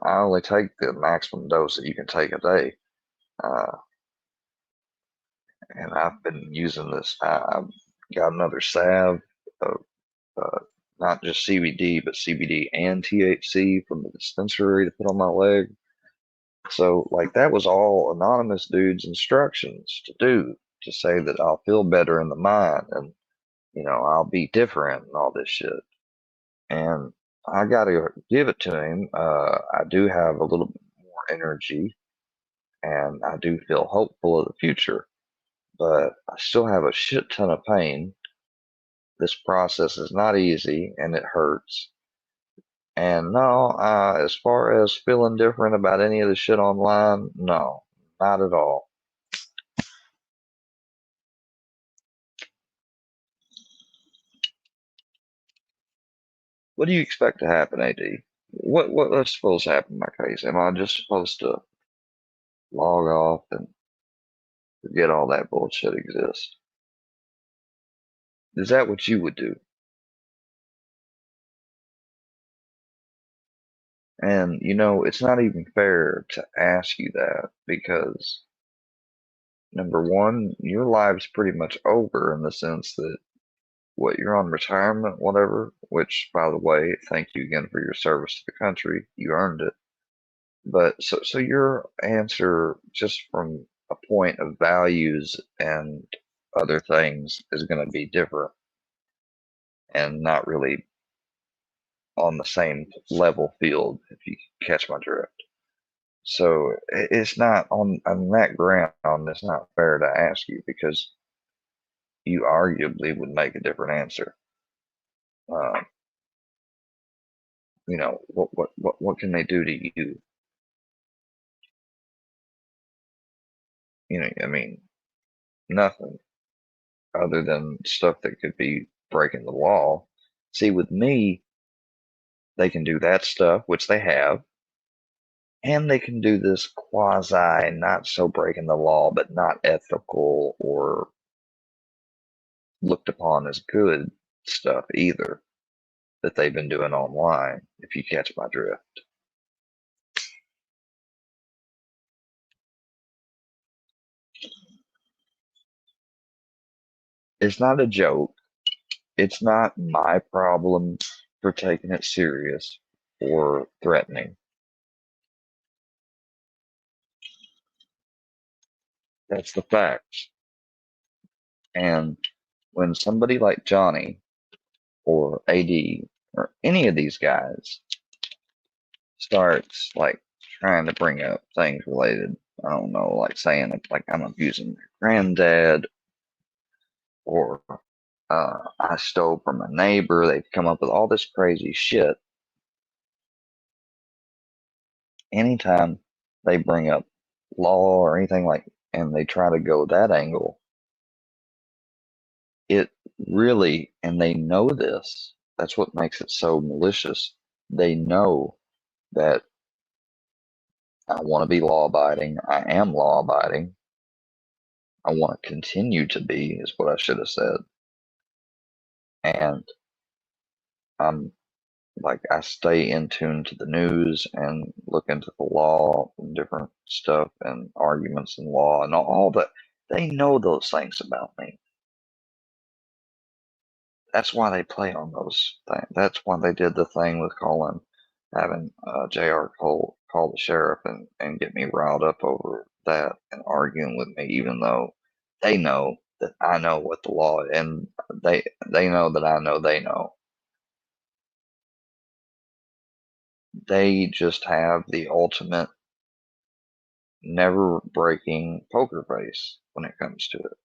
I only take the maximum dose that you can take a day. And I've been using this. I've got another salve of not just CBD, but CBD and THC from the dispensary to put on my leg. So, like, that was all anonymous dude's instructions to do, to say that I'll feel better in the mind and, I'll be different and all this shit. And I got to give it to him. I do have a little bit more energy, and I do feel hopeful of the future, but I still have a shit ton of pain. This process is not easy and it hurts. And no, as far as feeling different about any of the shit online, no, not at all. What do you expect to happen, AD? What's supposed to happen in my case? Am I just supposed to log off and forget all that bullshit exists? Is that what you would do? And it's not even fair to ask you that, because number one, your life's pretty much over, in the sense that, you're on retirement, whatever, which, by the way, thank you again for your service to the country. You earned it. But so your answer, just from a point of values and other things, is going to be different and not really on the same level field, if you catch my drift. So it's not on that ground. It's not fair to ask you because you arguably would make a different answer. You know, what can they do to you? You know, I mean, nothing other than stuff that could be breaking the law. See, with me, they can do that stuff, which they have, and they can do this quasi, not so breaking the law, but not ethical or looked upon as good stuff either that they've been doing online, if you catch my drift. It's not a joke. It's not my problem for taking it serious or threatening. That's the facts. And when somebody like Johnny or AD or any of these guys starts like trying to bring up things related, I don't know, like saying it's like I'm abusing their granddad or I stole from a neighbor, they've come up with all this crazy shit. Anytime they bring up law or anything like, and they try to go that angle, it really, and they know this, that's what makes it so malicious. They know that I want to be law abiding. I am law abiding. I want to continue to be, is what I should have said. And I'm like, I stay in tune to the news and look into the law and different stuff and arguments in law and all that. They know those things about me. That's why they play on those things. That's why they did the thing with having JR call the sheriff and get me riled up over that and arguing with me, even though they know that I know what the law is, and they know that I know they know. They just have the ultimate never breaking poker face when it comes to it.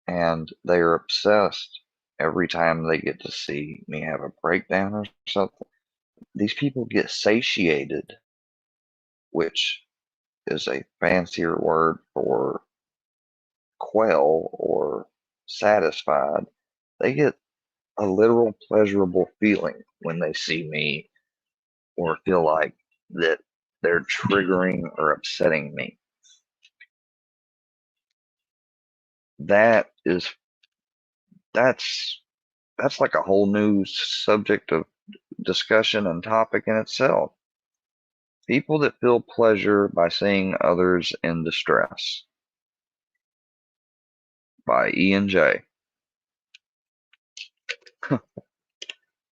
And they are obsessed every time they get to see me have a breakdown or something. These people get satiated, which is a fancier word for quell or satisfied. They get a literal pleasurable feeling when they see me or feel like that they're triggering or upsetting me. That's like a whole new subject of discussion and topic in itself. People that feel pleasure by seeing others in distress. By Ian J.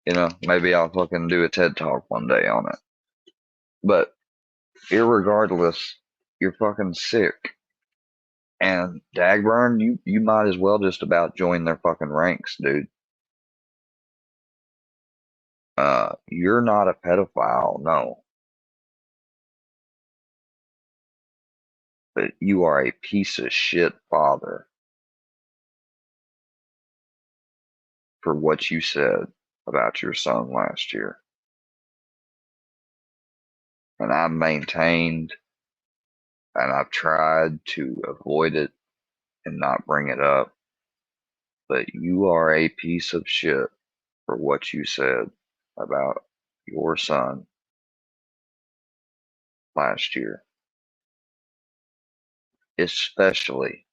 You know, maybe I'll fucking do a TED Talk one day on it. But irregardless, you're fucking sick. And Dagburn, you might as well just about join their fucking ranks, dude. You're not a pedophile, no. But you are a piece of shit father for what you said about your son last year. And I've maintained and I've tried to avoid it and not bring it up. But you are a piece of shit for what you said about your son last year. Especially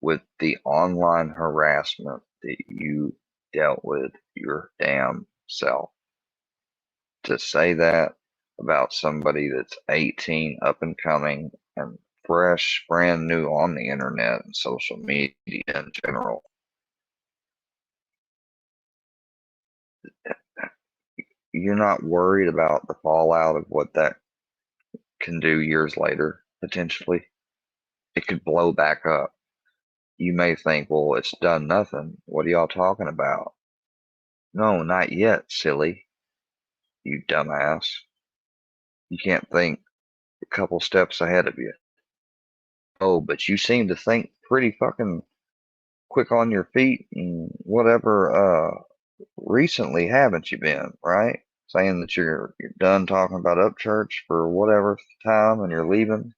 with the online harassment that you dealt with your damn self. To say that about somebody that's 18, up and coming, and fresh, brand new on the internet and social media in general. You're not worried about the fallout of what that can do years later, potentially. It could blow back up. You may think, well, it's done nothing. What are y'all talking about? No, not yet, silly. You dumbass. You can't think a couple steps ahead of you. Oh, but you seem to think pretty fucking quick on your feet and whatever recently, haven't you been, right? Saying that you're done talking about Upchurch for whatever time and you're leaving.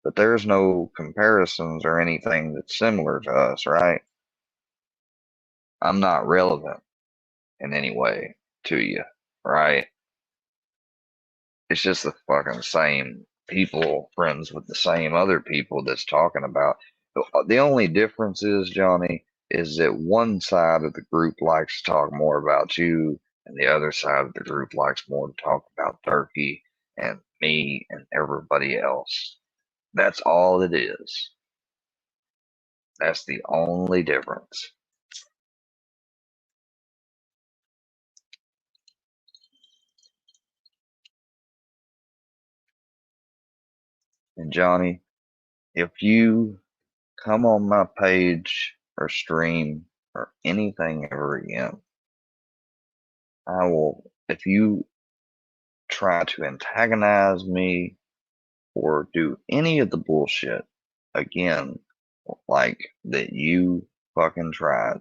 But there's no comparisons or anything that's similar to us, right? I'm not relevant in any way to you, right? It's just the fucking same people, friends with the same other people that's talking about. The only difference is, Johnny, is that one side of the group likes to talk more about you, and the other side of the group likes more to talk about Turkey and me and everybody else. That's all it is. That's the only difference. And Johnny, if you come on my page or stream or anything ever again, I will, if you try to antagonize me or do any of the bullshit again, like that you fucking tried,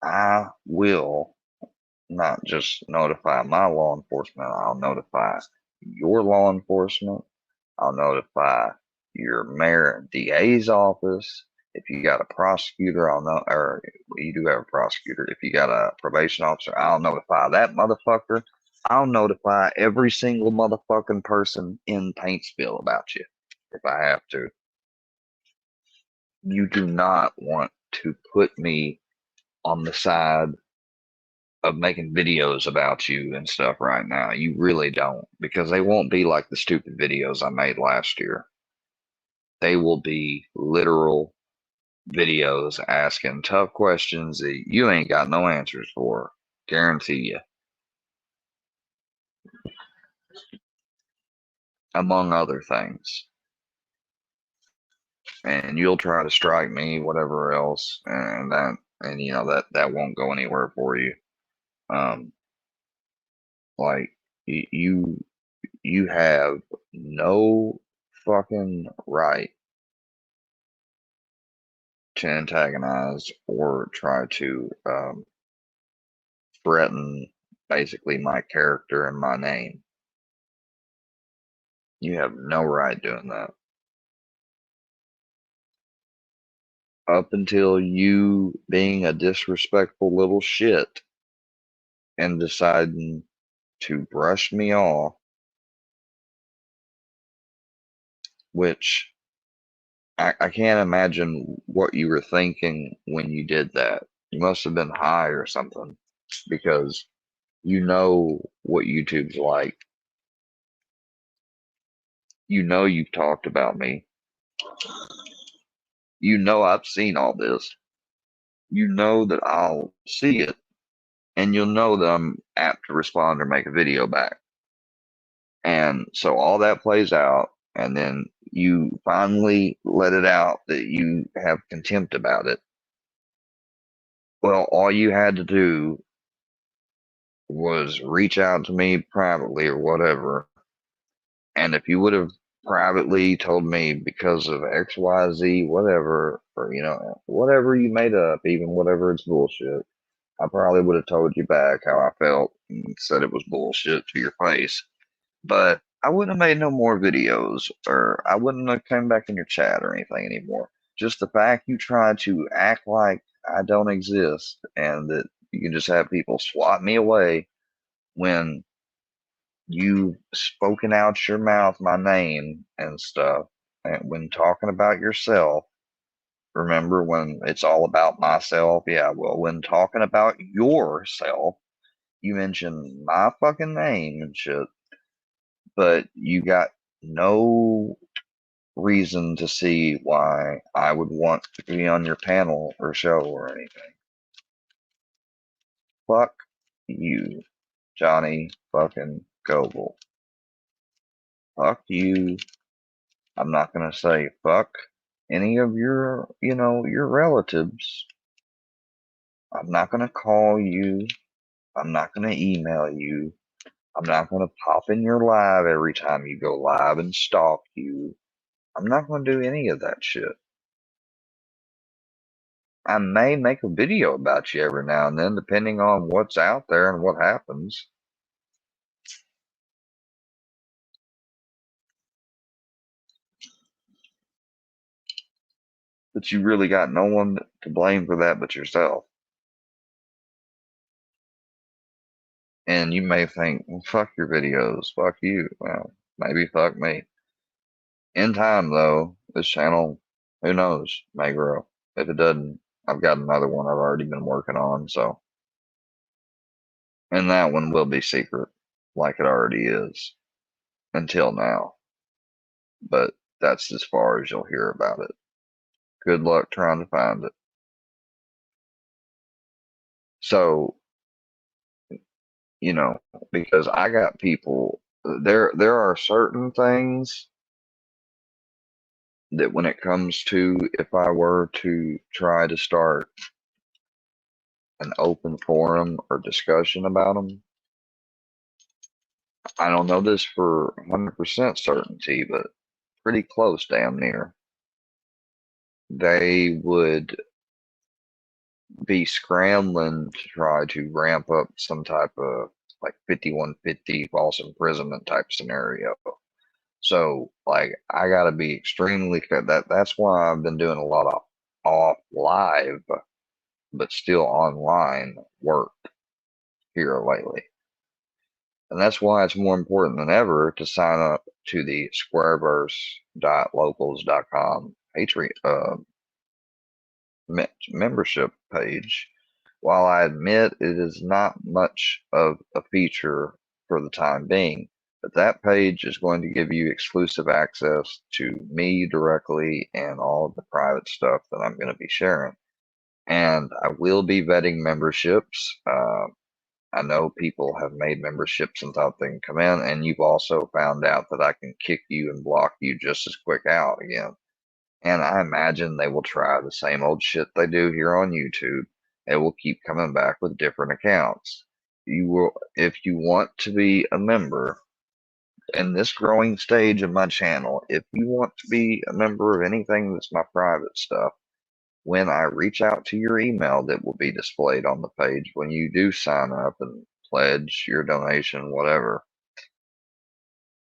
I will not just notify my law enforcement, I'll notify your law enforcement. I'll notify your mayor and DA's office. If you got a prosecutor, I'll know, or you do have a prosecutor. If you got a probation officer, I'll notify that motherfucker. I'll notify every single motherfucking person in Paintsville about you if I have to. You do not want to put me on the side of making videos about you and stuff right now. You really don't, because they won't be like the stupid videos I made last year. They will be literal videos asking tough questions that you ain't got no answers for. Guarantee you. Among other things. And you'll try to strike me, whatever else, and you know that won't go anywhere for you. Like you have no fucking right to antagonize or try to threaten basically my character and my name. You have no right doing that. Up until you being a disrespectful little shit and deciding to brush me off, which I can't imagine what you were thinking when you did that. You must have been high or something, because you know what YouTube's like. You know you've talked about me. You know I've seen all this. You know that I'll see it, and you'll know that I'm apt to respond or make a video back. And so all that plays out, and then you finally let it out that you have contempt about it. Well, all you had to do was reach out to me privately or whatever. And if you would have privately told me because of XYZ, whatever, or, you know, whatever you made up, even whatever it's bullshit, I probably would have told you back how I felt and said it was bullshit to your face. But I wouldn't have made no more videos, or I wouldn't have come back in your chat or anything anymore. Just the fact you try to act like I don't exist and that you can just have people swat me away when you've spoken out your mouth my name and stuff, and when talking about yourself. Remember when it's all about myself? Yeah, well, when talking about yourself, you mention my fucking name and shit, but you got no reason to see why I would want to be on your panel or show or anything. Fuck you. Johnny fucking Goble. Fuck you. I'm not gonna say fuck any of your, your relatives. I'm not gonna call you. I'm not gonna email you. I'm not gonna pop in your live every time you go live and stalk you. I'm not gonna do any of that shit. I may make a video about you every now and then, depending on what's out there and what happens. But you really got no one to blame for that but yourself. And you may think, well, fuck your videos, fuck you. Well, maybe fuck me. In time, though, this channel, who knows, may grow. If it doesn't, I've got another one I've already been working on, so. And that one will be secret, like it already is, until now. But that's as far as you'll hear about it. Good luck trying to find it. So, because I got people, there are certain things that when it comes to, if I were to try to start an open forum or discussion about them, I don't know this for 100% certainty, but pretty close, damn near. They would be scrambling to try to ramp up some type of like 5150 false imprisonment type scenario. So like I gotta be extremely that's why I've been doing a lot of off live but still online work here lately. And that's why it's more important than ever to sign up to the squareverse.locals.com Patreon membership page. While I admit it is not much of a feature for the time being, but that page is going to give you exclusive access to me directly and all of the private stuff that I'm going to be sharing. And I will be vetting memberships. I know people have made memberships and thought they can come in, and you've also found out that I can kick you and block you just as quick out again. And I imagine they will try the same old shit they do here on YouTube. They will keep coming back with different accounts. You will, if you want to be a member in this growing stage of my channel, if you want to be a member of anything that's my private stuff, when I reach out to your email that will be displayed on the page when you do sign up and pledge your donation, whatever,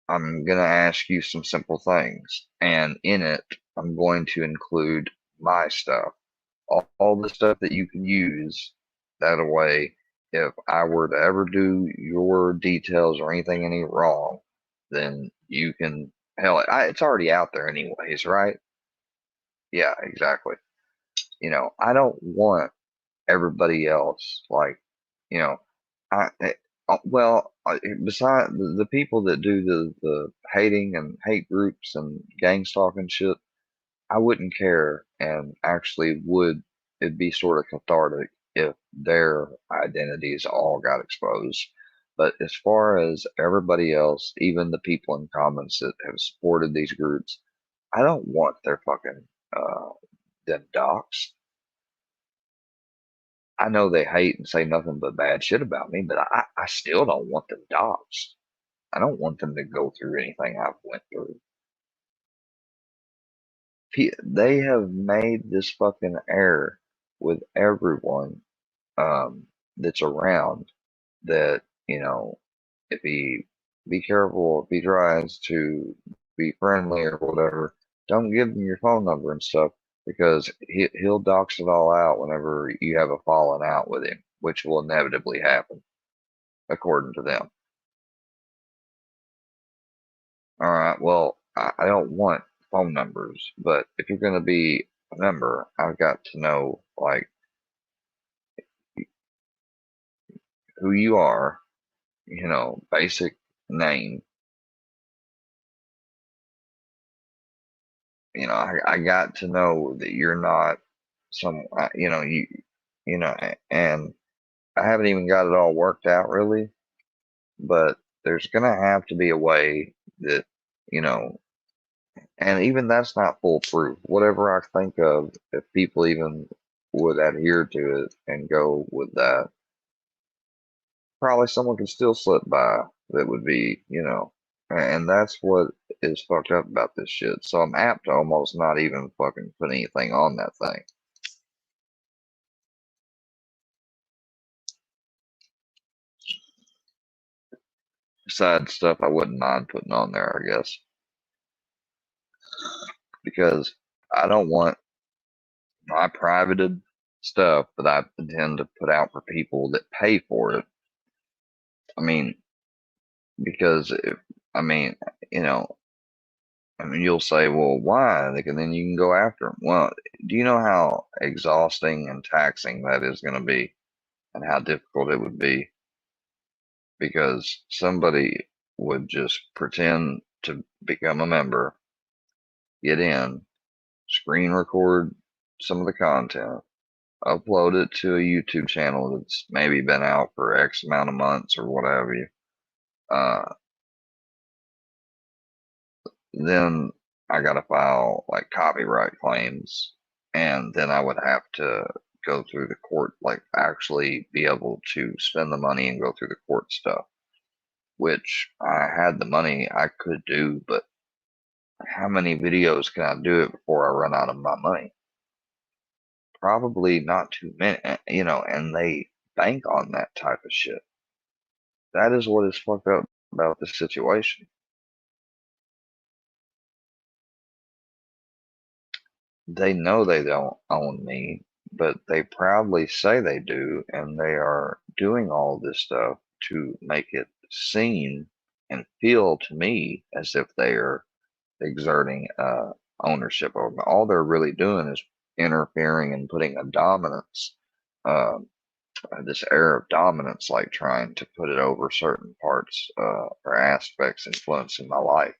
I'm going to ask you some simple things. And in it, I'm going to include my stuff, all the stuff that you can use. That way, if I were to ever do your details or anything any wrong, then you can, hell, it's already out there anyways, right? Yeah, exactly. I don't want everybody else like, besides the people that do the hating and hate groups and gang stalking shit, I wouldn't care, and actually it'd be sort of cathartic if their identities all got exposed. But as far as everybody else, even the people in comments that have supported these groups, I don't want their fucking them doxxed. I know they hate and say nothing but bad shit about me, but I still don't want them doxxed. I don't want them to go through anything I've went through. They have made this fucking error with everyone that's around that, if he be careful, if he tries to be friendly or whatever, don't give him your phone number and stuff because he'll dox it all out whenever you have a falling out with him, which will inevitably happen, according to them. All right, well, I don't want phone numbers, but if you're going to be a member, I've got to know, like, who you are, basic name. I got to know that you're not some, and I haven't even got it all worked out really, but there's gonna have to be a way that, you know, and even that's not foolproof. Whatever I think of, if people even would adhere to it and go with that, probably someone can still slip by that would be, you know, and that's what is fucked up about this shit. So I'm apt to almost not even fucking put anything on that thing. Besides stuff I wouldn't mind putting on there, I guess. Because I don't want my privated stuff that I intend to put out for people that pay for it. I mean, because if, I mean, you know, I mean, you'll say, well, why? And then you can go after them. Well, do you know how exhausting and taxing that is going to be and how difficult it would be? Because somebody would just pretend to become a member, get in, screen record some of the content, upload it to a YouTube channel that's maybe been out for X amount of months or what have you. Then I got to file like copyright claims, and then I would have to go through the court, like actually be able to spend the money and go through the court stuff, which I had the money I could do, but how many videos can I do it before I run out of my money? Probably not too many, you know, and they bank on that type of shit. That is what is fucked up about this situation. They know they don't own me, but they proudly say they do, and they are doing all this stuff to make it seem and feel to me as if they are exerting ownership over me. All they're really doing is interfering and putting a dominance, this air of dominance, like trying to put it over certain parts or aspects influencing my life.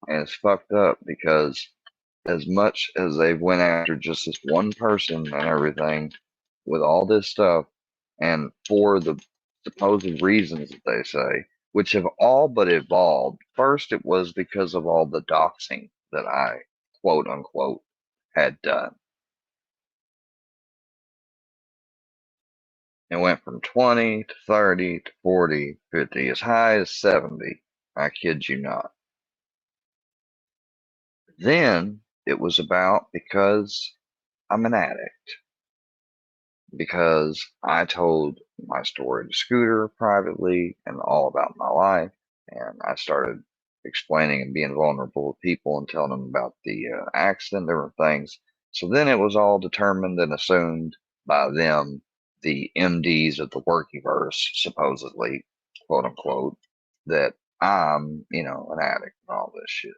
And it's fucked up because as much as they've went after just this one person and everything with all this stuff and for the supposed reasons that they say, which have all but evolved. First, it was because of all the doxing that I, quote unquote, had done. It went from 20 to 30 to 40, 50, as high as 70. I kid you not. Then it was about because I'm an addict. Because I told my story to Scooter privately and all about my life. And I started explaining and being vulnerable to people and telling them about the accident, different things. So then it was all determined and assumed by them, the MDs of the workiverse, supposedly, quote unquote, that I'm, you know, an addict and all this shit.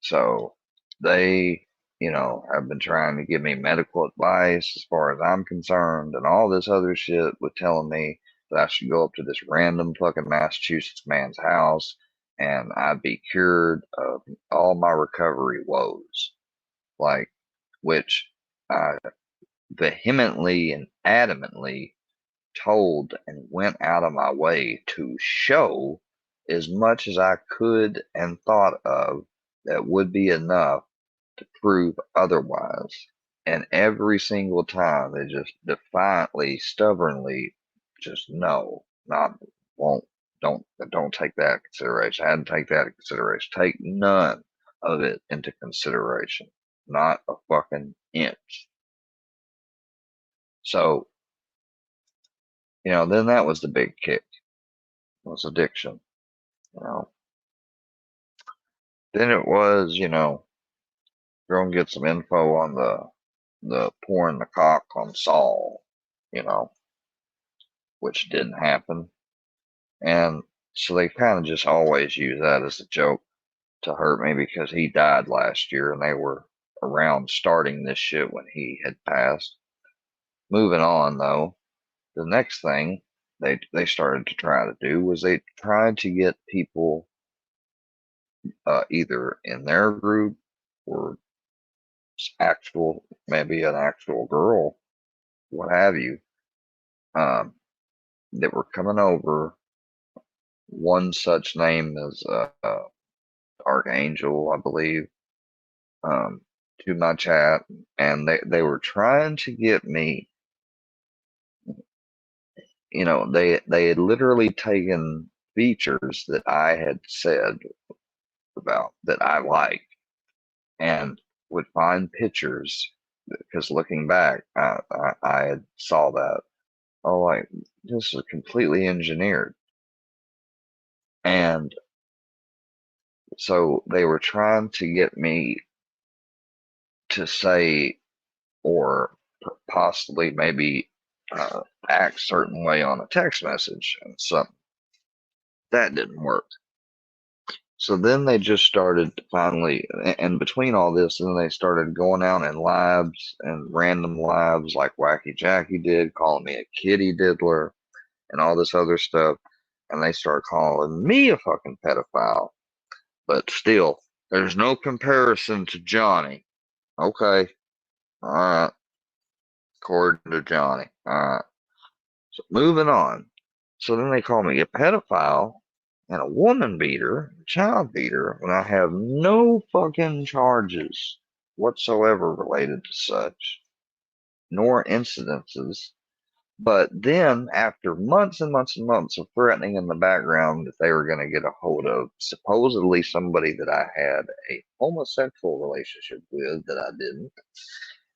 So they, you know, have been trying to give me medical advice as far as I'm concerned and all this other shit with telling me that I should go up to this random fucking Massachusetts man's house and I'd be cured of all my recovery woes. Like, which I vehemently and adamantly told and went out of my way to show as much as I could and thought of that would be enough to prove otherwise. And every single time they just defiantly, stubbornly just no, not won't, don't take that into consideration. I hadn't take that into consideration. Take none of it into consideration. Not a fucking inch. So, you know, then that was the big kick. Was addiction. You know. Then it was, you know, go and get some info on the pouring the cock on Saul, you know, which didn't happen. And so they kind of just always use that as a joke to hurt me because he died last year and they were around starting this shit when he had passed. Moving on though, the next thing they started to try to do was they tried to get people either in their group or actual, maybe an actual girl, what have you, um, that were coming over. One such name as Archangel, I believe, to my chat, and they were trying to get me. You know, they had literally taken features that I had said about that I liked, and would find pictures because looking back, I had saw that. Oh, like this is completely engineered, and so they were trying to get me to say or possibly maybe act certain way on a text message, and something that didn't work. So then they just started finally, and between all this, then they started going out in labs and random labs like Wacky Jackie did, calling me a kitty diddler and all this other stuff. And they started calling me a fucking pedophile. But still, there's no comparison to Johnny. Okay. All right. According to Johnny. All right. So moving on. So then they call me a pedophile and a woman beater, a child beater, when I have no fucking charges whatsoever related to such, nor incidences. But then, after months and months and months of threatening in the background that they were going to get a hold of supposedly somebody that I had a homosexual relationship with that I didn't,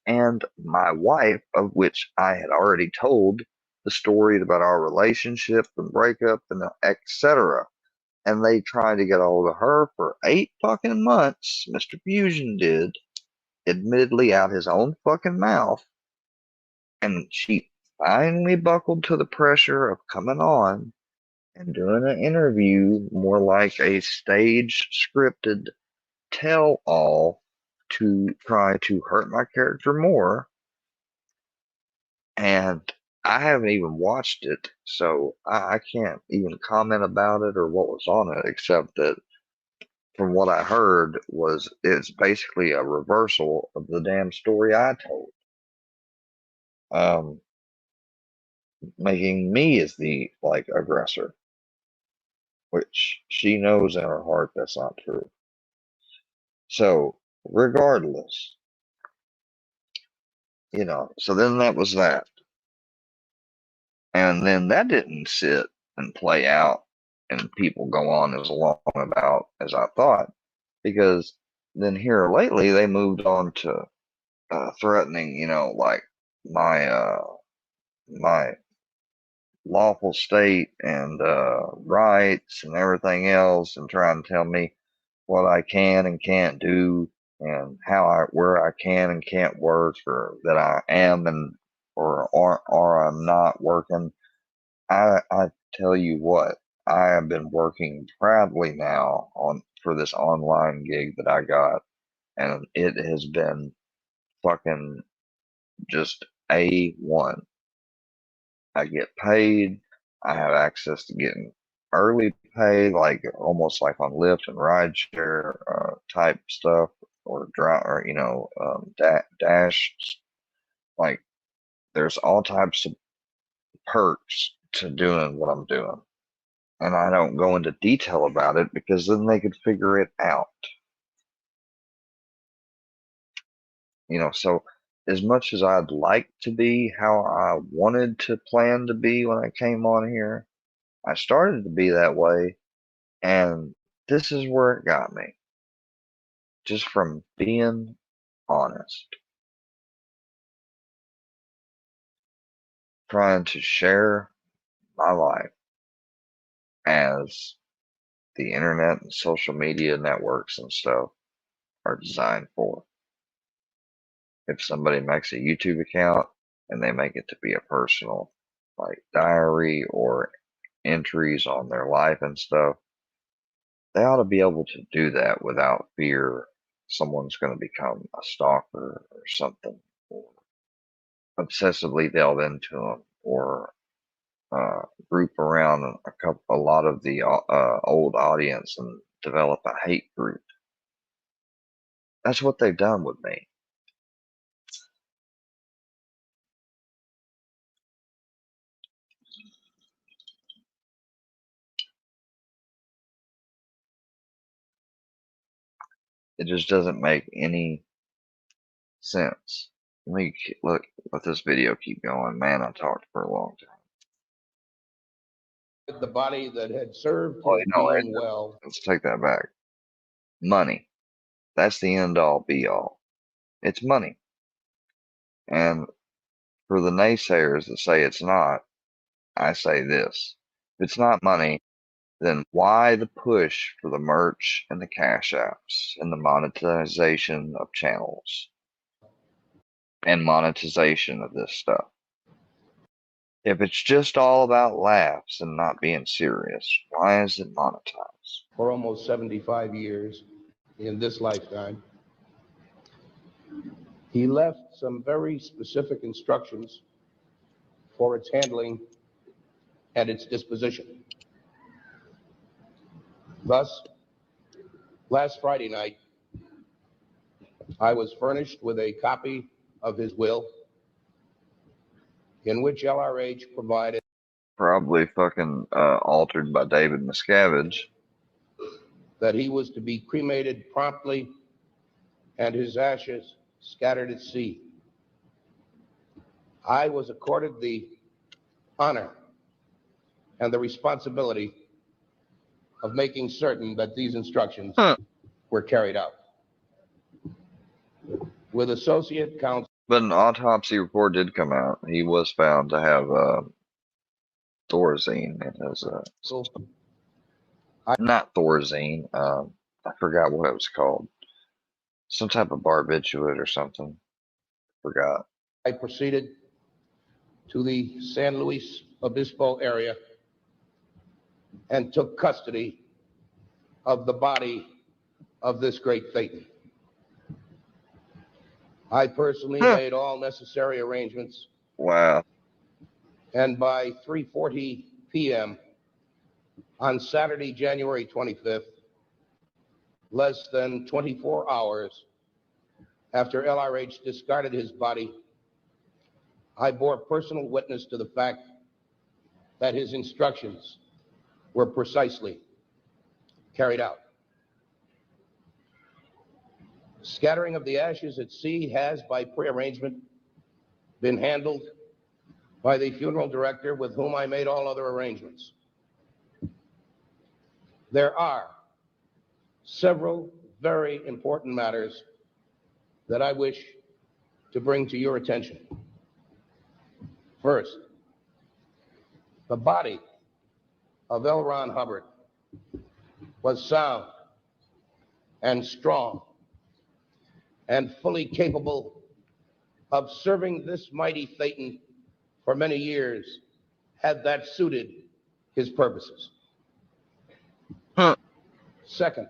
and my wife, of which I had already told the story about our relationship and breakup and etc. And they tried to get a hold of her for 8 fucking months. Mr. Fusion did, admittedly out his own fucking mouth. And she finally buckled to the pressure of coming on and doing an interview more like a stage scripted tell all to try to hurt my character more. And I haven't even watched it, so I can't even comment about it or what was on it, except that from what I heard was it's basically a reversal of the damn story I told. Making me as the like aggressor, which she knows in her heart that's not true. So regardless, so then that was that. And then that didn't sit and play out and people go on as long about as I thought, because then here lately they moved on to threatening, like my my lawful state and rights and everything else, and trying to tell me what I can and can't do, and where I can and can't work, or that I am and or I'm not working. I tell you what, I have been working proudly now for this online gig that I got, and it has been fucking just A1. I get paid. I have access to getting early pay, like almost like on Lyft and rideshare type stuff, or drive, or dash. Like there's all types of perks to doing what I'm doing, and I don't go into detail about it because then they could figure it out. So as much as I'd like to be how I wanted to plan to be when I came on here, I started to be that way, and this is where it got me. Just from being honest. Trying to share my life as the internet and social media networks and stuff are designed for. If somebody makes a YouTube account and they make it to be a personal, like diary or entries on their life and stuff, they ought to be able to do that without fear someone's going to become a stalker or something, or obsessively delve into them, or group around a lot of the old audience and develop a hate group. That's what they've done with me. It just doesn't make any sense. Let this video keep going. Man, I talked for a long time. The body that had served Oh, his being well. Let's take that back. Money. That's the end all be all. It's money. And for the naysayers that say it's not, I say this. If it's not money, then why the push for the merch and the cash apps and the monetization of channels and monetization of this stuff? If it's just all about laughs and not being serious, why is it monetized? For almost 75 years in this lifetime. He left some very specific instructions for its handling and its disposition. Thus, last Friday night, I was furnished with a copy of his will in which LRH provided. Probably fucking altered by David Miscavige. That he was to be cremated promptly and his ashes scattered at sea. I was accorded the honor and the responsibility of making certain that these instructions were carried out. With associate counsel. But an autopsy report did come out. He was found to have Thorazine in his not Thorazine. I forgot what it was called. Some type of barbiturate or something. Forgot. I proceeded to the San Luis Obispo area and took custody of the body of this great Thetan. I personally made all necessary arrangements. Wow. And by 3:40 p.m. on Saturday, January 25th, less than 24 hours after LRH discarded his body, I bore personal witness to the fact that his instructions were precisely carried out. Scattering of the ashes at sea has, by prearrangement, been handled by the funeral director with whom I made all other arrangements. There are several very important matters that I wish to bring to your attention. First, the body of L. Ron Hubbard was sound and strong and fully capable of serving this mighty Thetan for many years, had that suited his purposes. Second,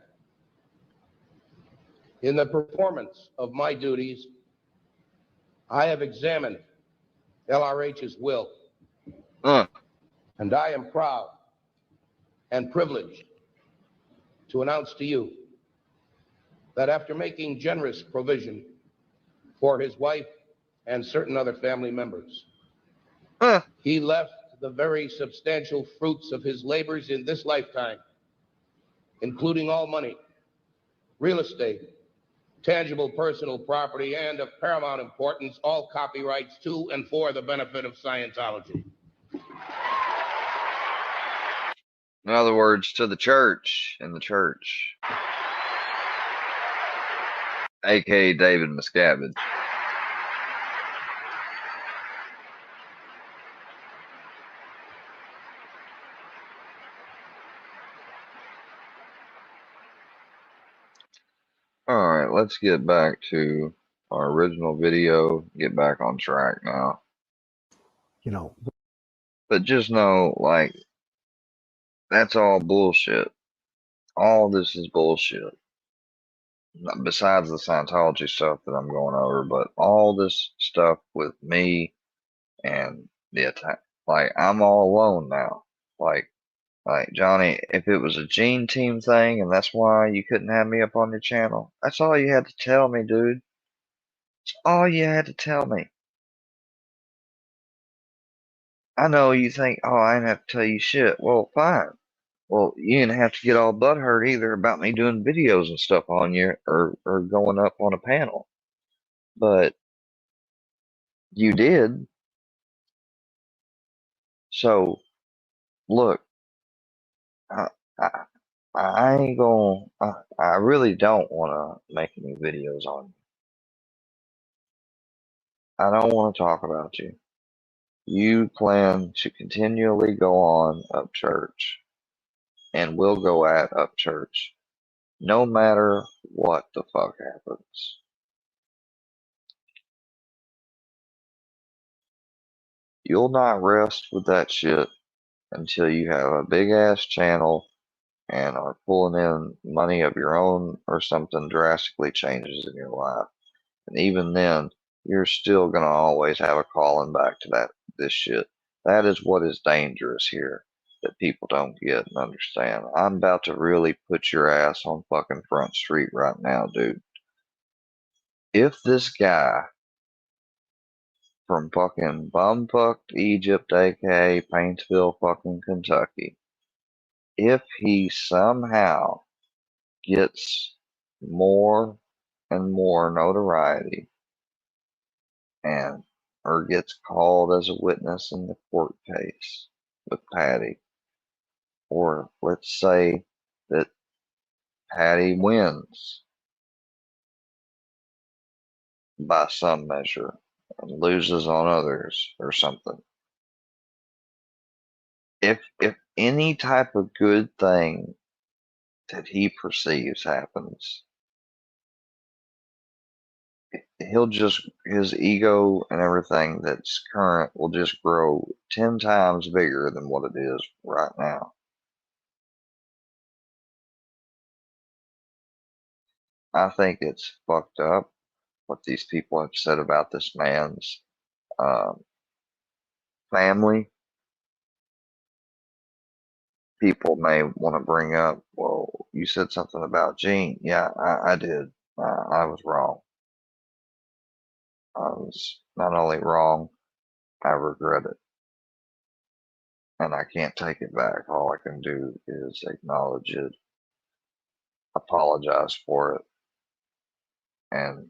in the performance of my duties, I have examined LRH's will, and I am proud and privileged to announce to you that after making generous provision for his wife and certain other family members, he left the very substantial fruits of his labors in this lifetime, including all money, real estate, tangible personal property, and of paramount importance, all copyrights to and for the benefit of Scientology. In other words, to the church and the church. AKA David Miscavige. Alright, let's get back to our original video. Get back on track now. You know. But just know, like, that's all bullshit. All this is bullshit. Besides the Scientology stuff that I'm going over, but all this stuff with me and the attack, like, I'm all alone now. Like Johnny, if it was a Gene Team thing and that's why you couldn't have me up on your channel, that's all you had to tell me, dude. That's all you had to tell me. I know you think, oh, I didn't have to tell you shit. Well, fine. Well, you didn't have to get all butthurt either about me doing videos and stuff on you or going up on a panel. But you did. So, look, I, I, I ain't gonna, I really don't want to make any videos on you. I don't want to talk about you. You plan to continually go on up church and will go at up church no matter what the fuck happens. You'll not rest with that shit until you have a big ass channel and are pulling in money of your own or something drastically changes in your life. And even then, you're still gonna always have a calling back to this shit. That is what is dangerous here that people don't get and understand. I'm about to really put your ass on fucking Front Street right now, dude. If this guy from fucking bumfucked Egypt, aka Paintsville, fucking Kentucky, if he somehow gets more and more notoriety and or gets called as a witness in the court case with Patty, or let's say that Patty wins by some measure and loses on others or something. If any type of good thing that he perceives happens, he'll just, his ego and everything that's current will just grow 10 times bigger than what it is right now. I think it's fucked up what these people have said about this man's family. People may want to bring up, well, you said something about Gene. Yeah, I did. I was wrong. I was not only wrong, I regret it. And I can't take it back. All I can do is acknowledge it, apologize for it, and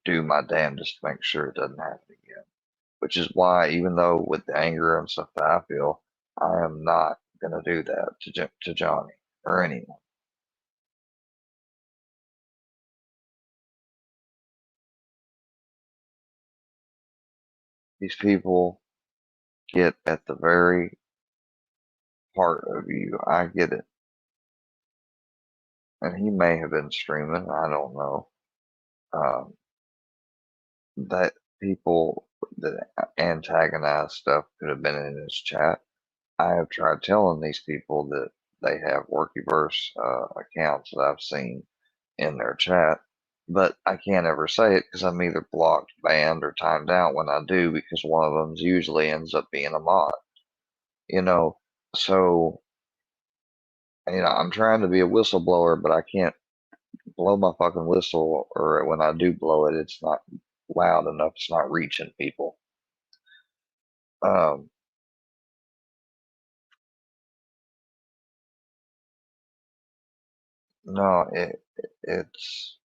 do my damnedest to make sure it doesn't happen again. Which is why, even though with the anger and stuff that I feel, I am not going to do that to Johnny or anyone. These people get at the very heart of you. I get it. And he may have been streaming. I don't know. That people that antagonize stuff could have been in his chat. I have tried telling these people that they have Workyverse accounts that I've seen in their chat, but I can't ever say it because I'm either blocked, banned, or timed out when I do, because one of them usually ends up being a mod. So I'm trying to be a whistleblower, but I can't blow my fucking whistle, or when I do blow it, it's not loud enough. It's not reaching people. No, it's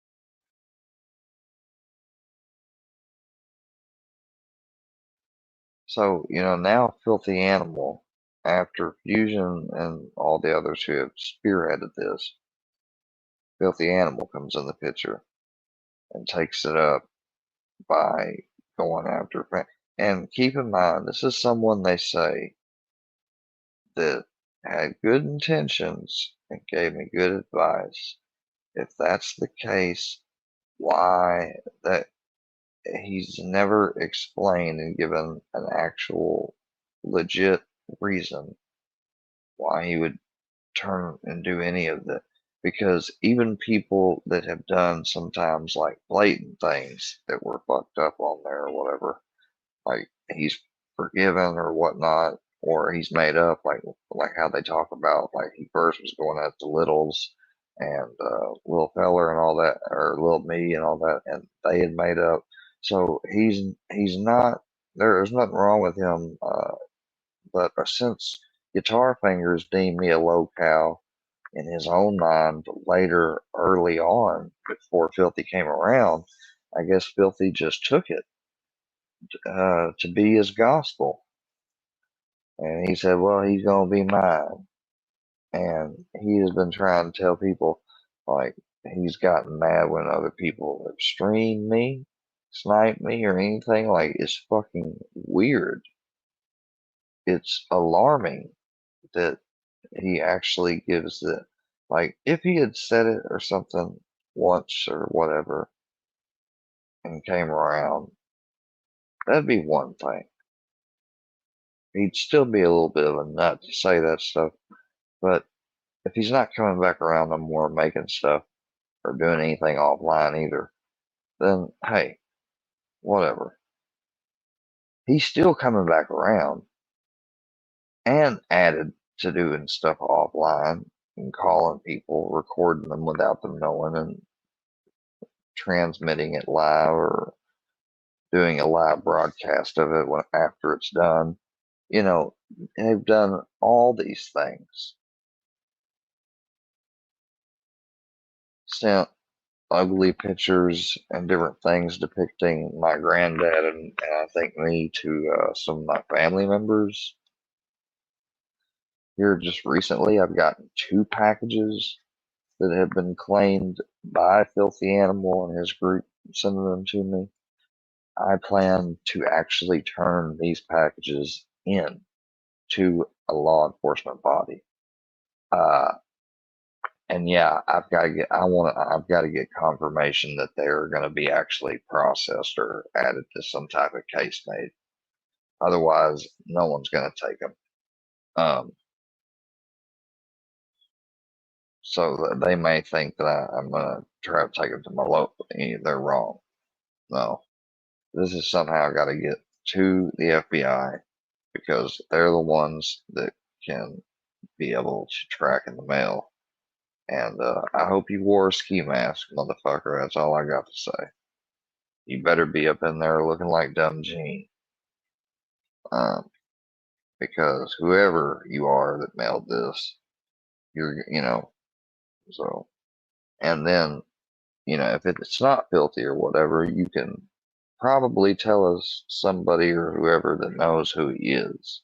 so now Filthy Animal, after Fusion and all the others who have spearheaded this, Filthy Animal comes in the picture and takes it up by going after. And keep in mind, this is someone they say that had good intentions and gave me good advice. If that's the case, why that he's never explained and given an actual legit reason why he would turn and do any of that. Because even people that have done sometimes like blatant things that were fucked up on there or whatever, like he's forgiven or whatnot, or he's made up, like how they talk about, like he first was going at the Littles and Lil Feller and all that, or Lil Me and all that, and they had made up. So he's not, there's nothing wrong with him, but since Guitar Fingers deemed me a low-cow in his own mind, but later, early on, before Filthy came around, I guess Filthy just took it to be his gospel. And he said, well, he's going to be mine. And he has been trying to tell people, like, he's gotten mad when other people have streamed me, sniped me, or anything. Like, it's fucking weird. It's alarming that he actually gives the, like, if he had said it or something once or whatever and came around, that'd be one thing. He'd still be a little bit of a nut to say that stuff, but if he's not coming back around no more making stuff or doing anything offline either, then hey, whatever. He's still coming back around and added to doing stuff offline and calling people, recording them without them knowing, and transmitting it live or doing a live broadcast of it after it's done. You know, they've done all these things. Sent ugly pictures and different things depicting my granddad and I think me to some of my family members. Here just recently, I've gotten 2 packages that have been claimed by Filthy Animal and his group, sending them to me. I plan to actually turn these packages in to a law enforcement body. And yeah, I've got to get confirmation that they're going to be actually processed or added to some type of case made. Otherwise, no one's going to take them. So they may think that I'm going to try to take them to my local. They're wrong. No, this is somehow got to get to the FBI because they're the ones that can be able to track in the mail. And I hope you wore a ski mask, motherfucker. That's all I got to say. You better be up in there looking like Dumb Gene. Because whoever you are that mailed this, so, and then, if it's not Filthy or whatever, you can probably tell us somebody or whoever that knows who he is.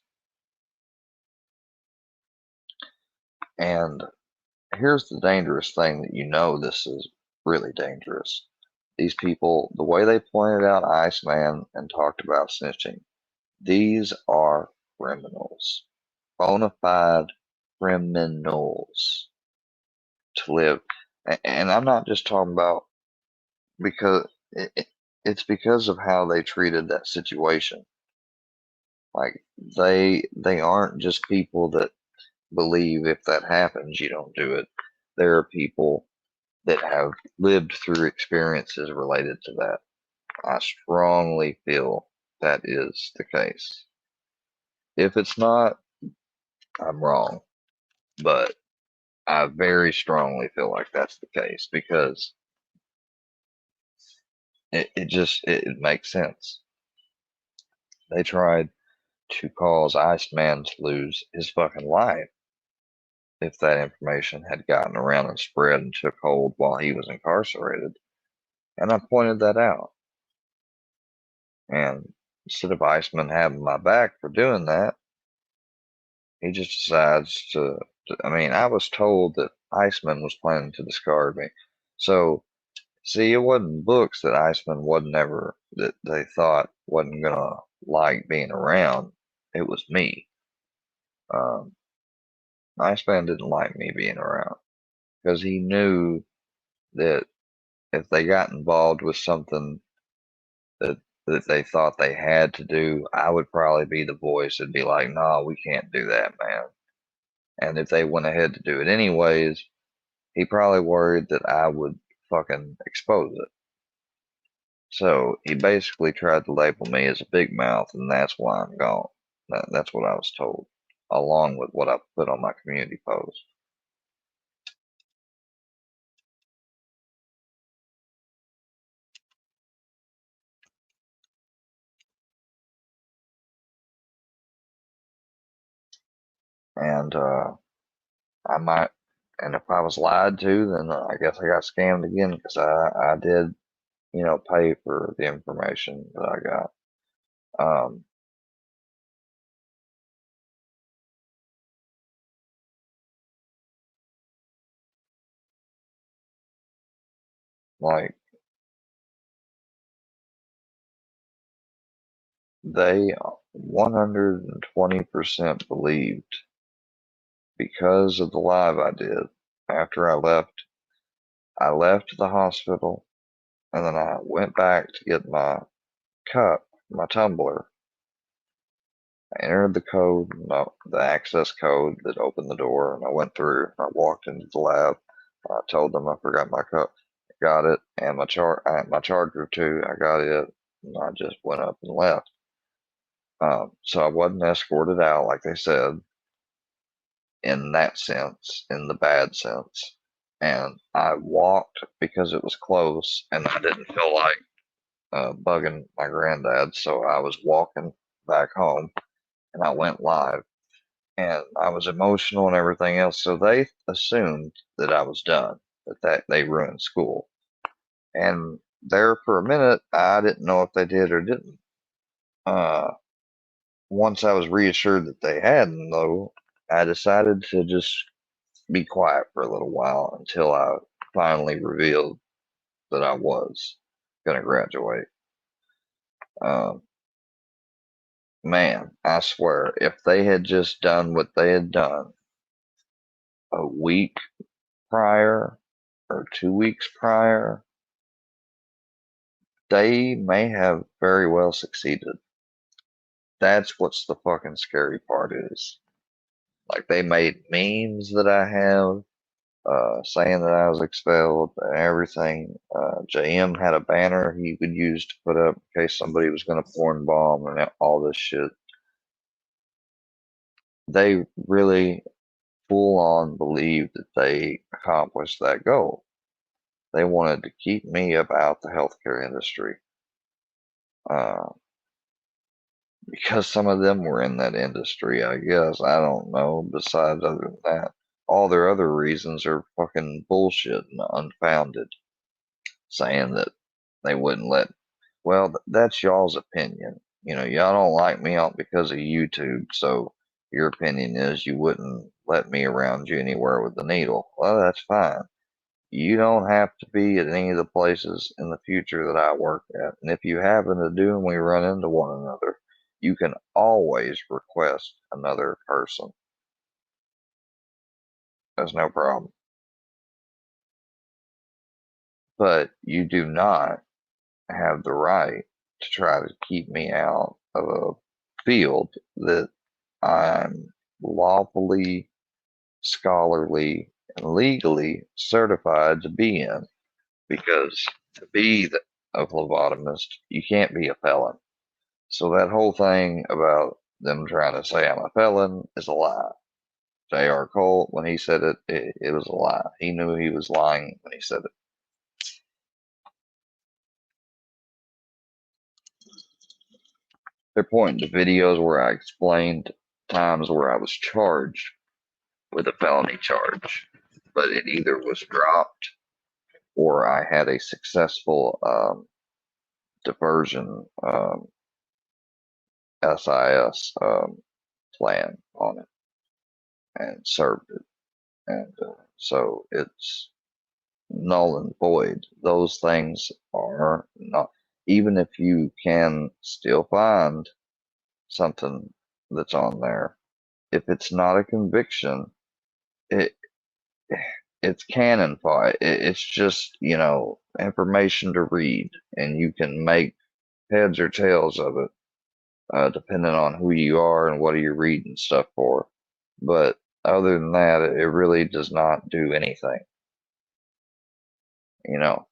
And here's the dangerous thing that this is really dangerous. These people, the way they pointed out Iceman and talked about snitching, these are criminals. Bona fide criminals to live. And I'm not just talking about because it's because of how they treated that situation. Like they aren't just people that believe if that happens, you don't do it. There are people that have lived through experiences related to that. I strongly feel that is the case. If it's not, I'm wrong. But I very strongly feel like that's the case because it makes sense. They tried to cause Iceman to lose his fucking life if that information had gotten around and spread and took hold while he was incarcerated. And I pointed that out. And instead of Iceman having my back for doing that, he just decides I was told that Iceman was planning to discard me. So, see, it wasn't books that Iceman that they thought wasn't gonna like being around. It was me. Iceman didn't like me being around because he knew that if they got involved with something that they thought they had to do, I would probably be the voice that'd be like, "No, we can't do that, man." And if they went ahead to do it anyways, he probably worried that I would fucking expose it. So he basically tried to label me as a big mouth, and that's why I'm gone. That's what I was told, along with what I put on my community post. and I might, and if I was lied to, then I guess I got scammed again because I did, you know, pay for the information that I got. Like they 120% believed because of the live I did after I left the hospital, and then I went back to get my cup, my tumbler. I entered the code, the access code that opened the door, and I went through. I walked into the lab. I told them I forgot my cup. Got it, and my charger too. I got it, and I just went up and left. So I wasn't escorted out like they said, in that sense, in the bad sense. And I walked because it was close, and I didn't feel like bugging my granddad, so I was walking back home, and I went live, and I was emotional and everything else. So they assumed that I was done, that they ruined school. And there for a minute, I didn't know if they did or didn't. Once I was reassured that they hadn't, though, I decided to just be quiet for a little while until I finally revealed that I was going to graduate. Man, I swear, if they had just done what they had done a week prior or 2 weeks prior, they may have very well succeeded. That's what's the fucking scary part is. Like, they made memes that I have saying that I was expelled and everything. JM had a banner he would use to put up in case somebody was going to porn bomb and all this shit. They really full on believed that they accomplished that goal. They wanted to keep me about the healthcare industry. Because some of them were in that industry, I guess. I don't know. Besides, other than that, all their other reasons are fucking bullshit and unfounded. Saying that they wouldn't let, well, that's y'all's opinion. You know, y'all don't like me because of YouTube, so your opinion is you wouldn't let me around you anywhere with the needle. Well, that's fine. You don't have to be at any of the places in the future that I work at. And if you happen to do and we run into one another, you can always request another person. That's no problem. But you do not have the right to try to keep me out of a field that I'm lawfully, scholarly, and legally certified to be in. Because to be a phlebotomist, you can't be a felon. So that whole thing about them trying to say I'm a felon is a lie. J.R. Cole, when he said it, it was a lie. He knew he was lying when he said it. They're pointing to videos where I explained times where I was charged with a felony charge, but it either was dropped or I had a successful diversion SIS plan on it and served it. And so it's null and void. Those things are not, even if you can still find something that's on there, if it's not a conviction, it's cannon fodder. It's just, you know, information to read, and you can make heads or tails of it, depending on who you are and what are you reading stuff for. But other than that, it really does not do anything. You know,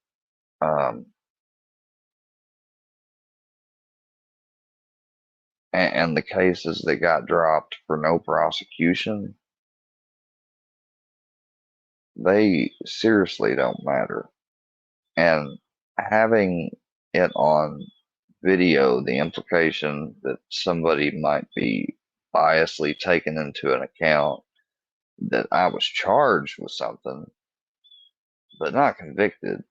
and the cases that got dropped for no prosecution, they seriously don't matter. And having it on video, the implication that somebody might be biasly taken into an account that I was charged with something, but not convicted,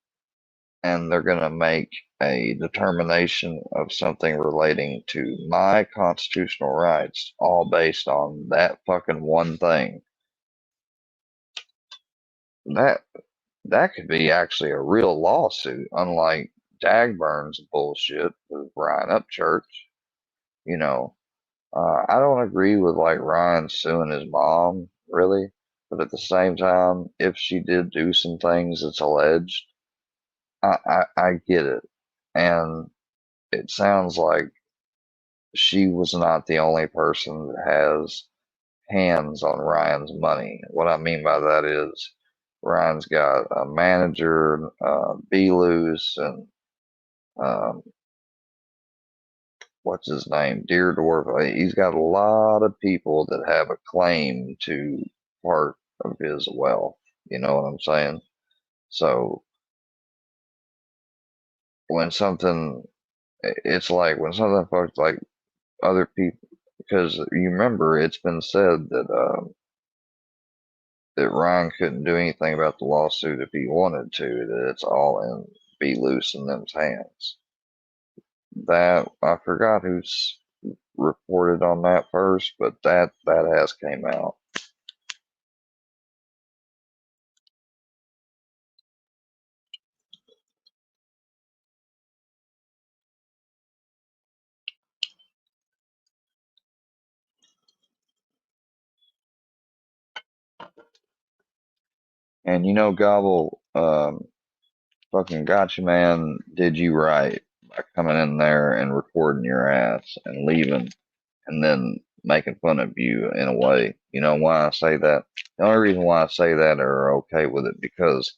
and they're going to make a determination of something relating to my constitutional rights, all based on that fucking one thing. That could be actually a real lawsuit, unlike Dagburn's bullshit with Ryan Upchurch. You know, I don't agree with like Ryan suing his mom, really, but at the same time, if she did do some things that's alleged, I get it, and it sounds like she was not the only person that has hands on Ryan's money. What I mean by that is Ryan's got a manager, B Loose, and um, what's his name, Deer Dwarf. He's got a lot of people that have a claim to part of his wealth. You know what I'm saying? So when something, it's like when something fucks like other people, because you remember it's been said that that Ryan couldn't do anything about the lawsuit if he wanted to, that it's all in Be Loose in them's hands. That I forgot who's reported on that first, but that has came out. And you know, Gobble, fucking gotcha, man, did you right by coming in there and recording your ass and leaving and then making fun of you in a way. You know why I say that? The only reason why I say that or okay with it, because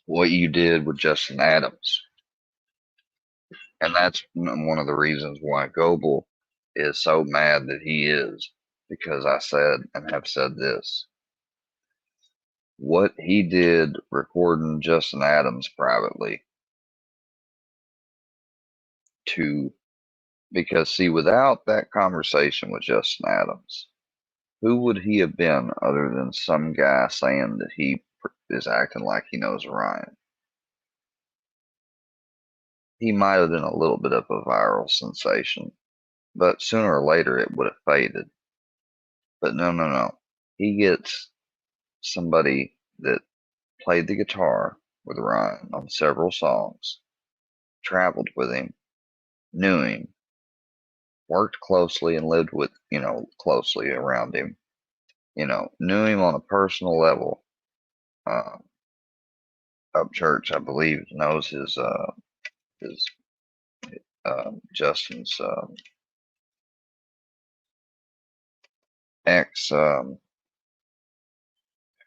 what you did with Justin Adams. And that's one of the reasons why Goebel is so mad that he is, because I said and have said this. What he did recording Justin Adams privately because see, without that conversation with Justin Adams, who would he have been other than some guy saying that he is acting like he knows Ryan? He might have been a little bit of a viral sensation, but sooner or later it would have faded. But no. He gets somebody that played the guitar with Ryan on several songs, traveled with him, knew him, worked closely and lived with, closely around him, knew him on a personal level. Upchurch, I believe, knows his Justin's ex,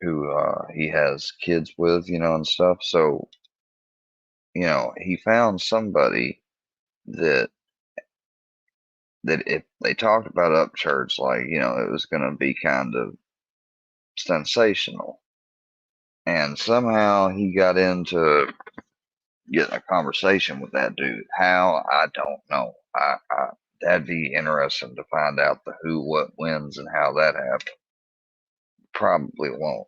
who he has kids with, and stuff. So, he found somebody that if they talked about Upchurch, like, it was going to be kind of sensational. And somehow he got into getting a conversation with that dude. How, I don't know. That'd be interesting to find out the who, what, wins, and how that happened. Probably won't.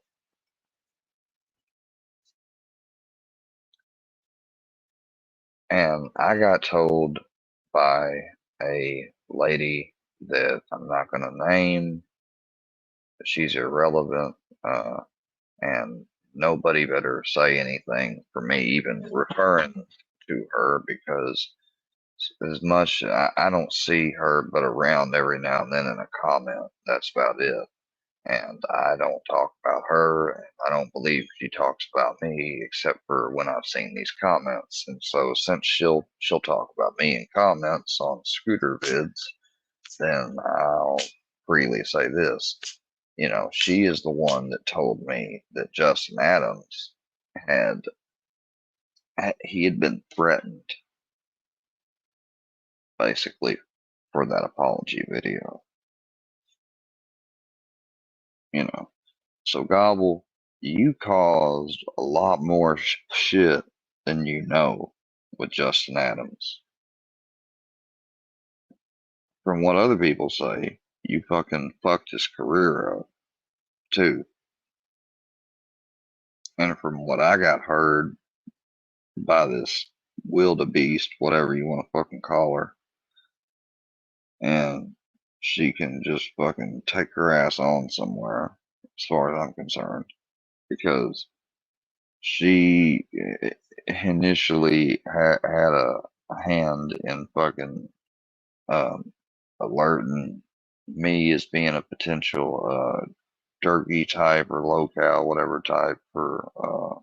And I got told by a lady that I'm not going to name. She's irrelevant, and nobody better say anything for me, even referring to her, because as much I don't see her but around every now and then in a comment. That's about it. And I don't talk about her, and I don't believe she talks about me, except for when I've seen these comments. And so since she'll talk about me in comments on scooter vids, then I'll freely say this. She is the one that told me that Justin Adams had been threatened, basically, for that apology video. So Gobble, you caused a lot more shit than you know with Justin Adams. from what other people say, you fucking fucked his career up too. And from what I got heard by this wildebeest, whatever you want to fucking call her, and she can just fucking take her ass on somewhere, as far as I'm concerned, because she initially had a hand in fucking alerting me as being a potential Durkee type or local, whatever type for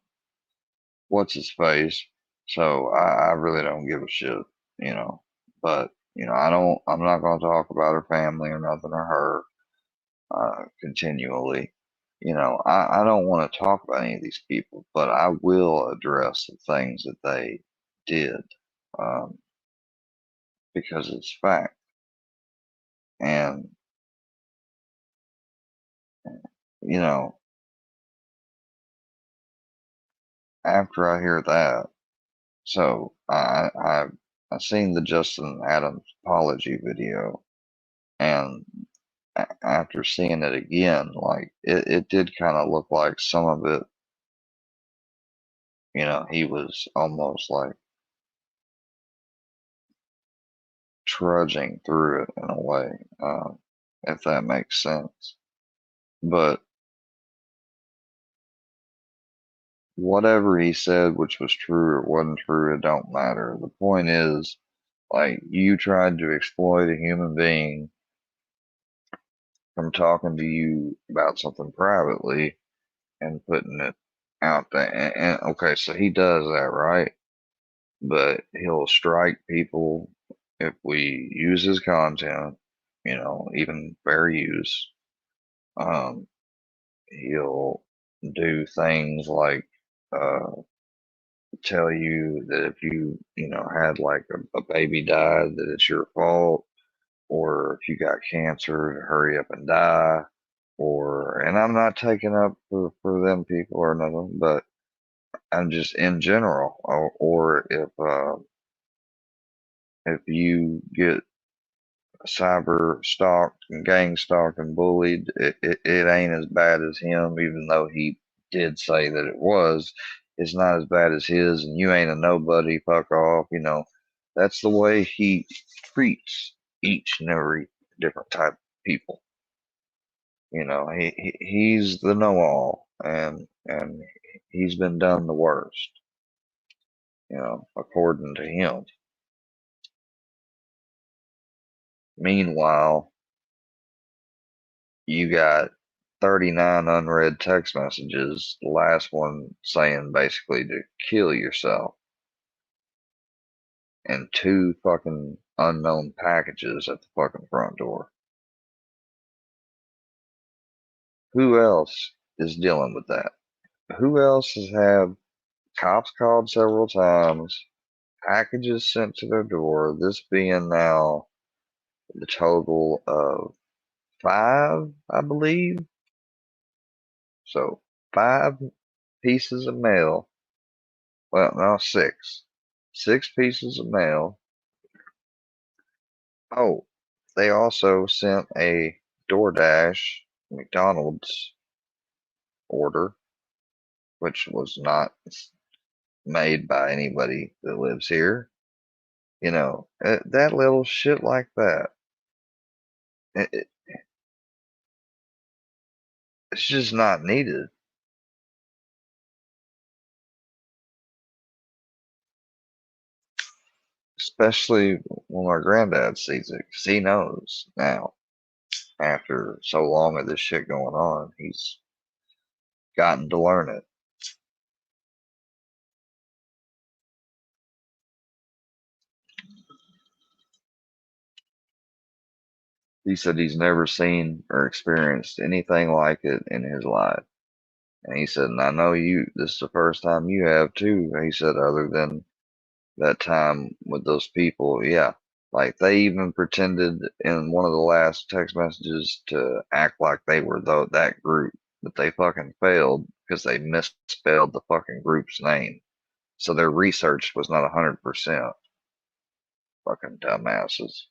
what's his face. So I really don't give a shit, you know. But I'm not going to talk about her family or nothing or her continually. I don't want to talk about any of these people, but I will address the things that they did because it's fact. And you know, after I hear that, so I seen the Justin Adams apology video, and after seeing it again, like it did kind of look like some of it, he was almost like trudging through it in a way, if that makes sense. But whatever he said, which was true or wasn't true, it don't matter. The point is, like, you tried to exploit a human being from talking to you about something privately and putting it out there. And okay, so he does that, right? But he'll strike people if we use his content, even fair use. He'll do things like tell you that if you, had like a baby died, that it's your fault, or if you got cancer, to hurry up and die, and I'm not taking up for them people or nothing, but I'm just in general, or if you get cyber stalked and gang stalked and bullied, it ain't as bad as him, even though he did say that it was. It's not as bad as his, and you ain't a nobody, fuck off. That's the way he treats each and every different type of people. He's the know-all, and he's been done the worst, according to him. Meanwhile, you got 39 unread text messages, the last one saying basically to kill yourself, and 2 fucking unknown packages at the fucking front door. Who else is dealing with that? Who else has had cops called several times, packages sent to their door, this being now the total of 5, I believe? So 5 pieces of mail. Well, no, 6. 6 pieces of mail. Oh, they also sent a DoorDash McDonald's order, which was not made by anybody that lives here. That little shit like that. It's just not needed. Especially when my granddad sees it, because he knows now. After so long of this shit going on, he's gotten to learn it. He said he's never seen or experienced anything like it in his life. And he said, and I know this is the first time you have too. He said, other than that time with those people, yeah. Like they even pretended in one of the last text messages to act like they were that group, but they fucking failed because they misspelled the fucking group's name. So their research was not 100%. Fucking dumbasses.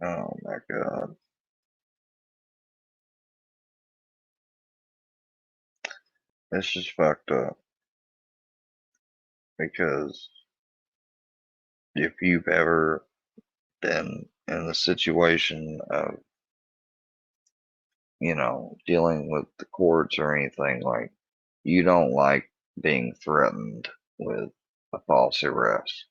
Oh my God. It's just fucked up because if you've ever been in the situation of, dealing with the courts or anything, like, you don't like being threatened with a false arrest.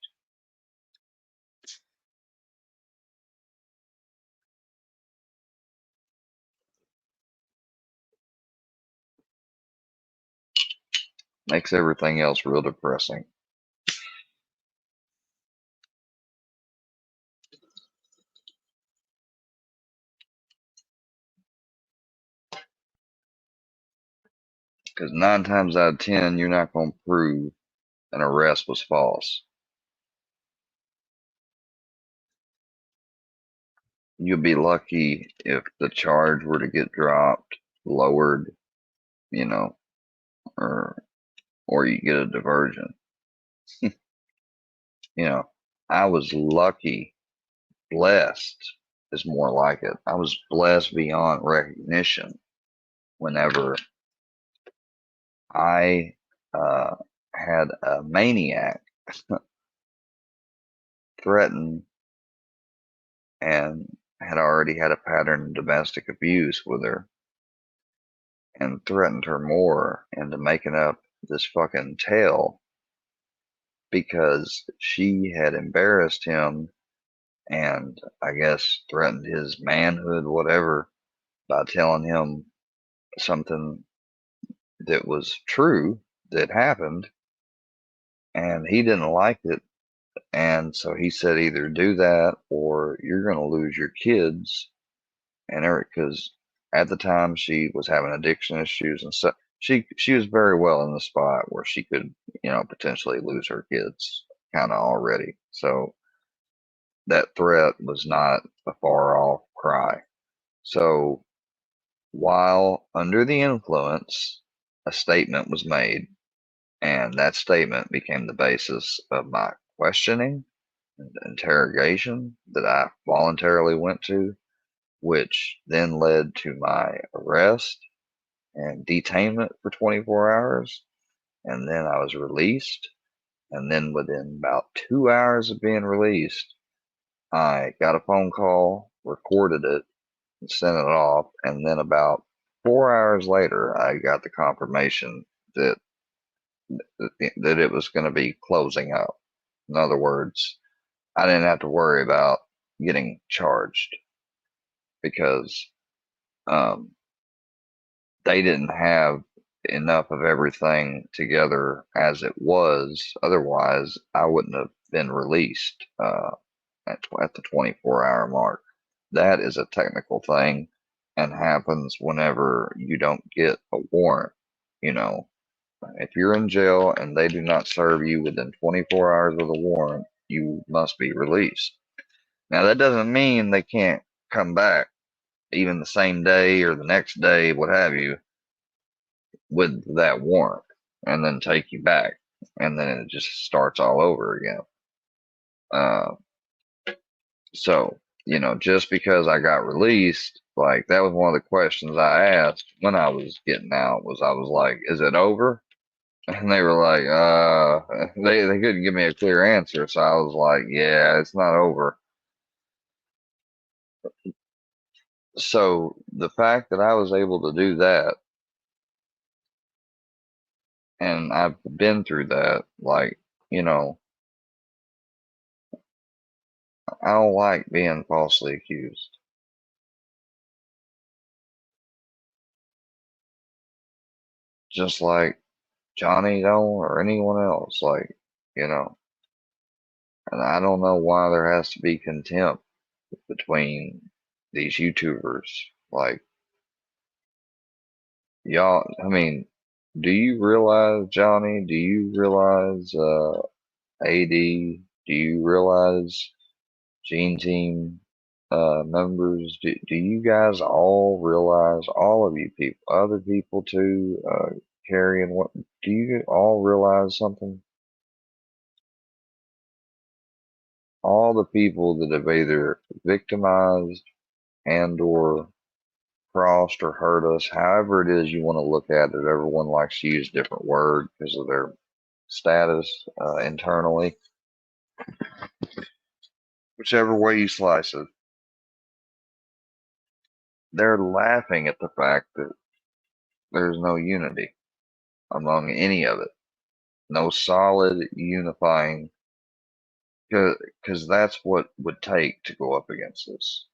Makes everything else real depressing. Because 9 times out of 10, you're not going to prove an arrest was false. You'll be lucky if the charge were to get dropped, lowered, you know, or you get a diversion. I was lucky, blessed is more like it. I was blessed beyond recognition whenever I had a maniac threaten and had already had a pattern of domestic abuse with her and threatened her more into making up this fucking tale because she had embarrassed him and I guess threatened his manhood, whatever, by telling him something that was true that happened, and he didn't like it. And so he said, either do that or you're going to lose your kids. And Eric, because at the time she was having addiction issues and stuff, she was very well in the spot where she could, potentially lose her kids kind of already. So that threat was not a far off cry. So while under the influence, a statement was made, and that statement became the basis of my questioning and interrogation that I voluntarily went to, which then led to my arrest and detainment for 24 hours. And then I was released. And then within about 2 hours of being released, I got a phone call, recorded it, and sent it off. And then about 4 hours later, I got the confirmation that it was going to be closing up. In other words, I didn't have to worry about getting charged because they didn't have enough of everything together as it was. Otherwise, I wouldn't have been released at the 24-hour mark. That is a technical thing and happens whenever you don't get a warrant. If you're in jail and they do not serve you within 24 hours of the warrant, you must be released. Now, that doesn't mean they can't come back even the same day or the next day, what have you, with that warrant and then take you back. And then it just starts all over again. So, just because I got released, like that was one of the questions I asked when I was getting out I was like, is it over? And they were like, they couldn't give me a clear answer. So I was like, yeah, it's not over. So the fact that I was able to do that, and I've been through that, like, I don't like being falsely accused. Just like Johnny don't or anyone else, like, and I don't know why there has to be contempt between these YouTubers. Like, y'all, I mean, do you realize, Johnny, do you realize, AD, do you realize Gene Team, members, do you guys all realize, all of you people, other people too, Carrie and what, do you all realize something? all the people that have either victimized and or crossed or hurt us, however it is you want to look at it. Everyone likes to use different word because of their status internally. Whichever way you slice it, they're laughing at the fact that there's no unity among any of it. No solid unifying, because that's what would take to go up against this.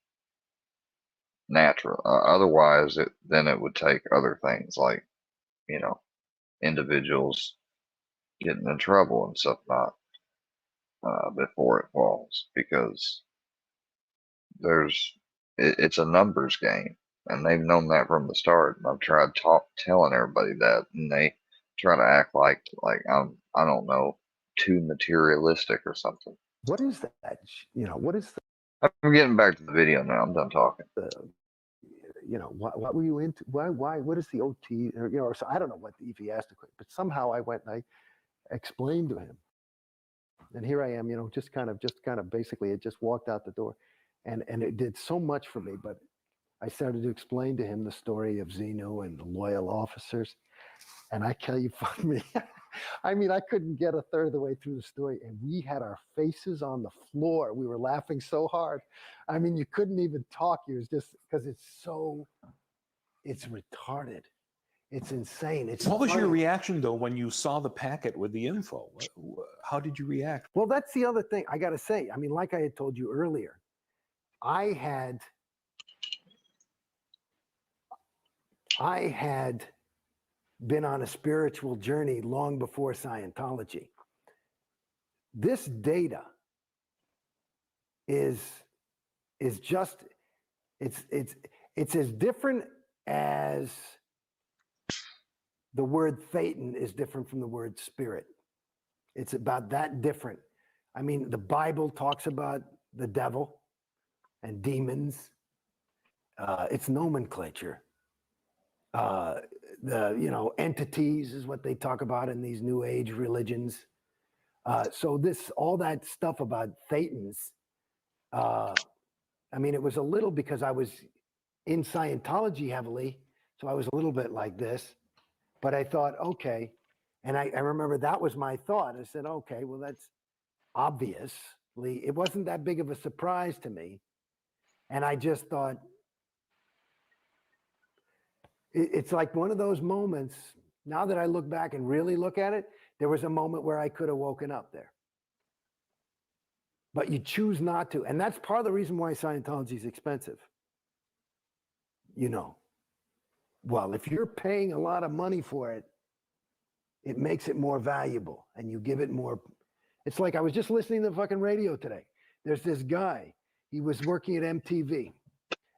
Natural. Otherwise, then it would take other things like, individuals getting in trouble and stuff not before it falls, because it's a numbers game, and they've known that from the start. And I've tried telling everybody that, and they try to act like I don't know, too materialistic or something. What is that? What is I'm getting back to the video now. I'm done talking. What were you into? Why? What is the OT? Or so I don't know if he asked a question, but somehow I went and I explained to him. And here I am, just kind of basically, it just walked out the door, and it did so much for me. But I started to explain to him the story of Xenu and the loyal officers, and I tell you, fuck me, I mean, I couldn't get a third of the way through the story, and we had our faces on the floor. We were laughing so hard. I mean, you couldn't even talk. It was just because it's retarded. It's insane. What was your reaction, though, when you saw the packet with the info? How did you react? Well, that's the other thing I got to say. I mean, like I had told you earlier, I had been on a spiritual journey long before Scientology. This data is just it's as different as the word Satan is different from the word spirit. It's about that different. I mean, the Bible talks about the devil and demons. It's nomenclature. The entities is what they talk about in these New Age religions. So all that stuff about Thetans. I mean, it was a little because I was in Scientology heavily, so I was a little bit like this. But I thought, okay, and I remember that was my thought. I said, okay, well, that's obviously, it wasn't that big of a surprise to me. And I just thought, it's like one of those moments, now that I look back and really look at it, there was a moment where I could have woken up there. But you choose not to. And that's part of the reason why Scientology is expensive. Well, if you're paying a lot of money for it, it makes it more valuable and you give it more. It's like I was just listening to the fucking radio today. There's this guy, he was working at MTV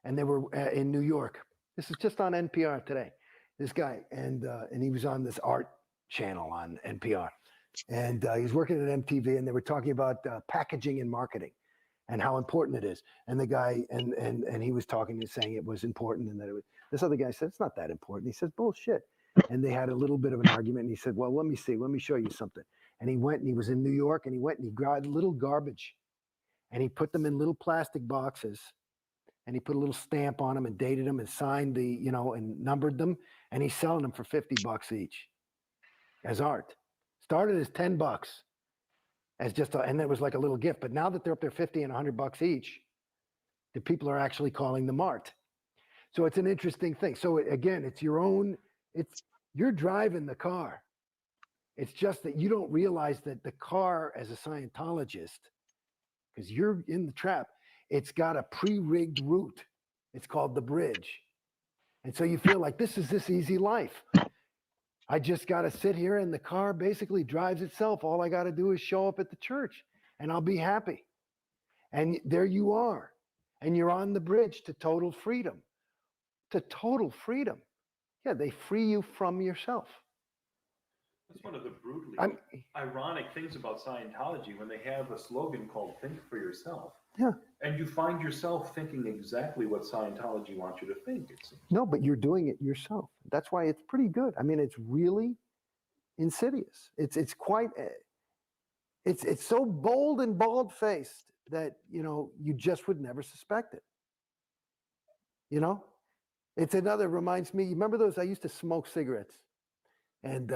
and they were in New York. This is just on NPR today. This guy, and he was on this art channel on NPR. And he was working at MTV and they were talking about packaging and marketing and how important it is. And the guy, and he was talking and saying it was important and that it was, this other guy said, it's not that important. He says, bullshit. And they had a little bit of an argument and he said, well, let me show you something. And he went and he was in New York and he went and he grabbed little garbage and he put them in little plastic boxes and he put a little stamp on them and dated them and signed the, and numbered them. And he's selling them for $50 each as art. Started as $10 as just, and it was like a little gift. But now that they're up there $50 and $100 each, the people are actually calling them art. So it's an interesting thing. So again, it's you're driving the car. It's just that you don't realize that the car, as a Scientologist, because you're in the trap, it's got a pre-rigged route. It's called the bridge. And so you feel like this is this easy life. I just got to sit here and the car basically drives itself. All I got to do is show up at the church and I'll be happy. And there you are. And you're on the bridge to total freedom. To total freedom. Yeah, they free you from yourself. That's one of the brutally ironic things about Scientology when they have a slogan called "Think for Yourself." Yeah. And you find yourself thinking exactly what Scientology wants you to think. It seems. No, but you're doing it yourself. That's why it's pretty good. I mean, it's really insidious. It's quite. It's so bold and bald-faced that, you know, you just would never suspect it. You know, it's another, reminds me, you remember those, I used to smoke cigarettes. And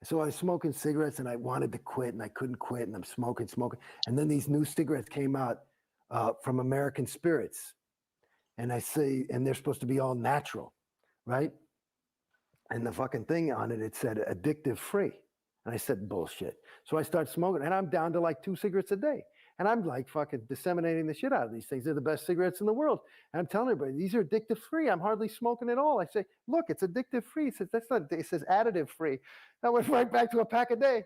so I was smoking cigarettes and I wanted to quit and I couldn't quit, and I'm smoking. And then these new cigarettes came out from American Spirits. And I say, and they're supposed to be all natural, right? And the fucking thing on it, it said addictive free. And I said, bullshit. So I start smoking and I'm down to like 2 cigarettes a day. And I'm like fucking disseminating the shit out of these things. They're the best cigarettes in the world. And I'm telling everybody, these are addictive free. I'm hardly smoking at all. I say, look, it's addictive free. It says, that's not, it says additive free. I went right back to a pack a day.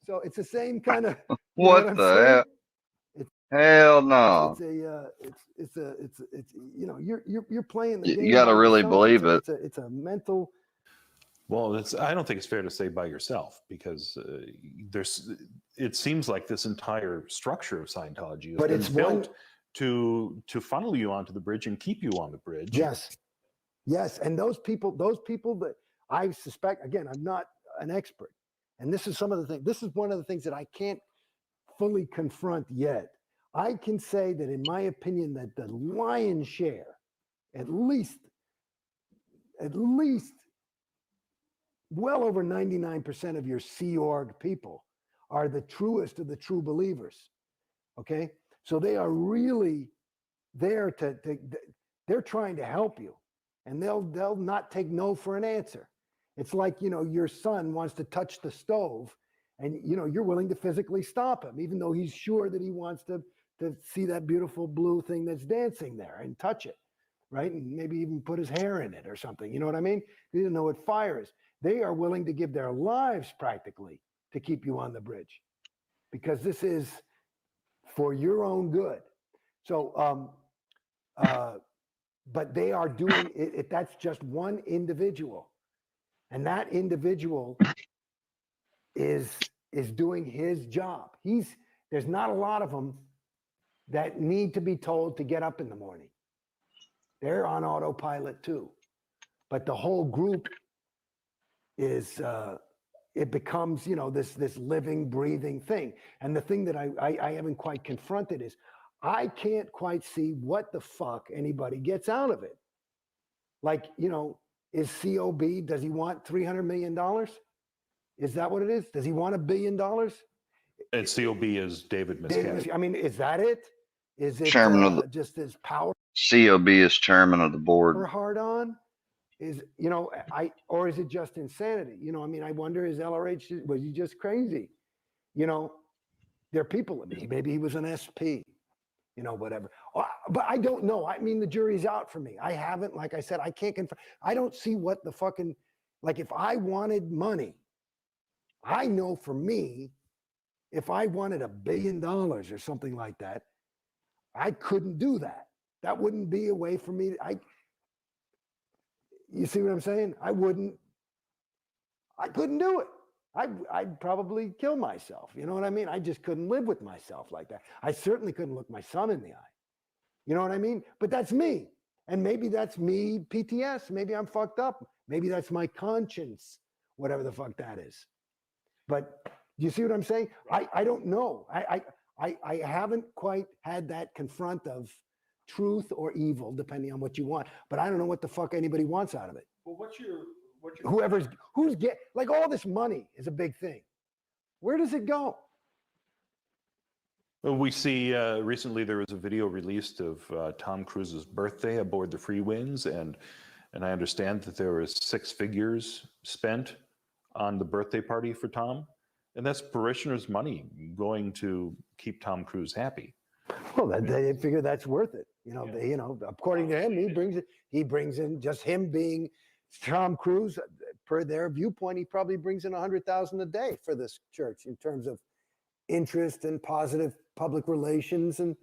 So it's the same kind of, what the hell? Hell no. It's you know, you're playing the game. You got to by really yourself. believe it. It's a mental. Well, I don't think it's fair to say by yourself, because it seems like this entire structure of Scientology has been built to funnel you onto the bridge and keep you on the bridge. Yes. And those people that I suspect, again, I'm not an expert. And this is some of the things, this is one of the things that I can't fully confront yet. I can say that, in my opinion, that the lion's share, at least well over 99% of your Sea Org people are the truest of the true believers. Okay? So they are really there they're trying to help you, and they'll not take no for an answer. It's like, you know, your son wants to touch the stove, and, you know, you're willing to physically stop him, even though he's sure that he wants to see that beautiful blue thing that's dancing there and touch it, right? And maybe even put his hair in it or something. You know what I mean? He doesn't know what fire is. They are willing to give their lives practically to keep you on the bridge, because this is for your own good. So, but they are doing it. That's just one individual, and that individual is doing his job. There's not a lot of them that need to be told to get up in the morning. They're on autopilot too. But the whole group is, it becomes, you know, this living, breathing thing. And the thing that I haven't quite confronted is, I can't quite see what the fuck anybody gets out of it. Like, you know, is COB, does he want $300 million? Is that what it is? Does he want $1 billion? And COB is David Miscavige. I mean, is that it? Is it Chairman of just his power? COB is chairman of the board. Hard on? Is, you know, or is it just insanity? You know, I mean, I wonder, is LRH, was he just crazy? You know, there are people, maybe he was an SP, you know, whatever. But I don't know. I mean, the jury's out for me. I haven't, like I said, I can't confirm. I don't see what the fucking, like, if I wanted money, I know for me, if I wanted $1 billion or something like that, I couldn't do that. That wouldn't be a way for me. You see what I'm saying? I couldn't do it. I'd probably kill myself. You know what I mean? I just couldn't live with myself like that. I certainly couldn't look my son in the eye. You know what I mean? But that's me. And maybe that's me, PTS. Maybe I'm fucked up. Maybe that's my conscience, whatever the fuck that is. But you see what I'm saying? I don't know. I haven't quite had that confront of truth or evil, depending on what you want. But I don't know what the fuck anybody wants out of it. Well, Who's like, all this money is a big thing. Where does it go? Well, we see recently there was a video released of Tom Cruise's birthday aboard the Free Winds, and I understand that there was 6 figures spent on the birthday party for Tom, and that's parishioners' money going to keep Tom Cruise happy. Well, they figure that's worth it. You know, according to him, he brings in just him being Tom Cruise. Per their viewpoint, he probably brings in $100,000 a day for this church in terms of interest and positive public relations, and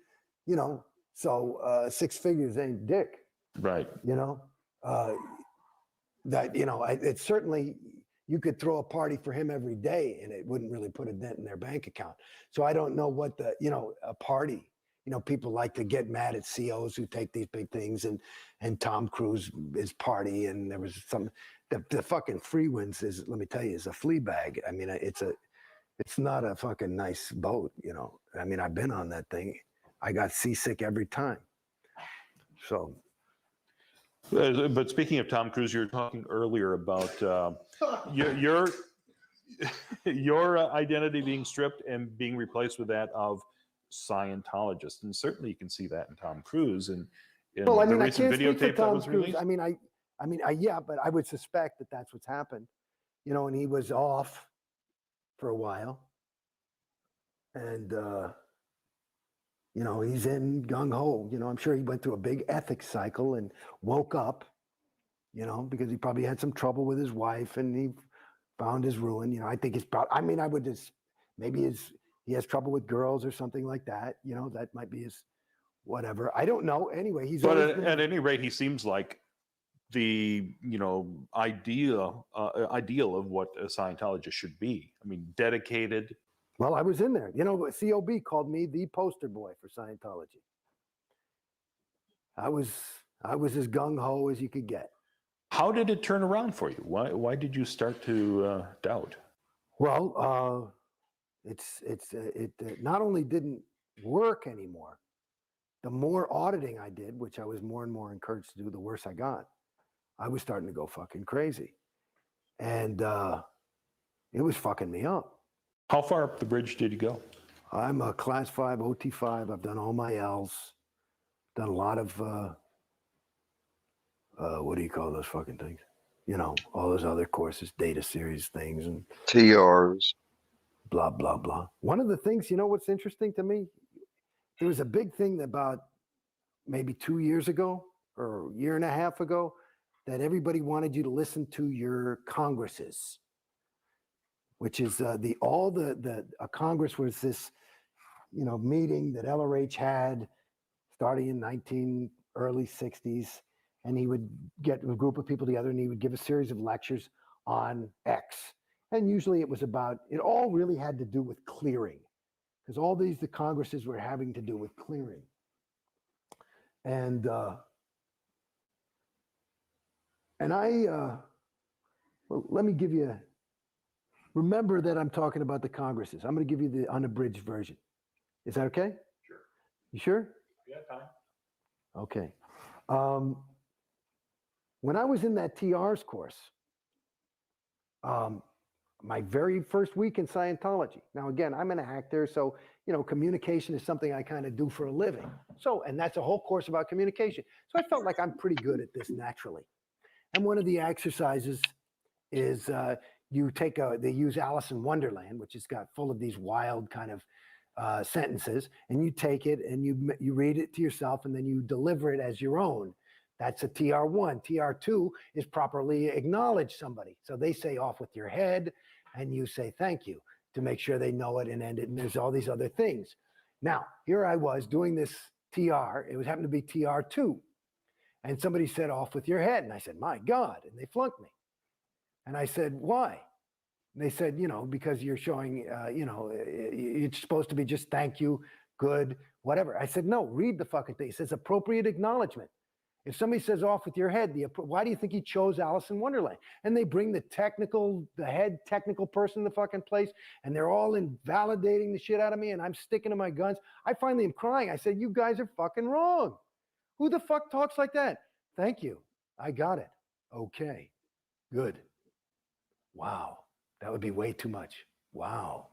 you know, so 6 figures ain't dick, right? You know, that, you know, it's certainly, you could throw a party for him every day and it wouldn't really put a dent in their bank account. So I don't know what the, you know, a party. You know, people like to get mad at COs who take these big things, and Tom Cruise is party, and there was some, the fucking Free Winds is, let me tell you, is a flea bag. I mean, it's It's not a fucking nice boat, you know. I mean, I've been on that thing. I got seasick every time. So. But speaking of Tom Cruise, you were talking earlier about your your identity being stripped and being replaced with that of Scientologist, and certainly you can see that in Tom Cruise and in Well, I the mean, I recent can't speak for videotape that Tom was Cruise. released. I mean, yeah, but I would suspect that that's what's happened, you know. And he was off for a while, and you know, he's in gung ho. You know, I'm sure he went through a big ethics cycle and woke up, you know, because he probably had some trouble with his wife and he found his ruin. You know, I think it's probably, I mean, I would just, maybe he has trouble with girls or something like that. You know, that might be his whatever. I don't know. Anyway, he's But always been, at any rate, he seems like the ideal of what a Scientologist should be. I mean, dedicated. well, I was in there. You know, COB called me the poster boy for Scientology. I was as gung ho as you could get. How did it turn around for you? Why did you start to doubt? Well, it not only didn't work anymore. The more auditing I did, which I was more and more encouraged to do, the worse I got. I was starting to go fucking crazy, and it was fucking me up. How far up the bridge did you go? I'm a class 5 OT5. I've done all my L's. Done a lot of what do you call those fucking things? You know, all those other courses, data series things, and TRs. Blah blah blah. One of the things, you know, what's interesting to me, there was a big thing about maybe 2 years ago or a year and a half ago that everybody wanted you to listen to your congresses, which is a Congress was this, you know, meeting that LRH had starting in early 60s, and he would get a group of people together and he would give a series of lectures on X. And usually it all really had to do with clearing, because all the congresses were having to do with clearing. And well, let me give you, remember that I'm talking about the congresses. I'm going to give you the unabridged version. Is that okay? Sure. You sure? Yeah, time. Okay. When I was in that TR's course, my very first week in Scientology. Now, again, I'm an actor, so, you know, communication is something I kind of do for a living. So, and that's a whole course about communication. So I felt like I'm pretty good at this naturally. And one of the exercises is they use Alice in Wonderland, which has got full of these wild kind of sentences, and you take it and you read it to yourself and then you deliver it as your own. That's a TR1. TR2 is properly acknowledge somebody. So they say off with your head and you say thank you to make sure they know it and end it. And there's all these other things. Now, here I was doing this TR. It was happened to be TR2. And somebody said off with your head. And I said, my God. And they flunked me. And I said, why? And they said, you know, because you're showing, you know, it's supposed to be just thank you, good, whatever. I said, no, read the fucking thing. It says appropriate acknowledgement. If somebody says off with your head, why do you think he chose Alice in Wonderland? And they bring the head technical person in the fucking place, and they're all invalidating the shit out of me, and I'm sticking to my guns. I finally am crying. I said, you guys are fucking wrong. Who the fuck talks like that? Thank you. I got it. Okay. Good. Wow. That would be way too much. Wow.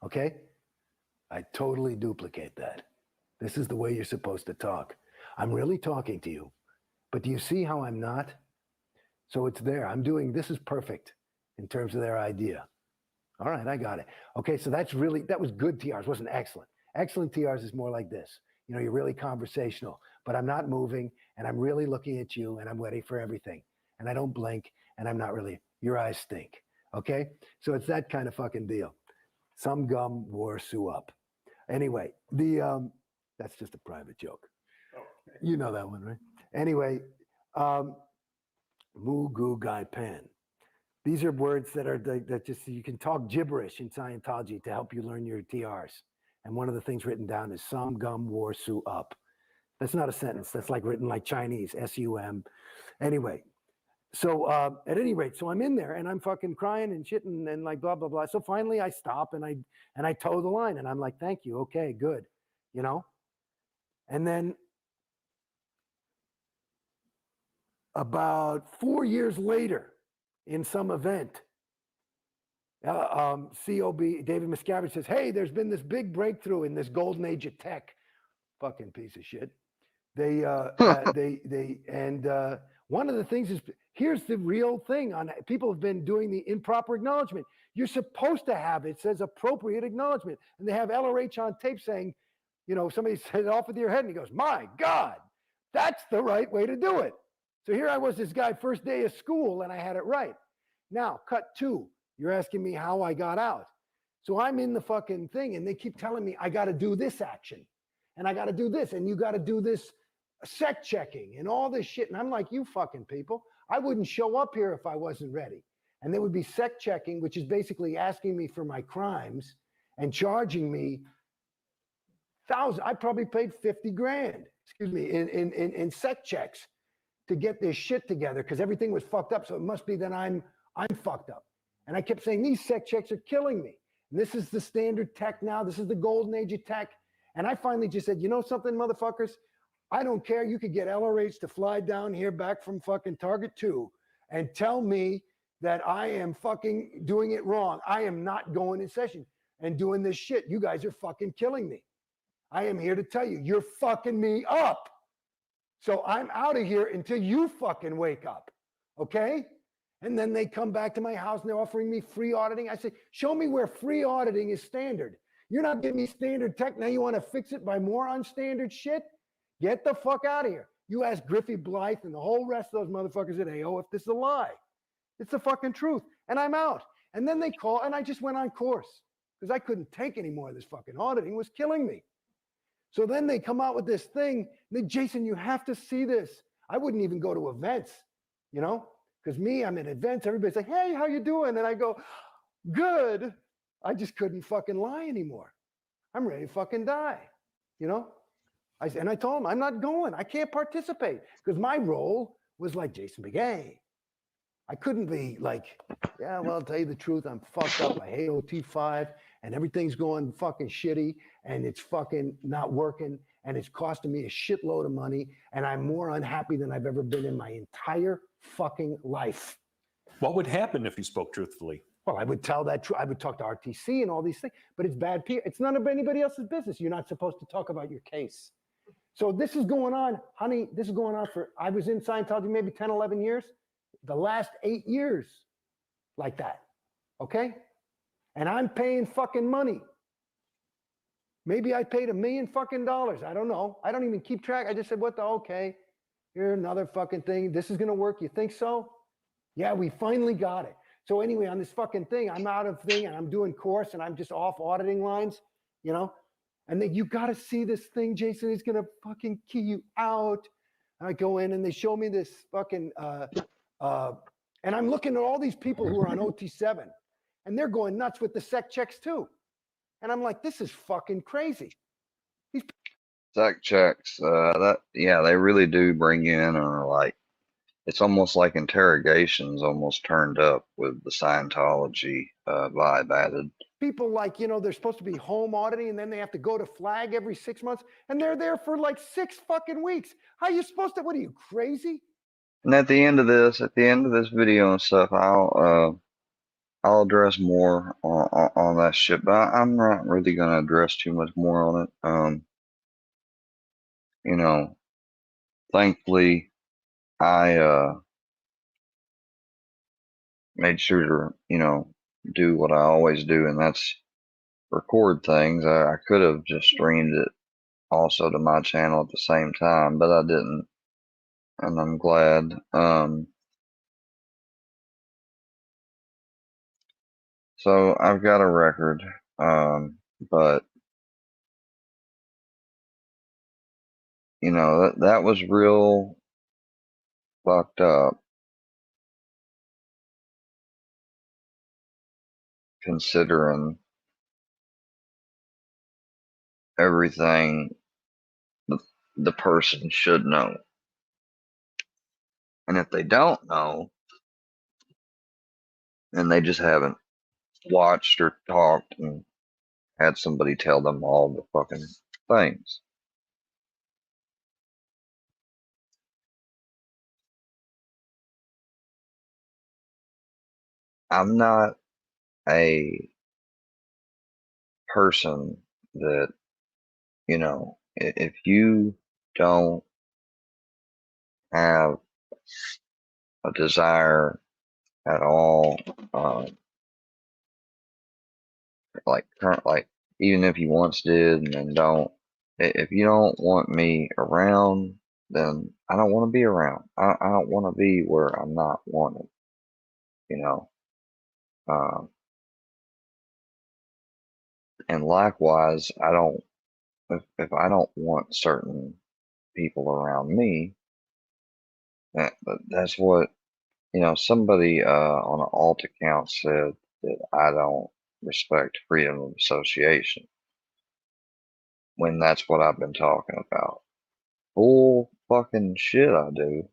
Okay? I totally duplicate that. This is the way you're supposed to talk. I'm really talking to you. But do you see how I'm not? So it's there. This is perfect in terms of their idea. All right, I got it. Okay, so that was good TRs, wasn't excellent. Excellent TRs is more like this. You know, you're really conversational, but I'm not moving and I'm really looking at you and I'm ready for everything. And I don't blink and I'm not really, your eyes stink. Okay? So it's that kind of fucking deal. Some gum wore Sue up. Anyway, that's just a private joke. Okay. You know that one, right? Anyway, Mu Gu Gai Pan. These are words that just, you can talk gibberish in Scientology to help you learn your TRs. And one of the things written down is some gum war Su up. That's not a sentence. That's like written like Chinese, S-U-M. Anyway, So at any rate, so I'm in there and I'm fucking crying and shit and like blah blah blah. So finally I stop and I toe the line and I'm like, thank you, okay, good, you know. And then about 4 years later, in some event, COB David Miscavige says, "Hey, there's been this big breakthrough in this golden age of tech." Fucking piece of shit. One of the things is, here's the real thing on people have been doing the improper acknowledgement. You're supposed to have, it says appropriate acknowledgement. And they have LRH on tape saying, you know, somebody said it off with your head and he goes, my God, that's the right way to do it. So here I was, this guy, first day of school, and I had it right. Now, cut 2. You're asking me how I got out. So I'm in the fucking thing and they keep telling me I got to do this action and I got to do this and you got to do this sec checking and all this shit. And I'm like, you fucking people, I wouldn't show up here if I wasn't ready. And there would be sec checking, which is basically asking me for my crimes and charging me I probably paid 50 grand, excuse me, in sec checks to get this shit together because everything was fucked up. So it must be that I'm fucked up. And I kept saying, these sec checks are killing me. And this is the standard tech now. This is the golden age of tech. And I finally just said, you know something, motherfuckers? I don't care. You could get LRH to fly down here back from fucking Target 2 and tell me that I am fucking doing it wrong. I am not going in session and doing this shit. You guys are fucking killing me. I am here to tell you, you're fucking me up. So I'm out of here until you fucking wake up. Okay? And then they come back to my house and they're offering me free auditing. I say, show me where free auditing is standard. You're not giving me standard tech. Now you want to fix it by more unstandard shit? Get the fuck out of here. You ask Griffey Blythe and the whole rest of those motherfuckers at AO if this is a lie. It's the fucking truth. And I'm out. And then they call and I just went on course because I couldn't take any more of this fucking auditing. It was killing me. So then they come out with this thing. Jason, you have to see this. I wouldn't even go to events, you know? Because me, I'm at events, everybody's like, hey, how you doing? And I go, good. I just couldn't fucking lie anymore. I'm ready to fucking die, you know? And I told him, I'm not going. I can't participate. Because my role was like Jason Beghe. I couldn't be like, yeah, well, I'll tell you the truth. I'm fucked up. I hate OT5 and everything's going fucking shitty and it's fucking not working and it's costing me a shitload of money and I'm more unhappy than I've ever been in my entire fucking life. What would happen if you spoke truthfully? Well, I would tell that I would talk to RTC and all these things, but it's bad PR. It's none of anybody else's business. You're not supposed to talk about your case. So this is going on, honey, this is going on I was in Scientology maybe 10, 11 years. The last 8 years like that, okay? And I'm paying fucking money. Maybe I paid $1 million fucking dollars. I don't know. I don't even keep track. I just said, what the, okay, here's another fucking thing. This is gonna work. You think so? Yeah, we finally got it. So anyway, on this fucking thing, I'm out of thing and I'm doing course and I'm just off auditing lines, you know? And then you gotta see this thing, Jason, he's gonna fucking key you out. And I go in and they show me this fucking, and I'm looking at all these people who are on OT7 and they're going nuts with the sec checks too. And I'm like, this is fucking crazy. Sec checks, yeah, they really do bring you in and are like, it's almost like interrogations almost turned up with the Scientology vibe added. People like, you know, they're supposed to be home auditing and then they have to go to flag every 6 months and they're there for like 6 fucking weeks. How are you supposed to, what are you, crazy? And at the end of this video and stuff, I'll address more on that shit, but I'm not really gonna address too much more on it. You know, thankfully, I made sure to, you know, do what I always do, and that's record things. I could have just streamed it also to my channel at the same time, but I didn't, and I'm glad. So I've got a record, but you know, that was real fucked up, considering everything the person should know. And if they don't know, and they just haven't watched or talked and had somebody tell them all the fucking things. I'm not a person that, you know, if you don't have a desire at all, like even if you once did and then don't, if you don't want me around, then I don't want to be around. I don't want to be where I'm not wanted, you know. And likewise, I don't, if I don't want certain people around me, that's what, you know, somebody on an alt account said that I don't respect freedom of association, when that's what I've been talking about. Bull fucking shit I do.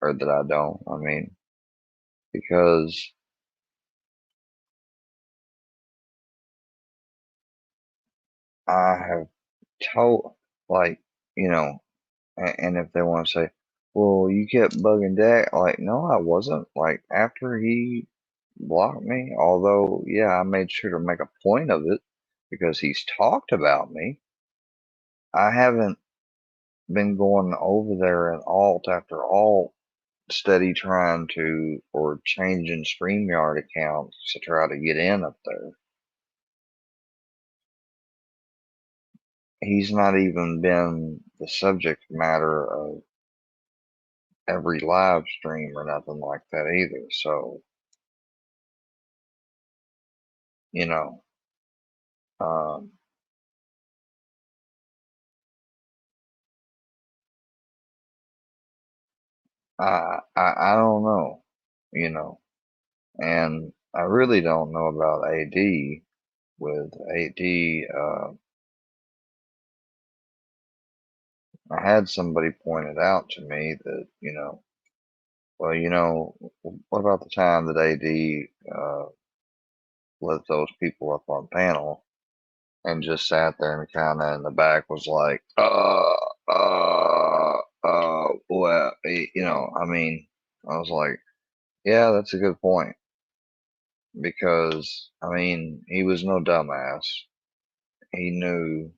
Or that I don't, I mean, because I have told, like, you know, and if they want to say, well, you kept bugging Dak, like, no, I wasn't. Like, after he blocked me, although, yeah, I made sure to make a point of it because he's talked about me, I haven't been going over there and alt after alt, steady trying to, or changing StreamYard accounts to try to get in up there. He's not even been the subject matter of every live stream or nothing like that either. So, you know, um, I don't know, you know, and I really don't know about AD. With AD, I had somebody pointed out to me that, you know, well, you know, what about the time that AD let those people up on panel and just sat there and kind of in the back was like, well, you know, I mean, I was like, yeah, that's a good point. Because, I mean, he was no dumbass. He knew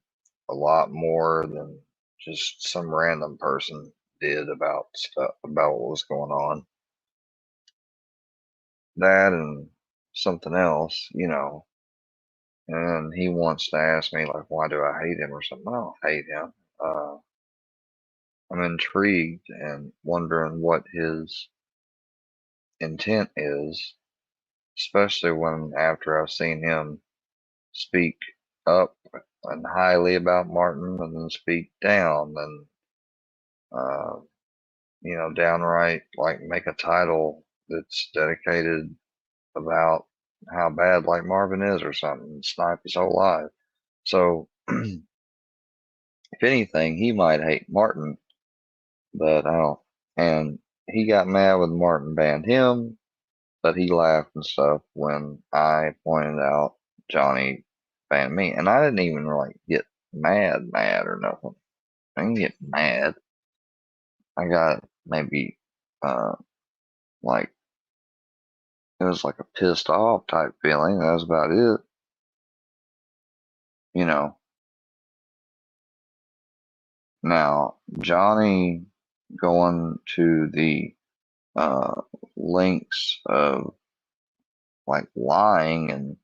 a lot more than just some random person did about stuff, about what was going on. That and something else, you know. And he wants to ask me, like, why do I hate him or something? I don't hate him. I'm intrigued and wondering what his intent is, especially when after I've seen him speak up and highly about Martin and then speak down and, you know, downright like make a title that's dedicated about how bad like Marvin is or something, and snipe his whole life. So, if anything, he might hate Martin, but I don't. And he got mad when Martin banned him, but he laughed and stuff when I pointed out Johnny banned me. And I didn't even like get mad or nothing. I didn't get mad. I got maybe like it was like a pissed off type feeling. That was about it. You know. Now Johnny going to the links of like lying and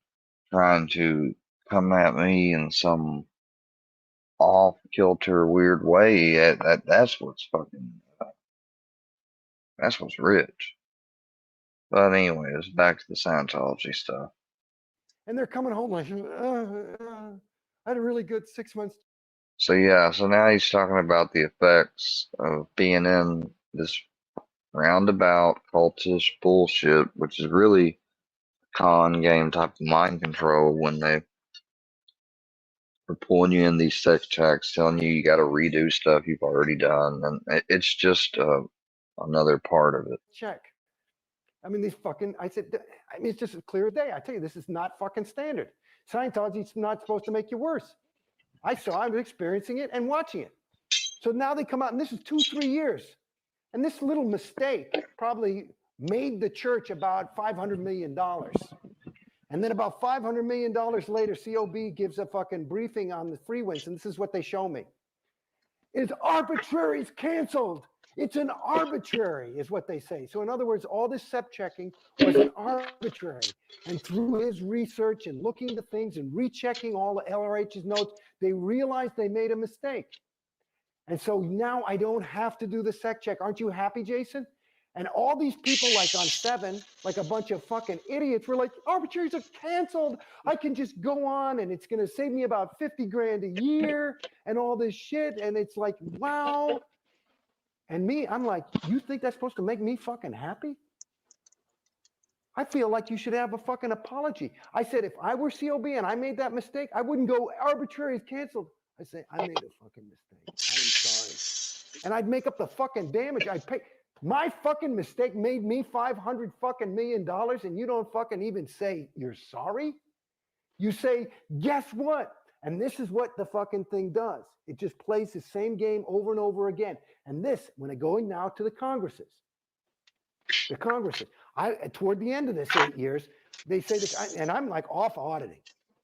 trying to come at me in some off kilter weird way. That's what's fucking that's what's rich. But anyways, back to the Scientology stuff. And they're coming home like, I had a really good 6 months. So yeah, so now he's talking about the effects of being in this roundabout cultish bullshit, which is really con game type of mind control when they are pulling you in these sex tracks, telling you got to redo stuff you've already done, and it's just another part of it. Check. I mean, I said, I mean, it's just a clear day. I tell you, this is not fucking standard. Scientology's not supposed to make you worse. I was experiencing it and watching it. So now they come out, and this is 2-3 years. And this little mistake probably made the church about $500 million. And then about $500 million later, COB gives a fucking briefing on the free winds, and this is what they show me. It's arbitrary, it's canceled. It's an arbitrary, is what they say. So in other words, all this SEP checking was an arbitrary. And through his research and looking at things and rechecking all the LRH's notes, they realized they made a mistake. And so now I don't have to do the SEC check. Aren't you happy, Jason? And all these people like on 7, like a bunch of fucking idiots, were like, arbitraries are canceled. I can just go on and it's going to save me about 50 grand a year and all this shit. And it's like, wow. And me, I'm like, you think that's supposed to make me fucking happy? I feel like you should have a fucking apology. I said, if I were COB and I made that mistake, I wouldn't go arbitrary is canceled. I say, I made a fucking mistake. I'm sorry. And I'd make up the fucking damage. I'd pay. My fucking mistake made me $500 fucking million, and you don't fucking even say you're sorry. You say, guess what? And this is what the fucking thing does. It just plays the same game over and over again. And this, when I going now to the Congresses, toward the end of this 8 years, they say this, and I'm like off auditing.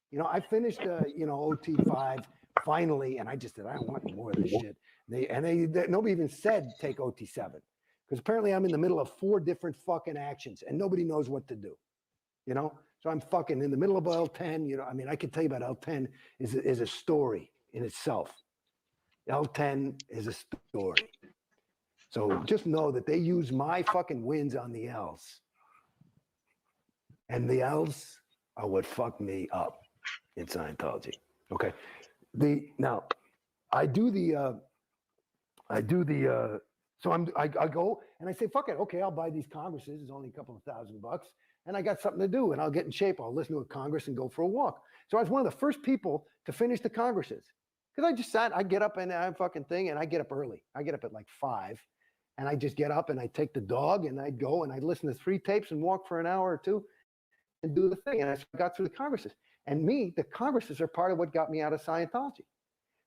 You know, I finished, OT5 finally, and I just said, I don't want any more of this shit. Nobody even said take OT7. Because apparently I'm in the middle of 4 different fucking actions and nobody knows what to do, you know? So I'm fucking in the middle of L10, you know, I mean, I could tell you about L10 is a story in itself. L10 is a story. So just know that they use my fucking wins on the L's. And the L's are what fucked me up in Scientology. Okay. So I go and I say, fuck it. Okay, I'll buy these Congresses. It's only a couple of $1,000 and I got something to do and I'll get in shape. I'll listen to a Congress and go for a walk. So I was one of the first people to finish the Congresses because I just I get up and I fucking thing and I get up early. I get up at like 5 and I just get up and I take the dog and I'd go and I'd listen to 3 tapes and walk for an hour or 2 and do the thing. And I got through the Congresses. And the Congresses are part of what got me out of Scientology.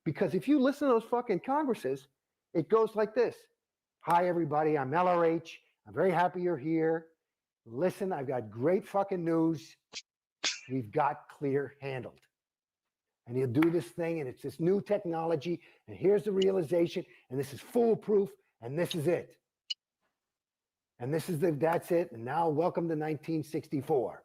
Because if you listen to those fucking Congresses, it goes like this. Hi, everybody. I'm LRH. I'm very happy you're here. Listen, I've got great fucking news. We've got clear handled. And he'll do this thing, and it's this new technology, and here's the realization, and this is foolproof, and this is it. And that's it. And now welcome to 1964.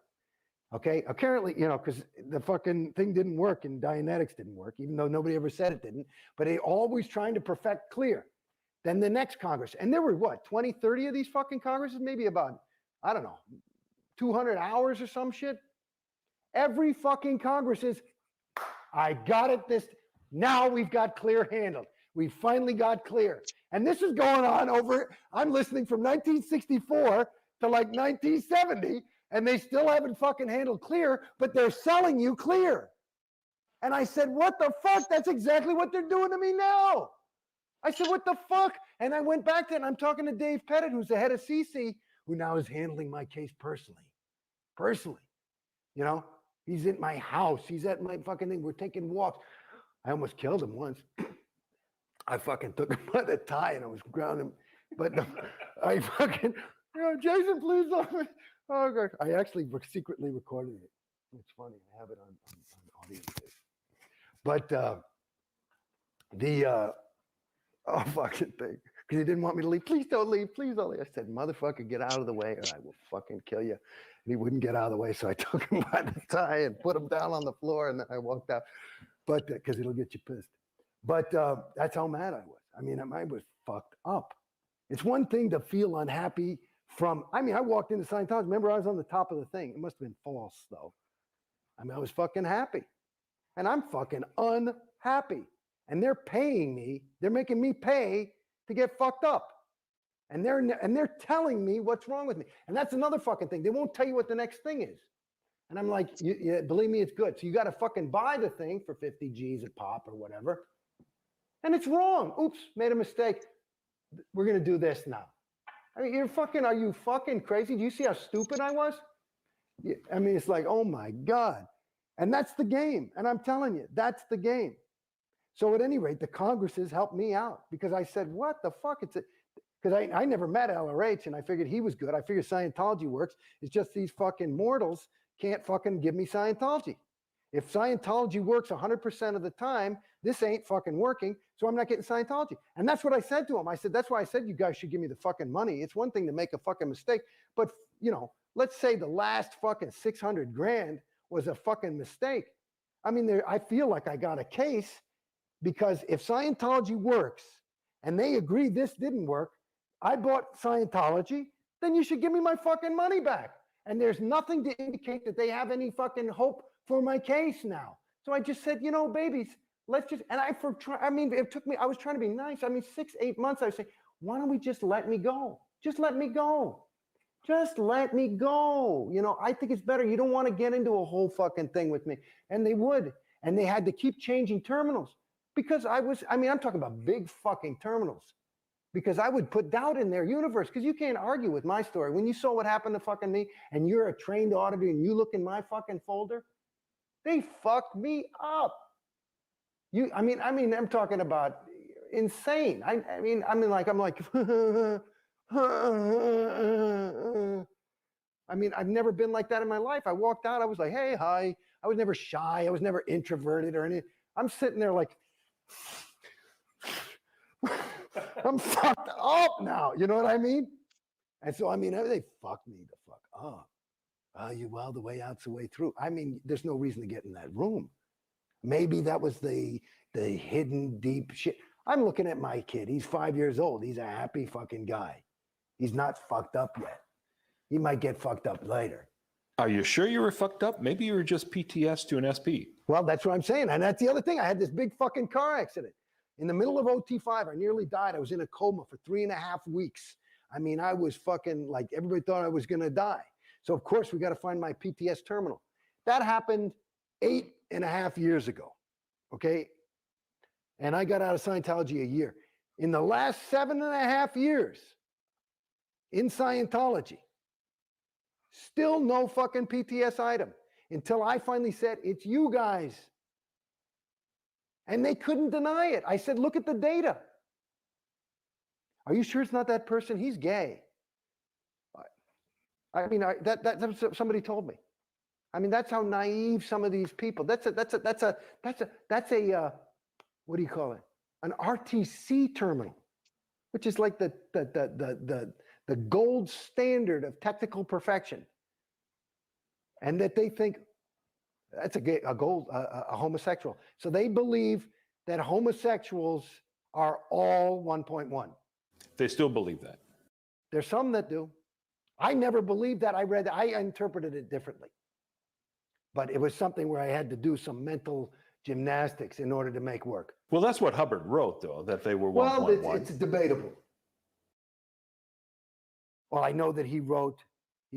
Okay, apparently, you know, because the fucking thing didn't work and Dianetics didn't work, even though nobody ever said it didn't, but they always trying to perfect clear. Then the next Congress, and there were what, 20, 30 of these fucking Congresses, maybe about, I don't know, 200 hours or some shit. Every fucking Congress is, I got it now we've got clear handled. We finally got clear. And this is going on I'm listening from 1964 to like 1970, and they still haven't fucking handled clear, but they're selling you clear. And I said, what the fuck? That's exactly what they're doing to me now. I said, what the fuck? And I went back to it, and I'm talking to Dave Pettit, who's the head of CC, who now is handling my case personally. You know, he's at my house. He's at my fucking thing. We're taking walks. I almost killed him once. I fucking took him by the tie, and I was grounding him. But no, I fucking, Jason, please don't. Oh, God. I actually secretly recorded it. It's funny. I have it on audio. But oh, fucking thing. Because he didn't want me to leave. Please don't leave. Please don't leave. I said, motherfucker, get out of the way or I will fucking kill you. And he wouldn't get out of the way. So I took him by the tie and put him down on the floor. And then I walked out. But because it'll get you pissed. But that's how mad I was. I mean, I was fucked up. It's one thing to feel unhappy I walked into Scientology. Remember, I was on the top of the thing. It must have been false, though. I mean, I was fucking happy. And I'm fucking unhappy. And they're paying me. They're making me pay to get fucked up. And they're telling me what's wrong with me. And that's another fucking thing. They won't tell you what the next thing is. And I'm like, believe me, it's good. So you got to fucking buy the thing for 50 G's a pop or whatever. And it's wrong. Oops, made a mistake. We're going to do this now. I mean, are you fucking crazy? Do you see how stupid I was? I mean, it's like, oh my God. And that's the game. And I'm telling you, that's the game. So at any rate, the Congresses helped me out because I said, what the fuck? Because I never met LRH and I figured he was good. I figured Scientology works. It's just these fucking mortals can't fucking give me Scientology. If Scientology works 100% of the time, this ain't fucking working, so I'm not getting Scientology. And that's what I said to him. I said, that's why I said you guys should give me the fucking money. It's one thing to make a fucking mistake, but let's say the last fucking 600 grand was a fucking mistake. I mean, I feel like I got a case because if Scientology works and they agree this didn't work, I bought Scientology, then you should give me my fucking money back. And there's nothing to indicate that they have any fucking hope for my case now. So I just said, babies, let's just, and it took me, I was trying to be nice. I mean, 6-8 months, I was saying, why don't we just let me go? Just let me go. Just let me go. I think it's better. You don't want to get into a whole fucking thing with me. And they would. And they had to keep changing terminals because I'm talking about big fucking terminals. Because I would put doubt in their universe because you can't argue with my story. When you saw what happened to fucking me and you're a trained auditor and you look in my fucking folder, they fucked me up. I'm talking about insane. I'm like, I've never been like that in my life. I walked out, I was like, hey, hi. I was never shy. I was never introverted or anything. I'm sitting there like, I'm fucked up now. You know what I mean? And so, they fucked me the fuck up. Well, the way out's the way through. There's no reason to get in that room. Maybe that was the hidden deep shit. I'm looking at my kid. He's 5 years old. He's a happy fucking guy. He's not fucked up yet. He might get fucked up later. Are you sure you were fucked up? Maybe you were just PTS to an SP. Well, that's what I'm saying. And that's the other thing. I had this big fucking car accident. In the middle of OT5, I nearly died. I was in a coma for 3.5 weeks. I was fucking like, everybody thought I was going to die. So, of course, we got to find my PTS terminal. That happened 8.5 years ago, okay? And I got out of Scientology a year. In the last 7.5 years in Scientology, still no fucking PTS item until I finally said, it's you guys. And they couldn't deny it. I said, look at the data. Are you sure it's not that person? He's gay. That's somebody told me. That's how naive some of these people. That's a what do you call it? An RTC terminal, which is like the gold standard of technical perfection. And that they think that's a homosexual. So they believe that homosexuals are all 1.1. They still believe that. There's some that do. I never believed that. I interpreted it differently. But it was something where I had to do some mental gymnastics in order to make work. Well, that's what Hubbard wrote, though, that they were 1.1. Well, it's debatable. Well, I know that he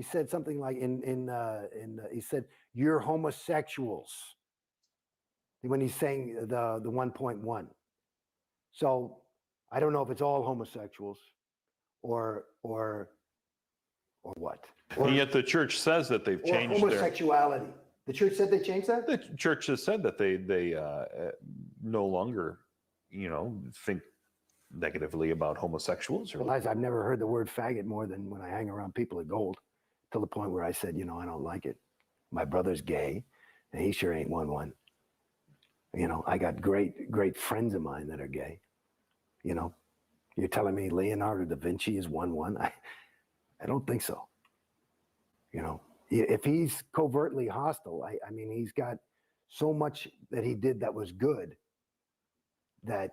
said something like he said, you're homosexuals when he's saying the 1.1. So I don't know if it's all homosexuals or what. And yet the church says that they've changed homosexuality. The church said they changed that? The church has said that they no longer, think negatively about homosexuals. Well, I've never heard the word faggot more than when I hang around people at Gold, to the point where I said, I don't like it. My brother's gay, and he sure ain't 1.1. I got great friends of mine that are gay. You're telling me Leonardo da Vinci is 1.1? I don't think so. If he's covertly hostile, he's got so much that he did that was good that,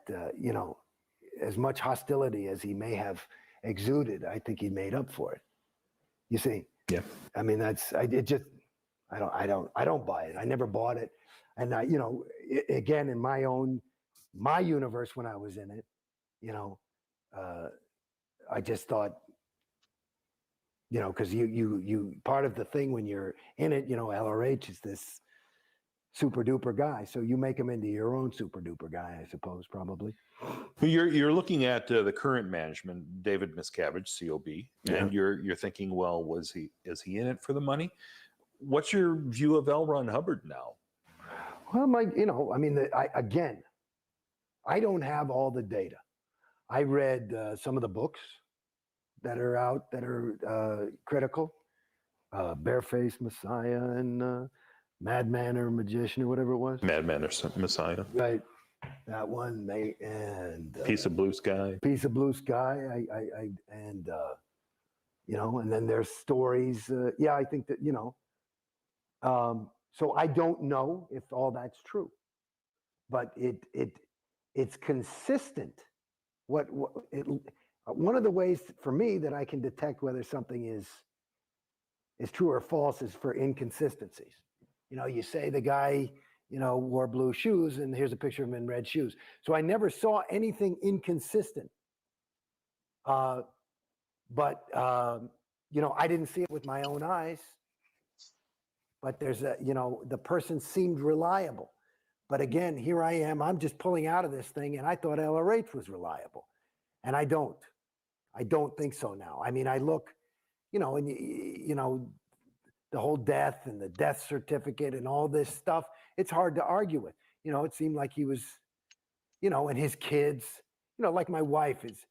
as much hostility as he may have exuded, I think he made up for it. You see? Yeah. I don't buy it. I never bought it. And again, in my universe, when I was in it, I just thought, because you part of the thing when you're in it, LRH is this super duper guy. So you make him into your own super duper guy, I suppose, probably. You're looking at the current management, David Miscavige, COB, and you're thinking, well, is he in it for the money? What's your view of L. Ron Hubbard now? Well, I mean, I don't have all the data. I read some of the books that are out that are critical, Barefaced Messiah and Madman or Magician or whatever it was. Madman or Messiah. Right. That one, and Piece of Blue Sky. Piece of Blue Sky. And then there's stories. I think that, so I don't know if all that's true, but it's consistent. One of the ways for me that I can detect whether something is true or false is for inconsistencies. You say the guy, wore blue shoes, and here's a picture of him in red shoes. So I never saw anything inconsistent. But I didn't see it with my own eyes. But there's the person seemed reliable. But again, here I am. I'm just pulling out of this thing, and I thought LRH was reliable, and I don't. I don't think so now. I mean, I look, and the whole death and the death certificate and all this stuff. It's hard to argue with. It seemed like he was, and his kids. Like my wife is.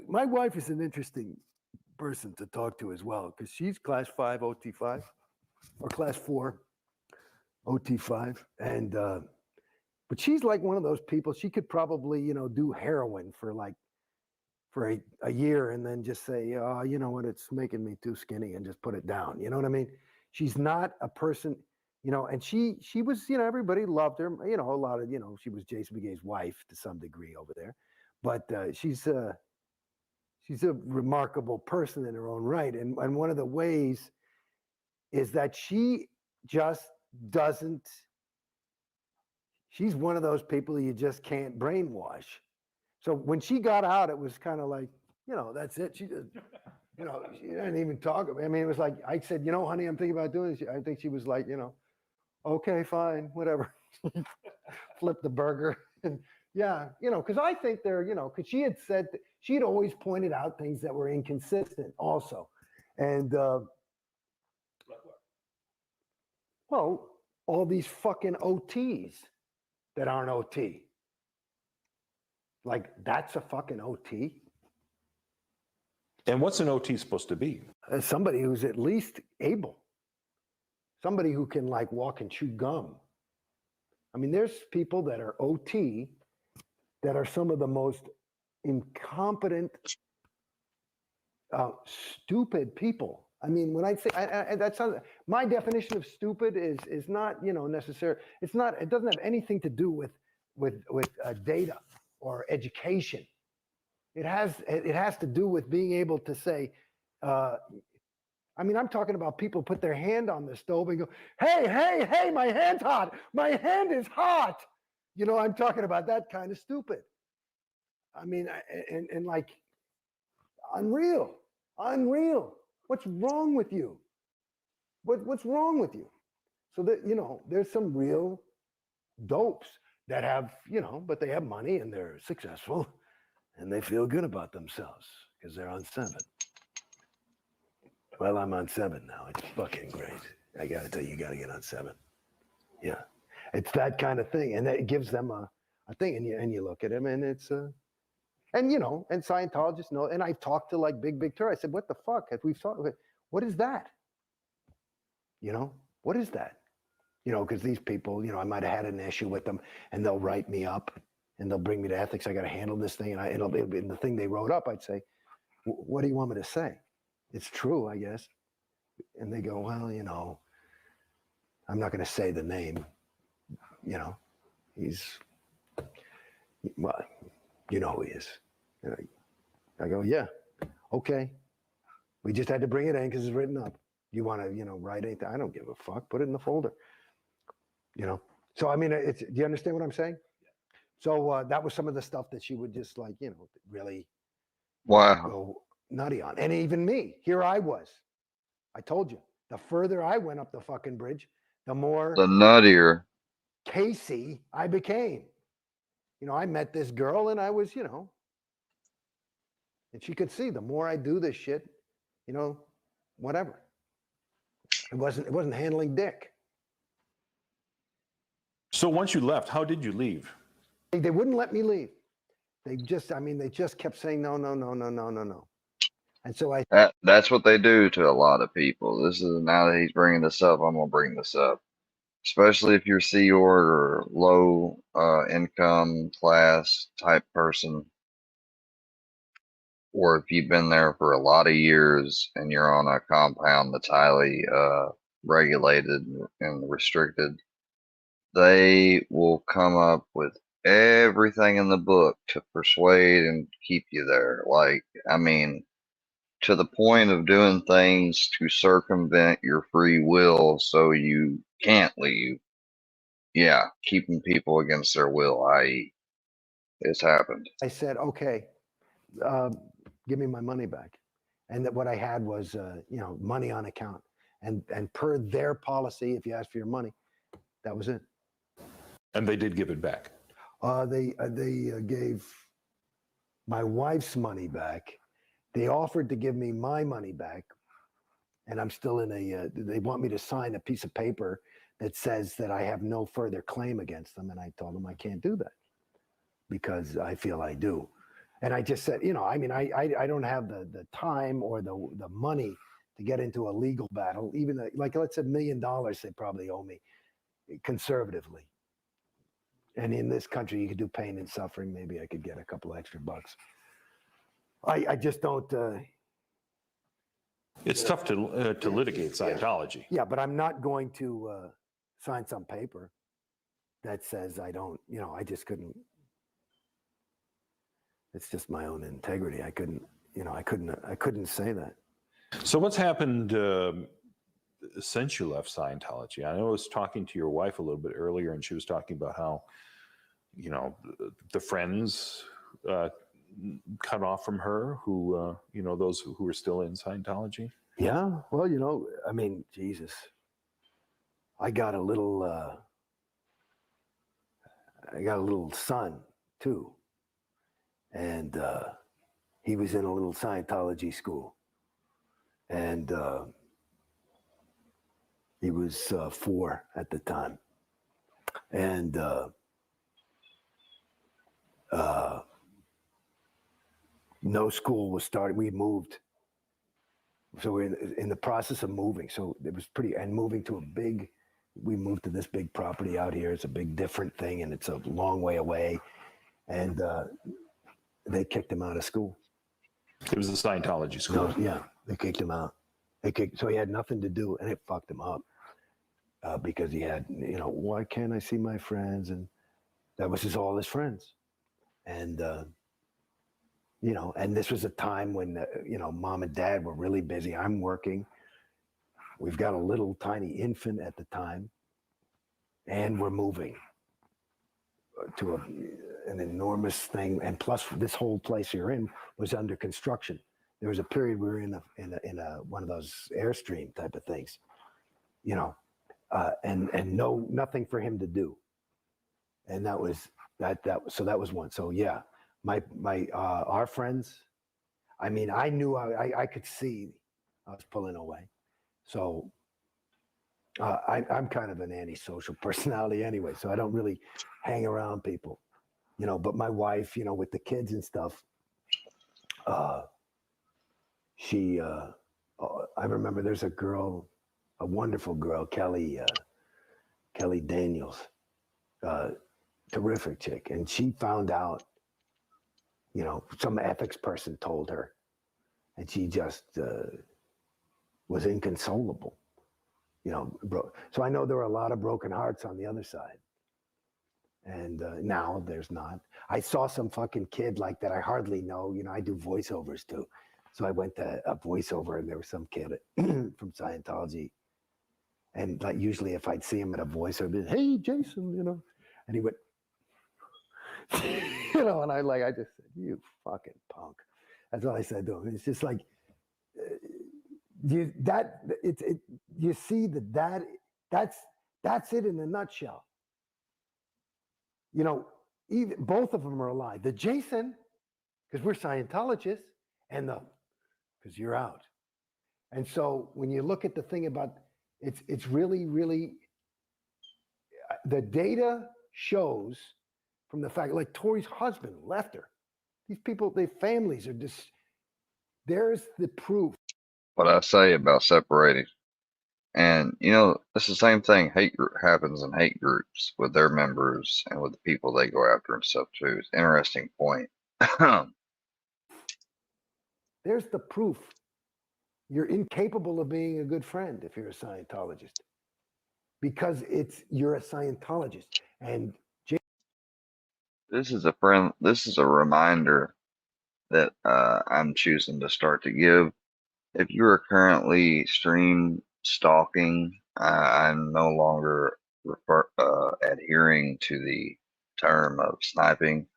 My wife is an interesting person to talk to as well, because she's class 5 OT5 or class 4 OT5, and but she's like one of those people. She could probably do heroin for a year and then just say, oh, you know what, it's making me too skinny, and just put it down. You know what I mean? She's not a person, and she was, everybody loved her. A lot of, she was Jason Beghe's wife to some degree over there, but she's a remarkable person in her own right. And one of the ways is that she just doesn't, she's one of those people you just can't brainwash. So when she got out, it was kind of like, that's it. She just, she didn't even talk. I mean, it was like, I said, honey, I'm thinking about doing this. I think she was like, okay, fine, whatever. Flip the burger. And yeah, because I think they're, because she had said, she had always pointed out things that were inconsistent also. And, well, all these fucking OTs that aren't OT. Like, that's a fucking OT. And what's an OT supposed to be? Somebody who's at least able. Somebody who can walk and chew gum. I mean, there's people that are OT that are some of the most incompetent, stupid people. I mean, when I say that sounds, my definition of stupid is not necessary. It's not. It doesn't have anything to do with data or education. It has to do with being able to say. I mean, I'm talking about people put their hand on the stove and go, hey, my hand's hot. My hand is hot. I'm talking about that kind of stupid. I mean, and like, unreal. What's wrong with you? What's wrong with you? So that, there's some real dopes that have, but they have money and they're successful and they feel good about themselves because they're on 7. Well, I'm on 7 now. It's fucking great. I got to tell you, you got to get on 7. Yeah. It's that kind of thing. And it gives them a thing. And you look at him and it's, and and Scientologists know, and I've talked to Big Tur. I said, what the fuck? We've talked, what is that? What is that? Because these people, I might have had an issue with them and they'll write me up and they'll bring me to ethics. I got to handle this thing. And it'll be in the thing they wrote up. I'd say, what do you want me to say? It's true, I guess. And they go, well, I'm not going to say the name. He's, well, you know who he is. I go, yeah, okay. We just had to bring it in because it's written up. You want to, write anything? I don't give a fuck. Put it in the folder. So I mean, do you understand what I'm saying? Yeah. So that was some of the stuff that she would just really go nutty on. And even me, here I was. I told you, the further I went up the fucking bridge, the more the nuttier. Casey I became. I met this girl and I was, and she could see the more I do this shit, whatever. It wasn't handling dick. So once you left, how did you leave? They wouldn't let me leave. They just kept saying no. And so that's what they do to a lot of people. This is, now that he's bringing this up, I'm gonna bring this up. Especially if you're Sea Org or low income class type person, or if you've been there for a lot of years and you're on a compound that's highly regulated and restricted, they will come up with everything in the book to persuade and keep you there. Like, I mean, to the point of doing things to circumvent your free will so you can't leave. Yeah, keeping people against their will, i.e., it's happened. I said, okay, give me my money back. And that what I had was, money on account. And per their policy, if you ask for your money, that was it. And they did give it back. They gave my wife's money back. They offered to give me my money back. And I'm still in they want me to sign a piece of paper that says that I have no further claim against them. And I told them I can't do that because I feel I do. And I just said, I don't have the time or the money to get into a legal battle. Even like, let's say $1 million, they probably owe me conservatively. And in this country, you could do pain and suffering. Maybe I could get a couple extra bucks. I just don't. It's tough to litigate Scientology. Yeah, but I'm not going to sign some paper that says I don't. I just couldn't. It's just my own integrity. I couldn't. I couldn't say that. So what's happened since you left Scientology? I know I was talking to your wife a little bit earlier, and she was talking about how, the friends cut off from her who, those who were still in Scientology. Yeah, well, Jesus, I got a little son too, and he was in a little Scientology school, and he was 4 at the time, and no school was started. We moved. So we're in the process of moving. So it was moving to we moved to this big property out here. It's a big different thing and it's a long way away. And they kicked him out of school. It was the Scientology school. No, yeah, they kicked him out. So he had nothing to do and it fucked him up because he had, why can't I see my friends? And that was all his friends. And, and this was a time when, mom and dad were really busy. I'm working. We've got a little tiny infant at the time. And we're moving to an enormous thing. And plus, this whole place you're in was under construction. There was a period we were in a one of those Airstream type of things, and nothing for him to do. And that was so that was one. So yeah. Our friends, I knew I could see I was pulling away. So I'm kind of an antisocial personality anyway, so I don't really hang around people, but my wife, with the kids and stuff, she, I remember there's a girl, a wonderful girl, Kelly Daniels, terrific chick. And she found out, some ethics person told her, and she just was inconsolable, So I know there were a lot of broken hearts on the other side. And now there's not. I saw some fucking kid like that I hardly know. I do voiceovers too. So I went to a voiceover and there was some kid from Scientology. And like usually if I'd see him at a voiceover, I'd be, hey, Jason, and he went, and I just said, you fucking punk. That's all I said to him. It's just like, you see that's it in a nutshell. you know, even both of them are alive. The Jason, because we're Scientologists, and the because you're out. And so when you look at the thing about it's really, really the data shows from the fact like Tori's husband left her. These people, their families are just there's the proof. What I say about separating. And you know, it's the same thing. Happens in hate groups with their members and with the people they go after and stuff too. It's an interesting point. There's the proof. You're incapable of being a good friend if you're a Scientologist, because you're a Scientologist. And This is a reminder that I'm choosing to start to give. If you are currently stream stalking, I'm no longer adhering to the term of sniping.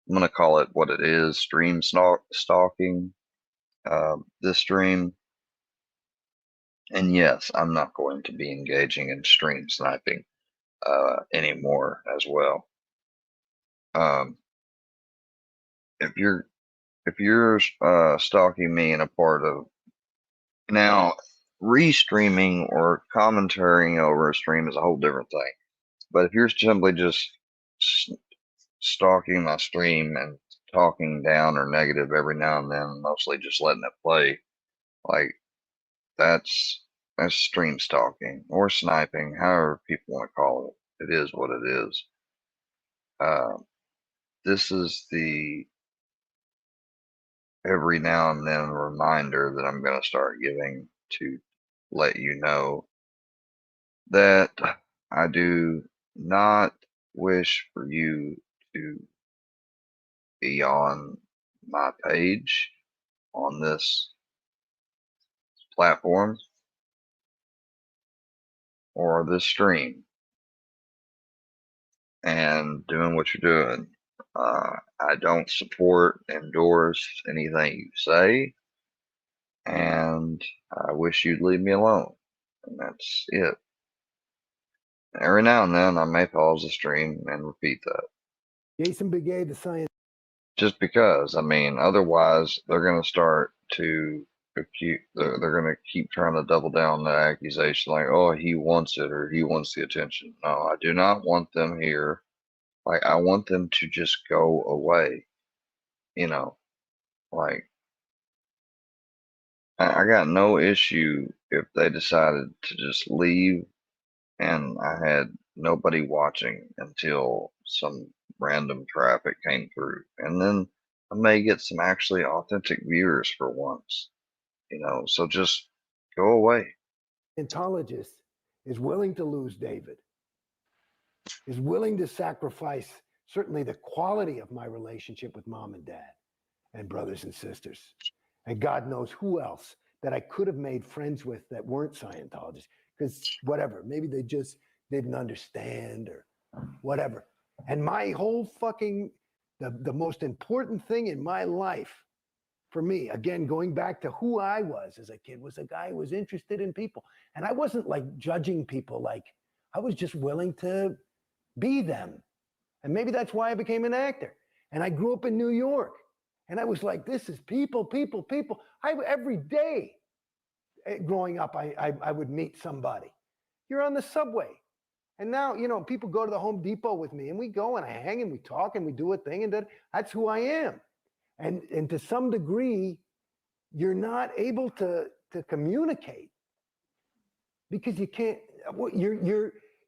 I'm going to call it what it is, stream stalking, this stream. And yes, I'm not going to be engaging in stream sniping anymore as well. If you're stalking me and a part of now, restreaming or commentating over a stream is a whole different thing. But if you're simply just stalking my stream and talking down or negative every now and then, mostly just letting it play, like that's stream stalking or sniping, however people want to call it. It is what it is. This is the every now and then reminder that I'm going to start giving to let you know that I do not wish for you to be on my page on this platform or this stream and doing what you're doing. I don't support, endorse anything you say, and I wish you'd leave me alone. And that's it. Every now and then I may pause the stream and repeat that. Jason Beghe, the science. Just because, I mean, otherwise they're going to start to they're going to keep trying to double down on the accusation like, oh, he wants it or he wants the attention. No, I do not want them here. Like, I want them to just go away. You know, like, I got no issue if they decided to just leave and I had nobody watching until some random traffic came through. And then I may get some actually authentic viewers for once, you know, so just go away. Scientologist is willing to lose David, is willing to sacrifice certainly the quality of my relationship with mom and dad and brothers and sisters. And God knows who else that I could have made friends with that weren't Scientologists. Because whatever, maybe they just didn't understand or whatever. And my whole fucking, the most important thing in my life for me, again, going back to who I was as a kid, was a guy who was interested in people. And I wasn't like judging people, like I was just willing to be them. And maybe that's why I became an actor. And I grew up in New York. And I was like, this is people, people, people. Every day growing up, I would meet somebody. You're on the subway. And now, you know, people go to the Home Depot with me and we go and I hang and we talk and we do a thing and that's who I am. And to some degree, you're not able to communicate because you can't,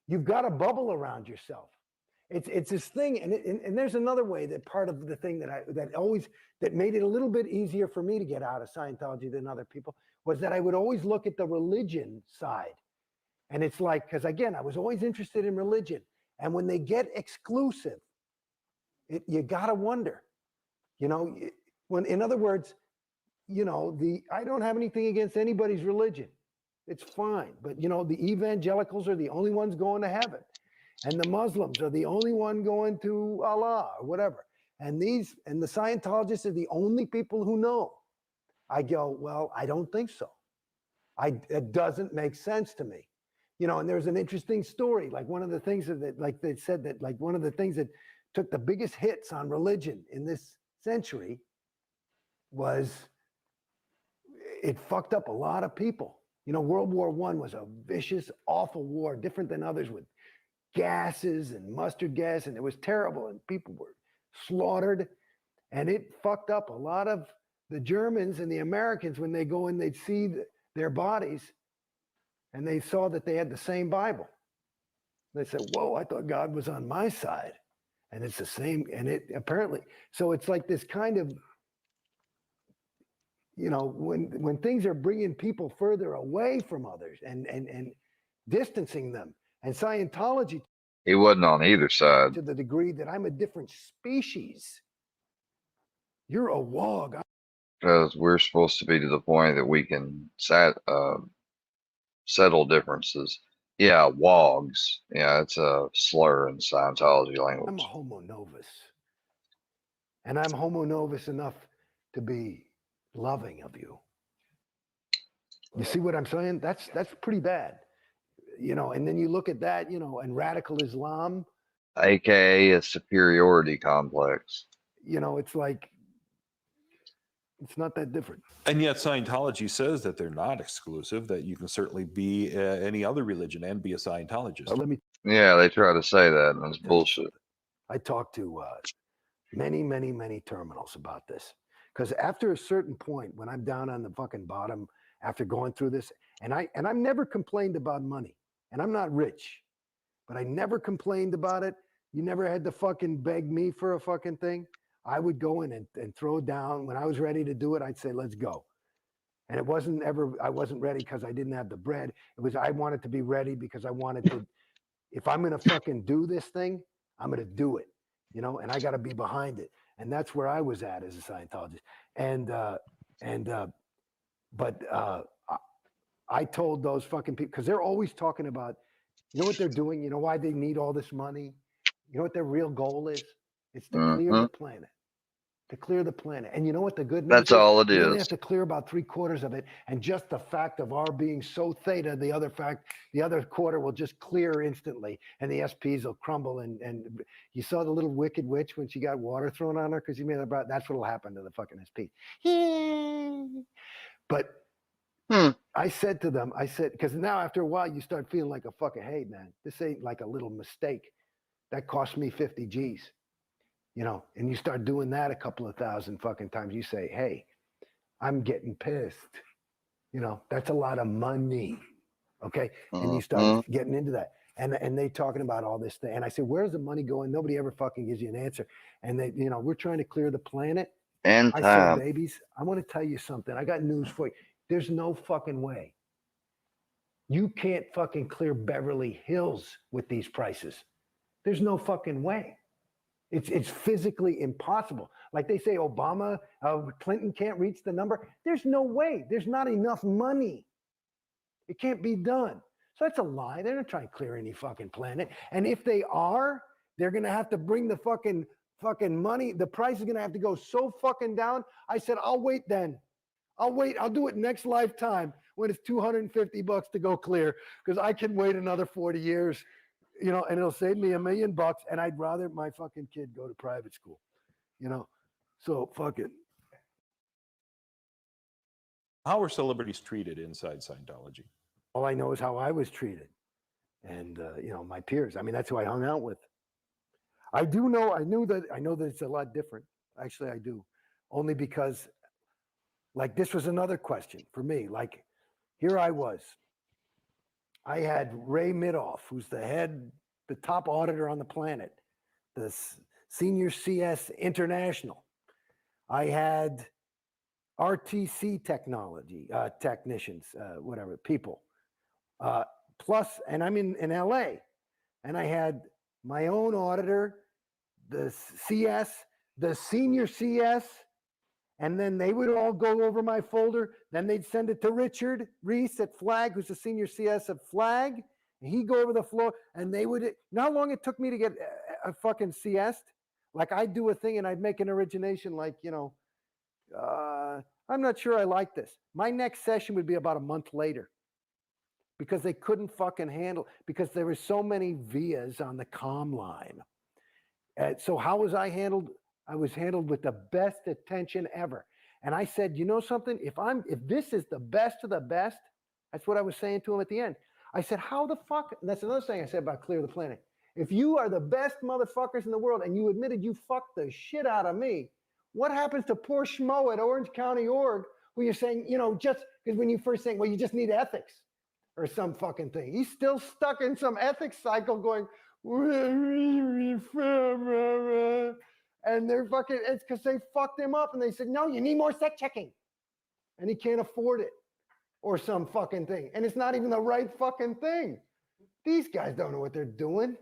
you've got a bubble around yourself. It's this thing, and there's another way that part of the thing that made it a little bit easier for me to get out of Scientology than other people was that I would always look at the religion side. And it's like, because again, I was always interested in religion. And when they get exclusive, you got to wonder, you know, in other words, you know, I don't have anything against anybody's religion. It's fine. But, you know, the evangelicals are the only ones going to heaven. And the Muslims are the only one going to Allah or whatever. And the Scientologists are the only people who know. I go, well, I don't think so. It doesn't make sense to me. You know, and there's an interesting story. Like one of the things that, like they said that, like one of the things that took the biggest hits on religion in this century was it fucked up a lot of people. You know, World War I was a vicious, awful war, different than others with gases and mustard gas, and it was terrible, and people were slaughtered, and it fucked up a lot of the Germans and the Americans. When they go in, they'd see their bodies, and they saw that they had the same Bible. They said, whoa, I thought God was on my side. And it's the same, and it apparently, so it's like this kind of, you know, when things are bringing people further away from others and distancing them, and Scientology, He wasn't on either side. to the degree that I'm a different species. You're a wog. Because we're supposed to be to the point that we can settle differences. Yeah, wogs. Yeah, it's a slur in Scientology I'm language. a homo novus. And I'm homo novus enough to be loving of you. You see what I'm saying? That's pretty bad. You know, and then you look at that, you know, and radical Islam, AKA a superiority complex. you know, it's like, it's not that different. And yet Scientology says that they're not exclusive, that you can certainly be any other religion and be a Scientologist. Let me Yeah, they try to say that, and it's bullshit. I talked to many terminals about this, because after a certain point, when I'm down on the fucking bottom after going through this, and I've never complained about money, and I'm not rich, but I never complained about it. You never had to fucking beg me for a fucking thing. I would go in and throw down. When I was ready to do it, I'd say, let's go. And it wasn't ever, I wasn't ready because I didn't have the bread. It was, I wanted to be ready because I wanted to, if I'm going to fucking do this thing, I'm going to do it, you know, and I got to be behind it. And that's where I was at as a Scientologist. But I told those fucking people, because they're always talking about, you know what they're doing? You know why they need all this money? You know what their real goal is? It's to clear the planet. To clear the planet. And you know what the good news is? That's all it We only is. have to clear about 3/4 of it. And just the fact of our being so theta, the other quarter will just clear instantly. And the SPs will crumble. And you saw the little wicked witch when she got water thrown on her because you made it about, that's what will happen to the fucking SP. But I said to them, I said, because now after a while you start feeling like a fucking, hey man, this ain't like a little mistake. That cost me 50 G's. You know, and you start doing that a couple of thousand fucking times. You say, hey, I'm getting pissed. You know, that's a lot of money. Okay. And you start getting into that. And they talking about all this thing. And I said, where's the money going? Nobody ever fucking gives you an answer. And they, you know, we're trying to clear the planet. And I time. said, babies, I want to tell you something. I got news for you. There's no fucking way. You can't fucking clear Beverly Hills with these prices. There's no fucking way. It's physically impossible. Like they say, Obama, Clinton can't reach the number. There's no way. There's not enough money. It can't be done. So that's a lie. They're not trying to clear any fucking planet. And if they are, they're going to have to bring the fucking money. The price is going to have to go so fucking down. I said, I'll wait then. I'll wait. I'll do it next lifetime when it's $250 to go clear, because I can wait another 40 years. You know, and it'll save me $1 million, and I'd rather my fucking kid go to private school, you know? So fuck it. How are celebrities treated inside Scientology? All I know is how I was treated. And, you know, my peers. I mean, that's who I hung out with. I know that it's a lot different. Actually, I do. Only because, like, this was another question for me. Like, here I was. I had Ray Midoff, who's the top auditor on the planet, the senior CS International. I had RTC technicians, whatever, people. Plus, and I'm in LA, and I had my own auditor, the CS, the senior CS, and then they would all go over my folder. Then they'd send it to Richard Reese at Flag, who's the senior CS at Flag. And he'd go over the floor, and they would, you know how long it took me to get a fucking CS? Like, I'd do a thing and I'd make an origination like, you know, I'm not sure I like this. My next session would be about a month later, because they couldn't fucking handle, because there were so many vias on the comm line. So how was I handled? I was handled with the best attention ever. And I said, you know something? If this is the best of the best, that's what I was saying to him at the end. I said, how the fuck? And that's another thing I said about Clear the Planet. If you are the best motherfuckers in the world and you admitted you fucked the shit out of me, what happens to poor schmo at Orange County Org who you're saying, just because when you first saying, well, you just need ethics or some fucking thing. He's still stuck in some ethics cycle going, and they're fucking, it's because they fucked him up and they said, no, you need more set checking. And he can't afford it or some fucking thing. And it's not even the right fucking thing. These guys don't know what they're doing.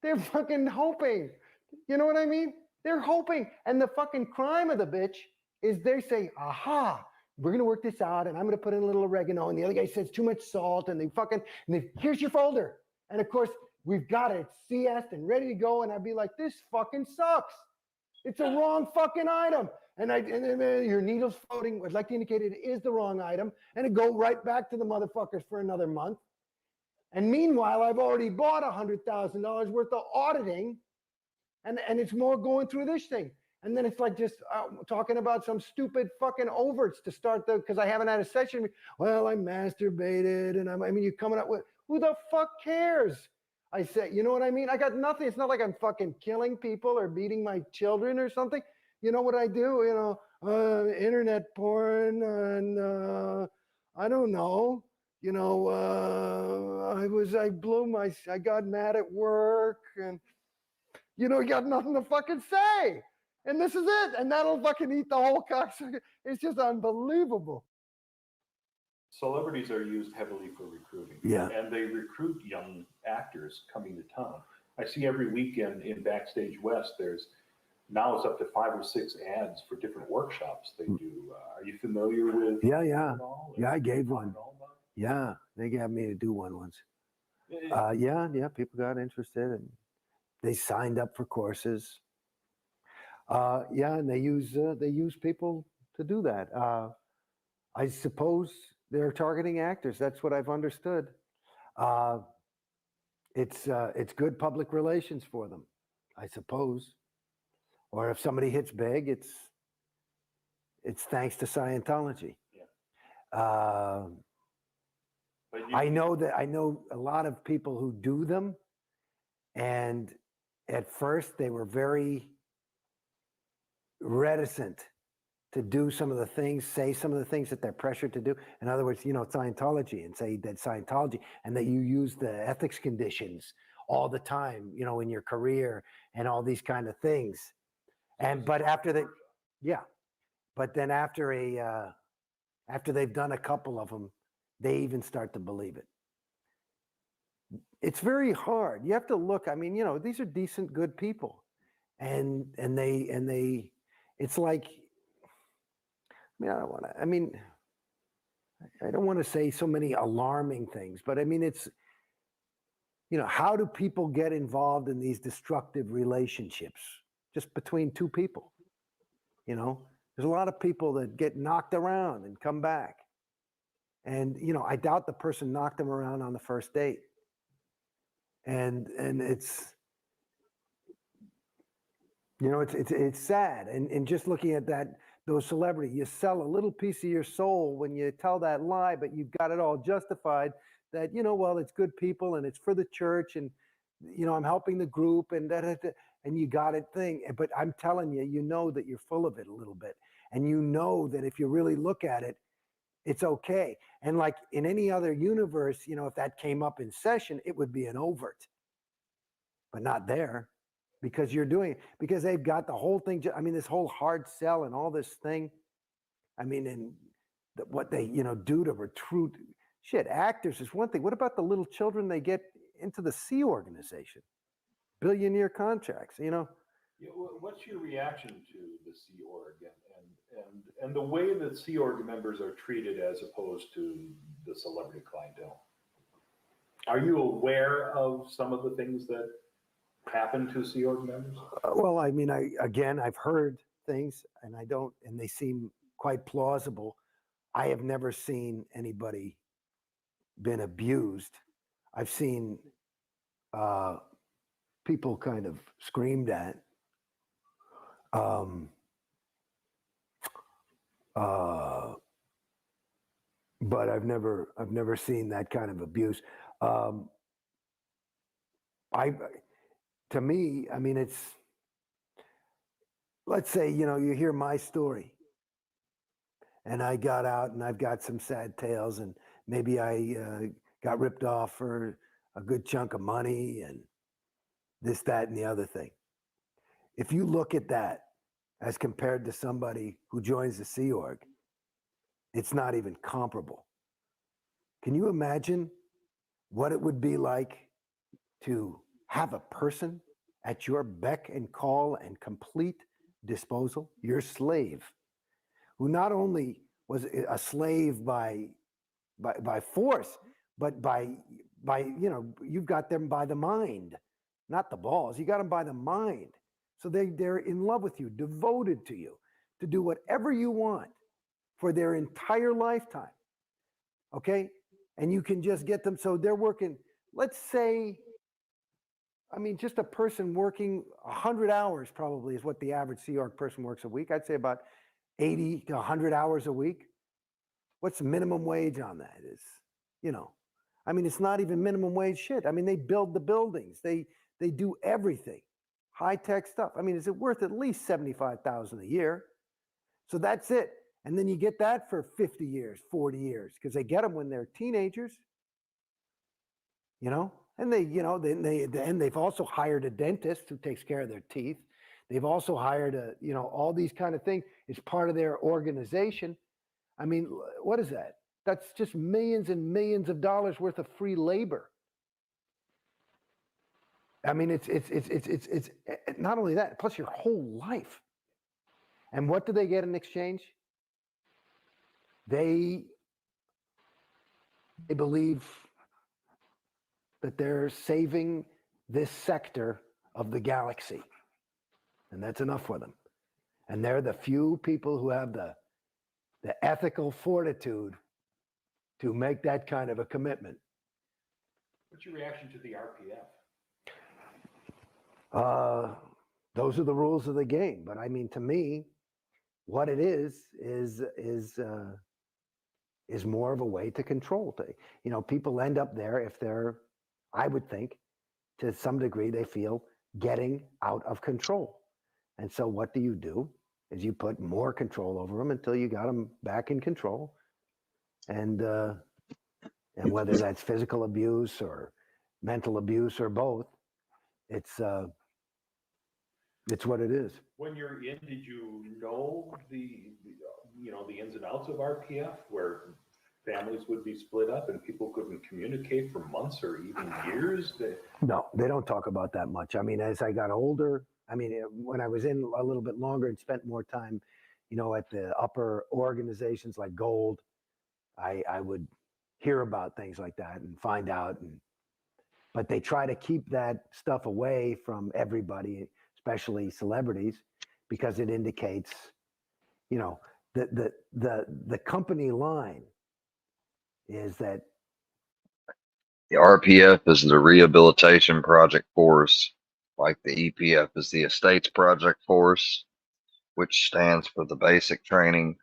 They're fucking hoping. You know what I mean? They're hoping. And the fucking crime of the bitch is they say, aha, we're going to work this out and I'm going to put in a little oregano. And the other guy says too much salt and here's your folder. And of course, we've got it CS and ready to go. And I'd be like, this fucking sucks. It's a wrong fucking item. And then your needle's floating. I'd like to indicate it is the wrong item. And it go right back to the motherfuckers for another month. And meanwhile, I've already bought $100,000 worth of auditing. And it's more going through this thing. And then it's like just talking about some stupid fucking overts to start because I haven't had a session. Well, I masturbated and you're coming up with, who the fuck cares? I said, you know what I mean? I got nothing. It's not like I'm fucking killing people or beating my children or something. You know what I do? Internet porn and I don't know. I got mad at work and, you got nothing to fucking say. And this is it. And that'll fucking eat the whole cocksucker. It's just unbelievable. Celebrities are used heavily for recruiting. Yeah. And they recruit young actors coming to town. I see every weekend in Backstage West, now it's up to 5 or 6 ads for different workshops they do. Are you familiar with Yeah. them at all? Yeah, I gave one. Yeah, they got me to do one once. Yeah, people got interested and they signed up for courses. And they use people to do that. I suppose they're targeting actors. That's what I've understood. It's good public relations for them, I suppose. Or if somebody hits big, it's thanks to Scientology. Yeah. I know a lot of people who do them, and at first they were very reticent to do some of the things, say some of the things that they're pressured to do. In other words, Scientology, and say that Scientology, and that you use the ethics conditions all the time, in your career and all these kind of things. But after then after they've done a couple of them, they even start to believe it. It's very hard. You have to look. These are decent, good people, and they. It's like. I don't want to say so many alarming things, but it's. How do people get involved in these destructive relationships just between two people? There's a lot of people that get knocked around and come back. And, I doubt the person knocked them around on the first date. And it's, it's sad. And just looking at those celebrities, you sell a little piece of your soul when you tell that lie, but you've got it all justified that, well, it's good people and it's for the church and, I'm helping the group and and you got it thing. But I'm telling you, that you're full of it a little bit. And that if you really look at it, it's okay. And like in any other universe, if that came up in session, it would be an overt, but not there because because they've got the whole thing. This whole hard sell and all this thing. And what they, do to recruit actors is one thing. What about the little children they get into the Sea Organization? Billionaire contracts, Yeah, what's your reaction to the Sea Org and the way that Sea Org members are treated as opposed to the celebrity clientele? Are you aware of some of the things that happen to Sea Org members? Well, I've heard things and they seem quite plausible. I have never seen anybody been abused. I've seen people kind of screamed at. But I've never seen that kind of abuse. To me, I mean, it's, let's say, you hear my story and I got out and I've got some sad tales and maybe I got ripped off for a good chunk of money and this, that, and the other thing. If you look at that as compared to somebody who joins the Sea Org, it's not even comparable. Can you imagine what it would be like to have a person at your beck and call and complete disposal, your slave, who not only was a slave by force, but by you've got them by the mind, not the balls. You got them by the mind. So they're in love with you, devoted to you, to do whatever you want for their entire lifetime. Okay? And you can just get them. So they're working, let's say, I mean, just a person working 100 hours probably is what the average Sea Org person works a week. I'd say about 80 to 100 hours a week. What's the minimum wage on that? Is, I mean, it's not even minimum wage shit. I mean, they build the buildings. They do everything. High-tech stuff. I mean, is it worth at least $75,000 a year? So that's it. And then you get that for 50 years, 40 years, because they get them when they're teenagers, and they've also hired a dentist who takes care of their teeth. They've also hired all these kind of things. It's part of their organization. I mean, what is that? That's just millions and millions of dollars worth of free labor. I mean, it's not only that, plus your whole life. And what do they get in exchange? They believe that they're saving this sector of the galaxy. And that's enough for them. And they're the few people who have the ethical fortitude to make that kind of a commitment. What's your reaction to the RPF? Those are the rules of the game. But I mean, to me, what it is more of a way to control. People end up there if they're, I would think, to some degree, they feel getting out of control. And so what do? Is you put more control over them until you got them back in control. And whether that's physical abuse or mental abuse or both, it's what it is. When you're in, did you know the ins and outs of RPF, where families would be split up and people couldn't communicate for months or even years? No, they don't talk about that much. I mean, as I got older, when I was in a little bit longer and spent more time, at the upper organizations like Gold, I would hear about things like that and find out. But they try to keep that stuff away from everybody, especially celebrities, because it indicates, the company line is that The RPF is the Rehabilitation Project Force, like the EPF is the Estates Project Force, which stands for the basic training.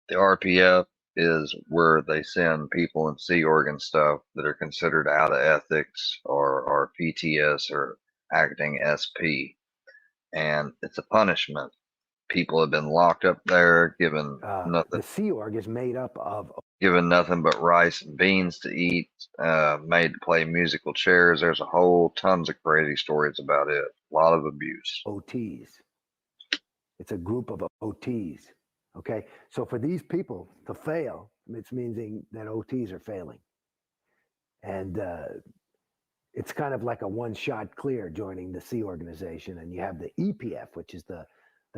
The RPF is where they send people in Sea Org and stuff that are considered out of ethics or PTS or acting SP. And it's a punishment. People have been locked up there, given nothing. The Sea Org is made up of Given nothing but rice and beans to eat, made to play musical chairs. There's a whole tons of crazy stories about it. A lot of abuse. OTs. It's a group of OTs. Okay. So for these people to fail, it's meaning that OTs are failing. And it's kind of like a one-shot clear joining the Sea organization. And you have the EPF, which is the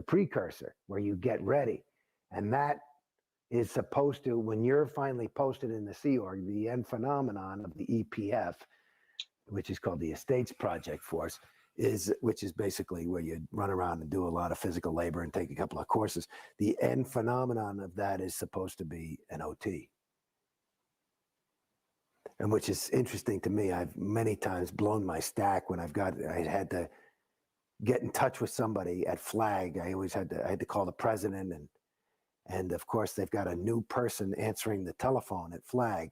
precursor where you get ready. And that is supposed to, when you're finally posted in the Sea Org, the end phenomenon of the EPF, which is called the Estates Project Force, which is basically where you run around and do a lot of physical labor and take a couple of courses. The end phenomenon of that is supposed to be an OT. and which is interesting to me. I've many times blown my stack when I had to get in touch with somebody at Flag. I had to call the president, and of course they've got a new person answering the telephone at Flag.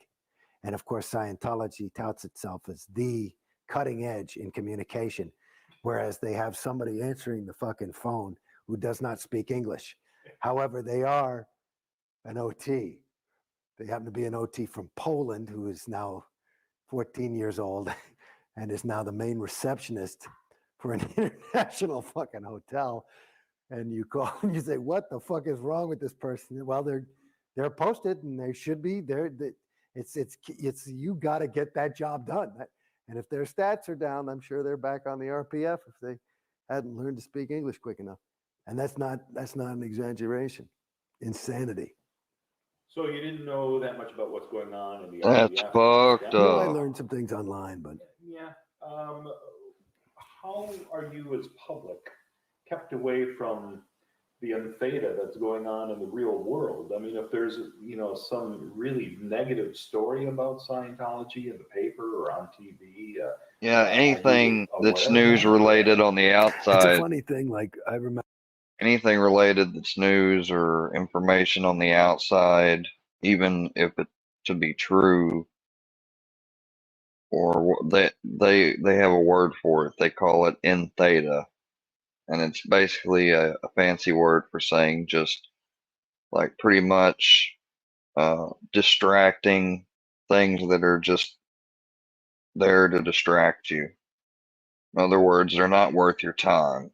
And of course, Scientology touts itself as the cutting edge in communication, whereas they have somebody answering the fucking phone who does not speak English. However, they are an OT. They happen to be an OT from Poland who is now 14 years old and is now the main receptionist for an international fucking hotel. And you call and you say, what the fuck is wrong with this person? Well, they're posted and they should be there. It's you got to get that job done. And if their stats are down, I'm sure they're back on the RPF if they hadn't learned to speak English quick enough. And that's not an exaggeration. Insanity. So you didn't know that much about what's going on in the That's RPF? fucked No, I up. learned some things online, but Yeah. How are you as public kept away from the untheta that's going on in the real world? I mean, if there's, some really negative story about Scientology in the paper or on TV. Yeah, anything that's aware of news that? related on the it's a outside, funny thing. Like I remember. anything related that's news or information on the outside, even if it to be true, or they have a word for it. They call it in theta, and it's basically a fancy word for saying just like pretty much distracting things that are just there to distract you. In other words, they're not worth your time.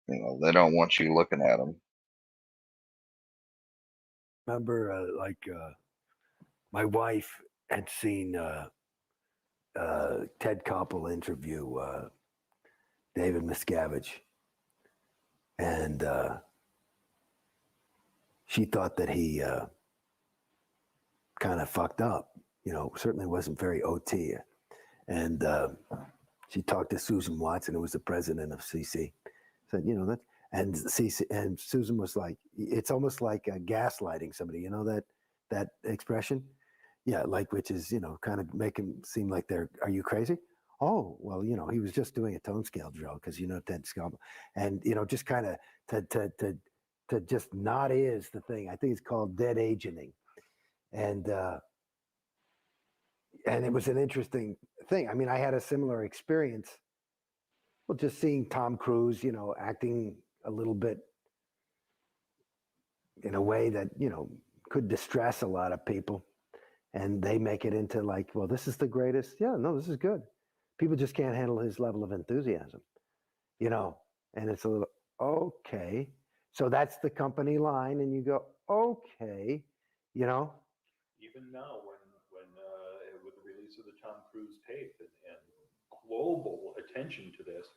They don't want you looking at them. Remember, my wife had seen Ted Koppel interview David Miscavige, and she thought that he kind of fucked up. Certainly wasn't very OT. And she talked to Susan Watson, who was the president of CC. Said, that, and CC, and Susan was like, it's almost like gaslighting somebody. That expression, yeah, like which is kind of make him seem like are you crazy? Oh, well, he was just doing a tone scale drill because Ted Koppel, and just kind of to just not is the thing. I think it's called dead agenting, and it was an interesting thing. I mean, I had a similar experience. Well, just seeing Tom Cruise, acting a little bit in a way that, could distress a lot of people. And they make it into like, well, this is the greatest. Yeah, no, this is good. People just can't handle his level of enthusiasm, and it's a little, okay. So that's the company line. And you go, okay, Even now, when with the release of the Tom Cruise tape and global attention to this,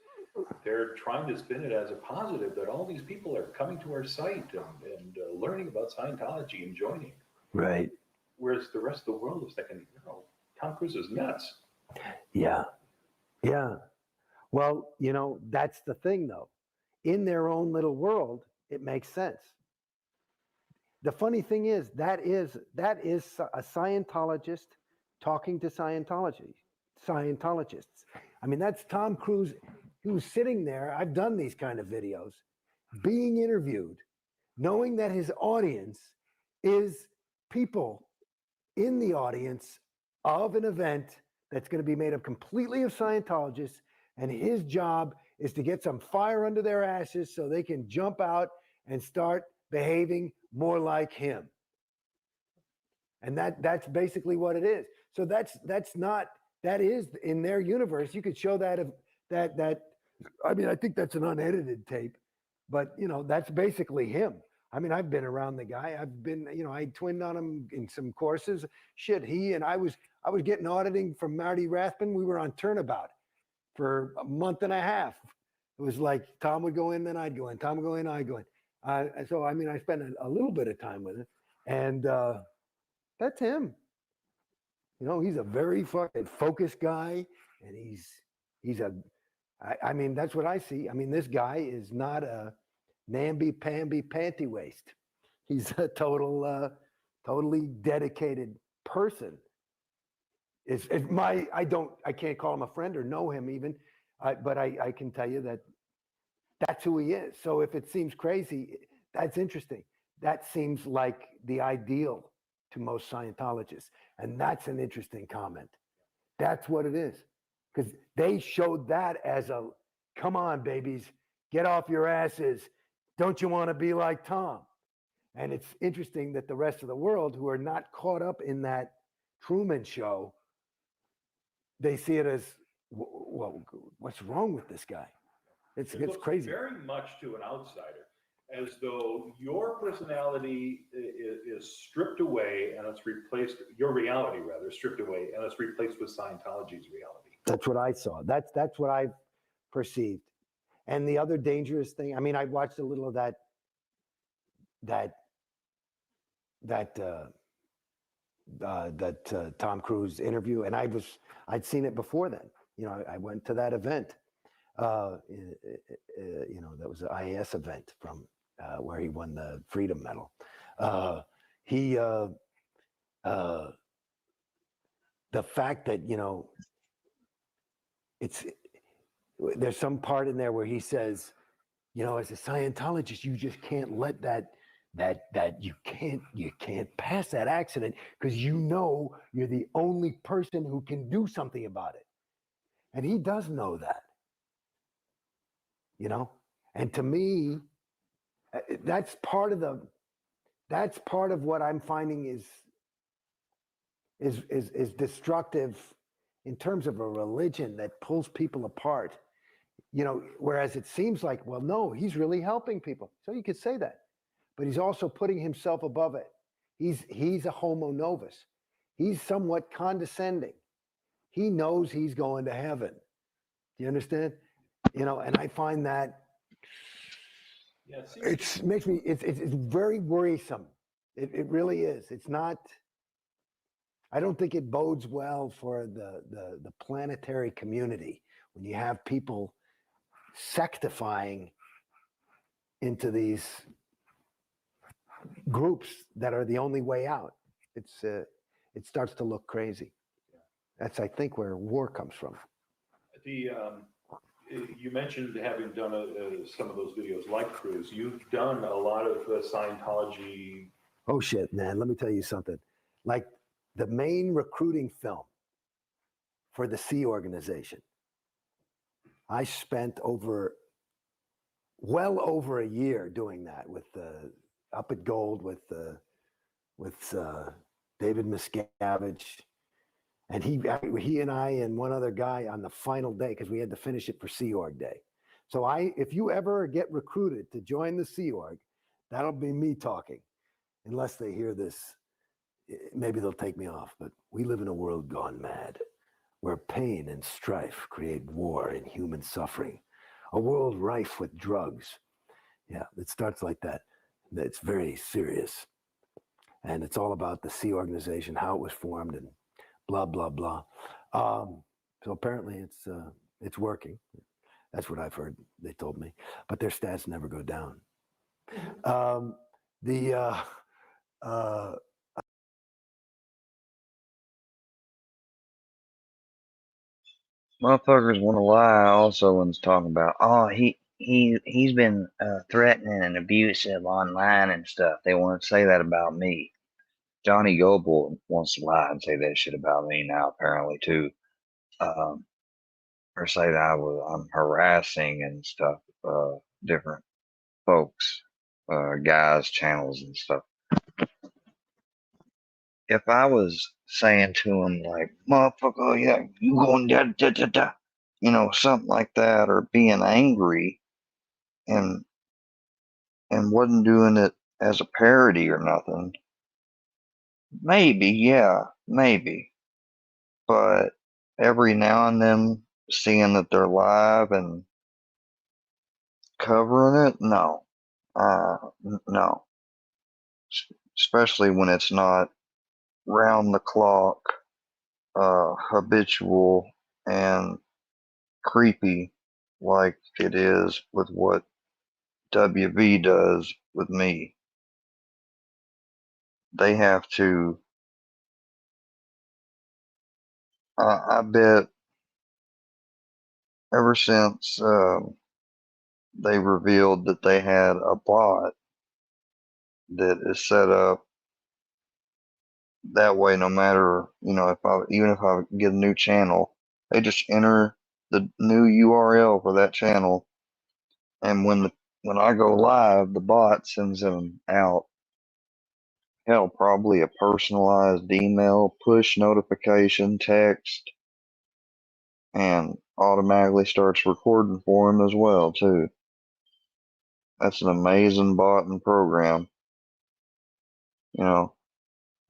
they're trying to spin it as a positive that all these people are coming to our site and learning about Scientology and joining. Right. Whereas the rest of the world is thinking, Tom Cruise is nuts. Yeah. Yeah. Well, that's the thing, though. In their own little world, it makes sense. The funny thing is that is a Scientologist talking to Scientologists. I mean, that's Tom Cruise who's sitting there. I've done these kind of videos, being interviewed, knowing that his audience is people in the audience of an event that's going to be made up completely of Scientologists, and his job is to get some fire under their asses so they can jump out and start behaving more like him. And that's basically what it is. So that is in their universe. You could show that I mean, I think that's an unedited tape, but that's basically him. I mean, I've been around the guy. I've been, I twinned on him in some courses. Shit, I was getting auditing from Marty Rathbun. We were on Turnabout for a month and a half. It was like Tom would go in, then I'd go in. Tom would go in, I'd go in. So, I mean, I spent a little bit of time with him, and that's him. He's a very fucking focused guy, and I mean, that's what I see. I mean, this guy is not a namby-pamby panty waist. He's a totally dedicated person. I can't call him a friend or know him even, but I can tell you that that's who he is. So if it seems crazy, that's interesting. That seems like the ideal to most Scientologists. And that's an interesting comment. That's what it is. Because they showed that as a, come on, babies, get off your asses. Don't you want to be like Tom? And it's interesting that the rest of the world who are not caught up in that Truman Show, they see it as, well, what's wrong with this guy? It's looks crazy. Very much to an outsider, as though your personality is stripped away and it's replaced, your reality rather, stripped away and it's replaced with Scientology's reality. That's what I saw. That's what I've perceived. And the other dangerous thing, I mean, I watched a little of that Tom Cruise interview, and I'd seen it before then. You know, I went to that event. You know, that was an IAS event from where he won the Freedom Medal. The fact that, you know, there's some part in there where he says, you know, as a Scientologist, you just can't let you can't pass that accident because you know you're the only person who can do something about it. And he does know that. You know? And to me, that's part of what I'm finding is destructive in terms of a religion that pulls people apart. You know, whereas it seems like, well, no, he's really helping people. So you could say that. But he's also putting himself above it. He's a homo novus. He's somewhat condescending. He knows he's going to heaven. Do you understand? You know, and I find that it's very worrisome. It really is. It's not. I don't think it bodes well for the planetary community when you have people sectifying into these groups that are the only way out. It starts to look crazy. That's, I think, where war comes from. You mentioned having done some of those videos like Cruise. You've done a lot of Scientology. Oh shit, man! Let me tell you something. Like the main recruiting film for the Sea Organization, I spent well over a year doing that with Up at Gold with David Miscavige, and he and I and one other guy on the final day because we had to finish it for Sea Org Day. So if you ever get recruited to join the Sea Org, that'll be me talking, unless they hear this. Maybe they'll take me off. But we live in a world gone mad, where pain and strife create war and human suffering. A world rife with drugs. Yeah, it starts like that. It's very serious. And it's all about the Sea Organization, how it was formed, and blah, blah, blah. So apparently it's working. That's what I've heard, they told me. But their stats never go down. Motherfuckers want to lie also when it's talking about, oh, he's been threatening and abusive online and stuff. They want to say that about me. Johnny Goble wants to lie and say that shit about me now, apparently, too. Or say that I'm harassing and stuff, different folks, guys, channels and stuff. If I was saying to him like, motherfucker, yeah, you going da da da da, you know, something like that, or being angry and wasn't doing it as a parody or nothing, maybe, yeah, maybe. But every now and then seeing that they're live and covering it, no. No. Especially when it's not round the clock, habitual and creepy like it is with what WV does with me. They have to I bet ever since they revealed that they had a bot that is set up that way, no matter, even if I get a new channel, they just enter the new URL for that channel, and when I go live, the bot sends them out. Hell, probably a personalized email, push notification, text, and automatically starts recording for them as well too. That's an amazing bot and program.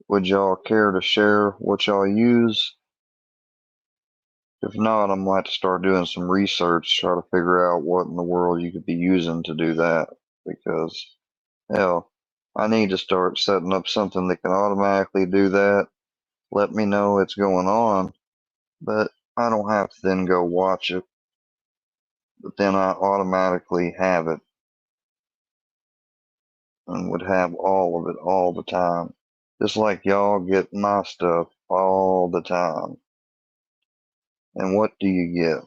Would y'all care to share what y'all use? If not, I'm going to start doing some research, try to figure out what in the world you could be using to do that. Because, hell, I need to start setting up something that can automatically do that. Let me know it's going on, but I don't have to then go watch it. But then I automatically have it and would have all of it all the time. Just like y'all get my stuff all the time. And what do you get?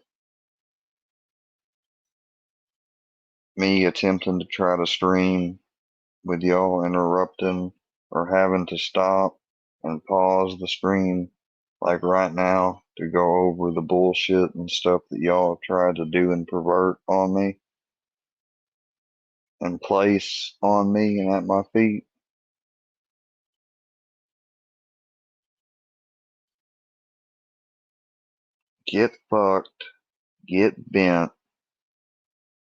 Me attempting to try to stream with y'all interrupting or having to stop and pause the stream like right now to go over the bullshit and stuff that y'all have tried to do and pervert on me and place on me and at my feet. Get fucked, get bent,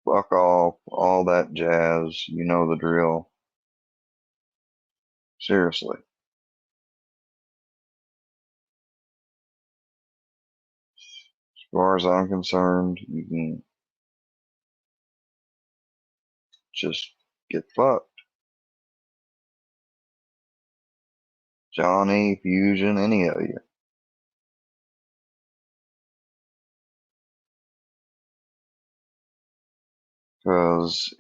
fuck off, all that jazz, you know the drill. Seriously. As far as I'm concerned, you can just get fucked. Johnny, Fusion, any of you. Because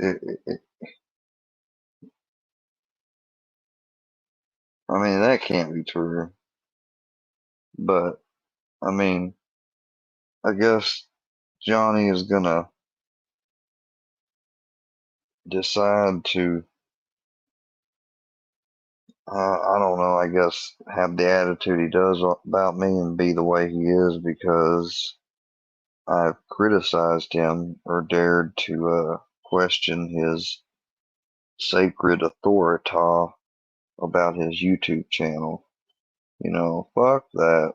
I mean, that can't be true. But, I mean, I guess Johnny is gonna decide to, I don't know, I guess have the attitude he does about me and be the way he is because I've criticized him or dared to question his sacred authority about his YouTube channel. Fuck that.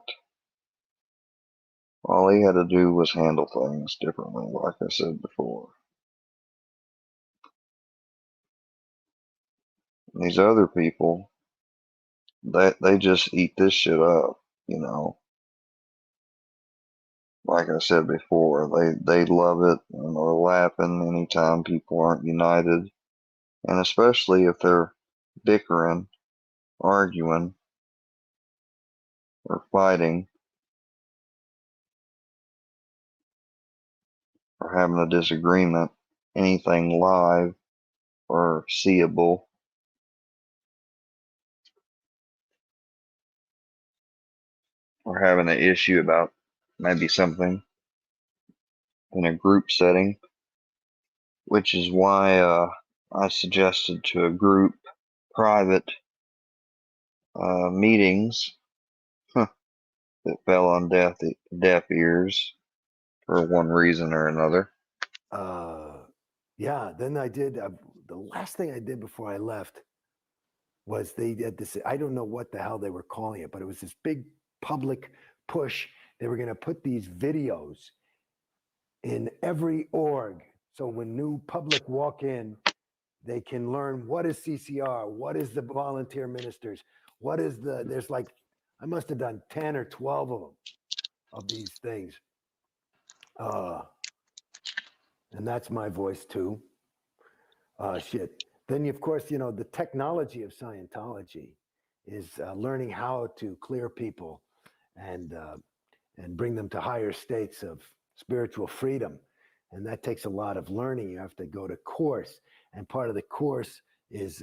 All he had to do was handle things differently, like I said before. And these other people, they just eat this shit up, Like I said before, they love it and they're laughing anytime people aren't united, and especially if they're bickering, arguing, or fighting, or having a disagreement, anything live or seeable. Or having an issue about maybe something in a group setting, which is why I suggested to a group private meetings that fell on deaf ears for one reason or another. Yeah, then I did, the last thing I did before I left was they did this, I don't know what the hell they were calling it, but it was this big public push. They were going to put these videos in every org. So when new public walk in, they can learn what is CCR, what is the volunteer ministers, there's like, I must have done 10 or 12 of them, of these things. And that's my voice too. Shit. Then, of course, the technology of Scientology is learning how to clear people and bring them to higher states of spiritual freedom. And that takes a lot of learning. You have to go to course. And part of the course is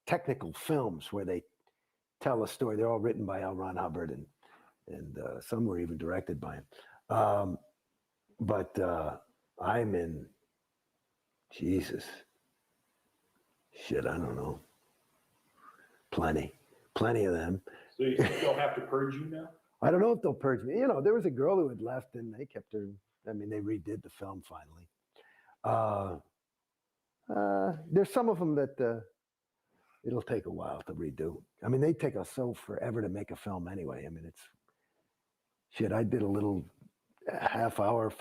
technical films where they tell a story. They're all written by L. Ron Hubbard and and some were even directed by him. But I'm in, Jesus, shit, I don't know, plenty of them. So you think they'll have to purge you now? I don't know if they'll purge me. You know, there was a girl who had left, and they kept her. I mean, they redid the film finally. There's some of them that it'll take a while to redo. I mean, they take us so forever to make a film anyway. I mean, it's shit. I did a little half-hour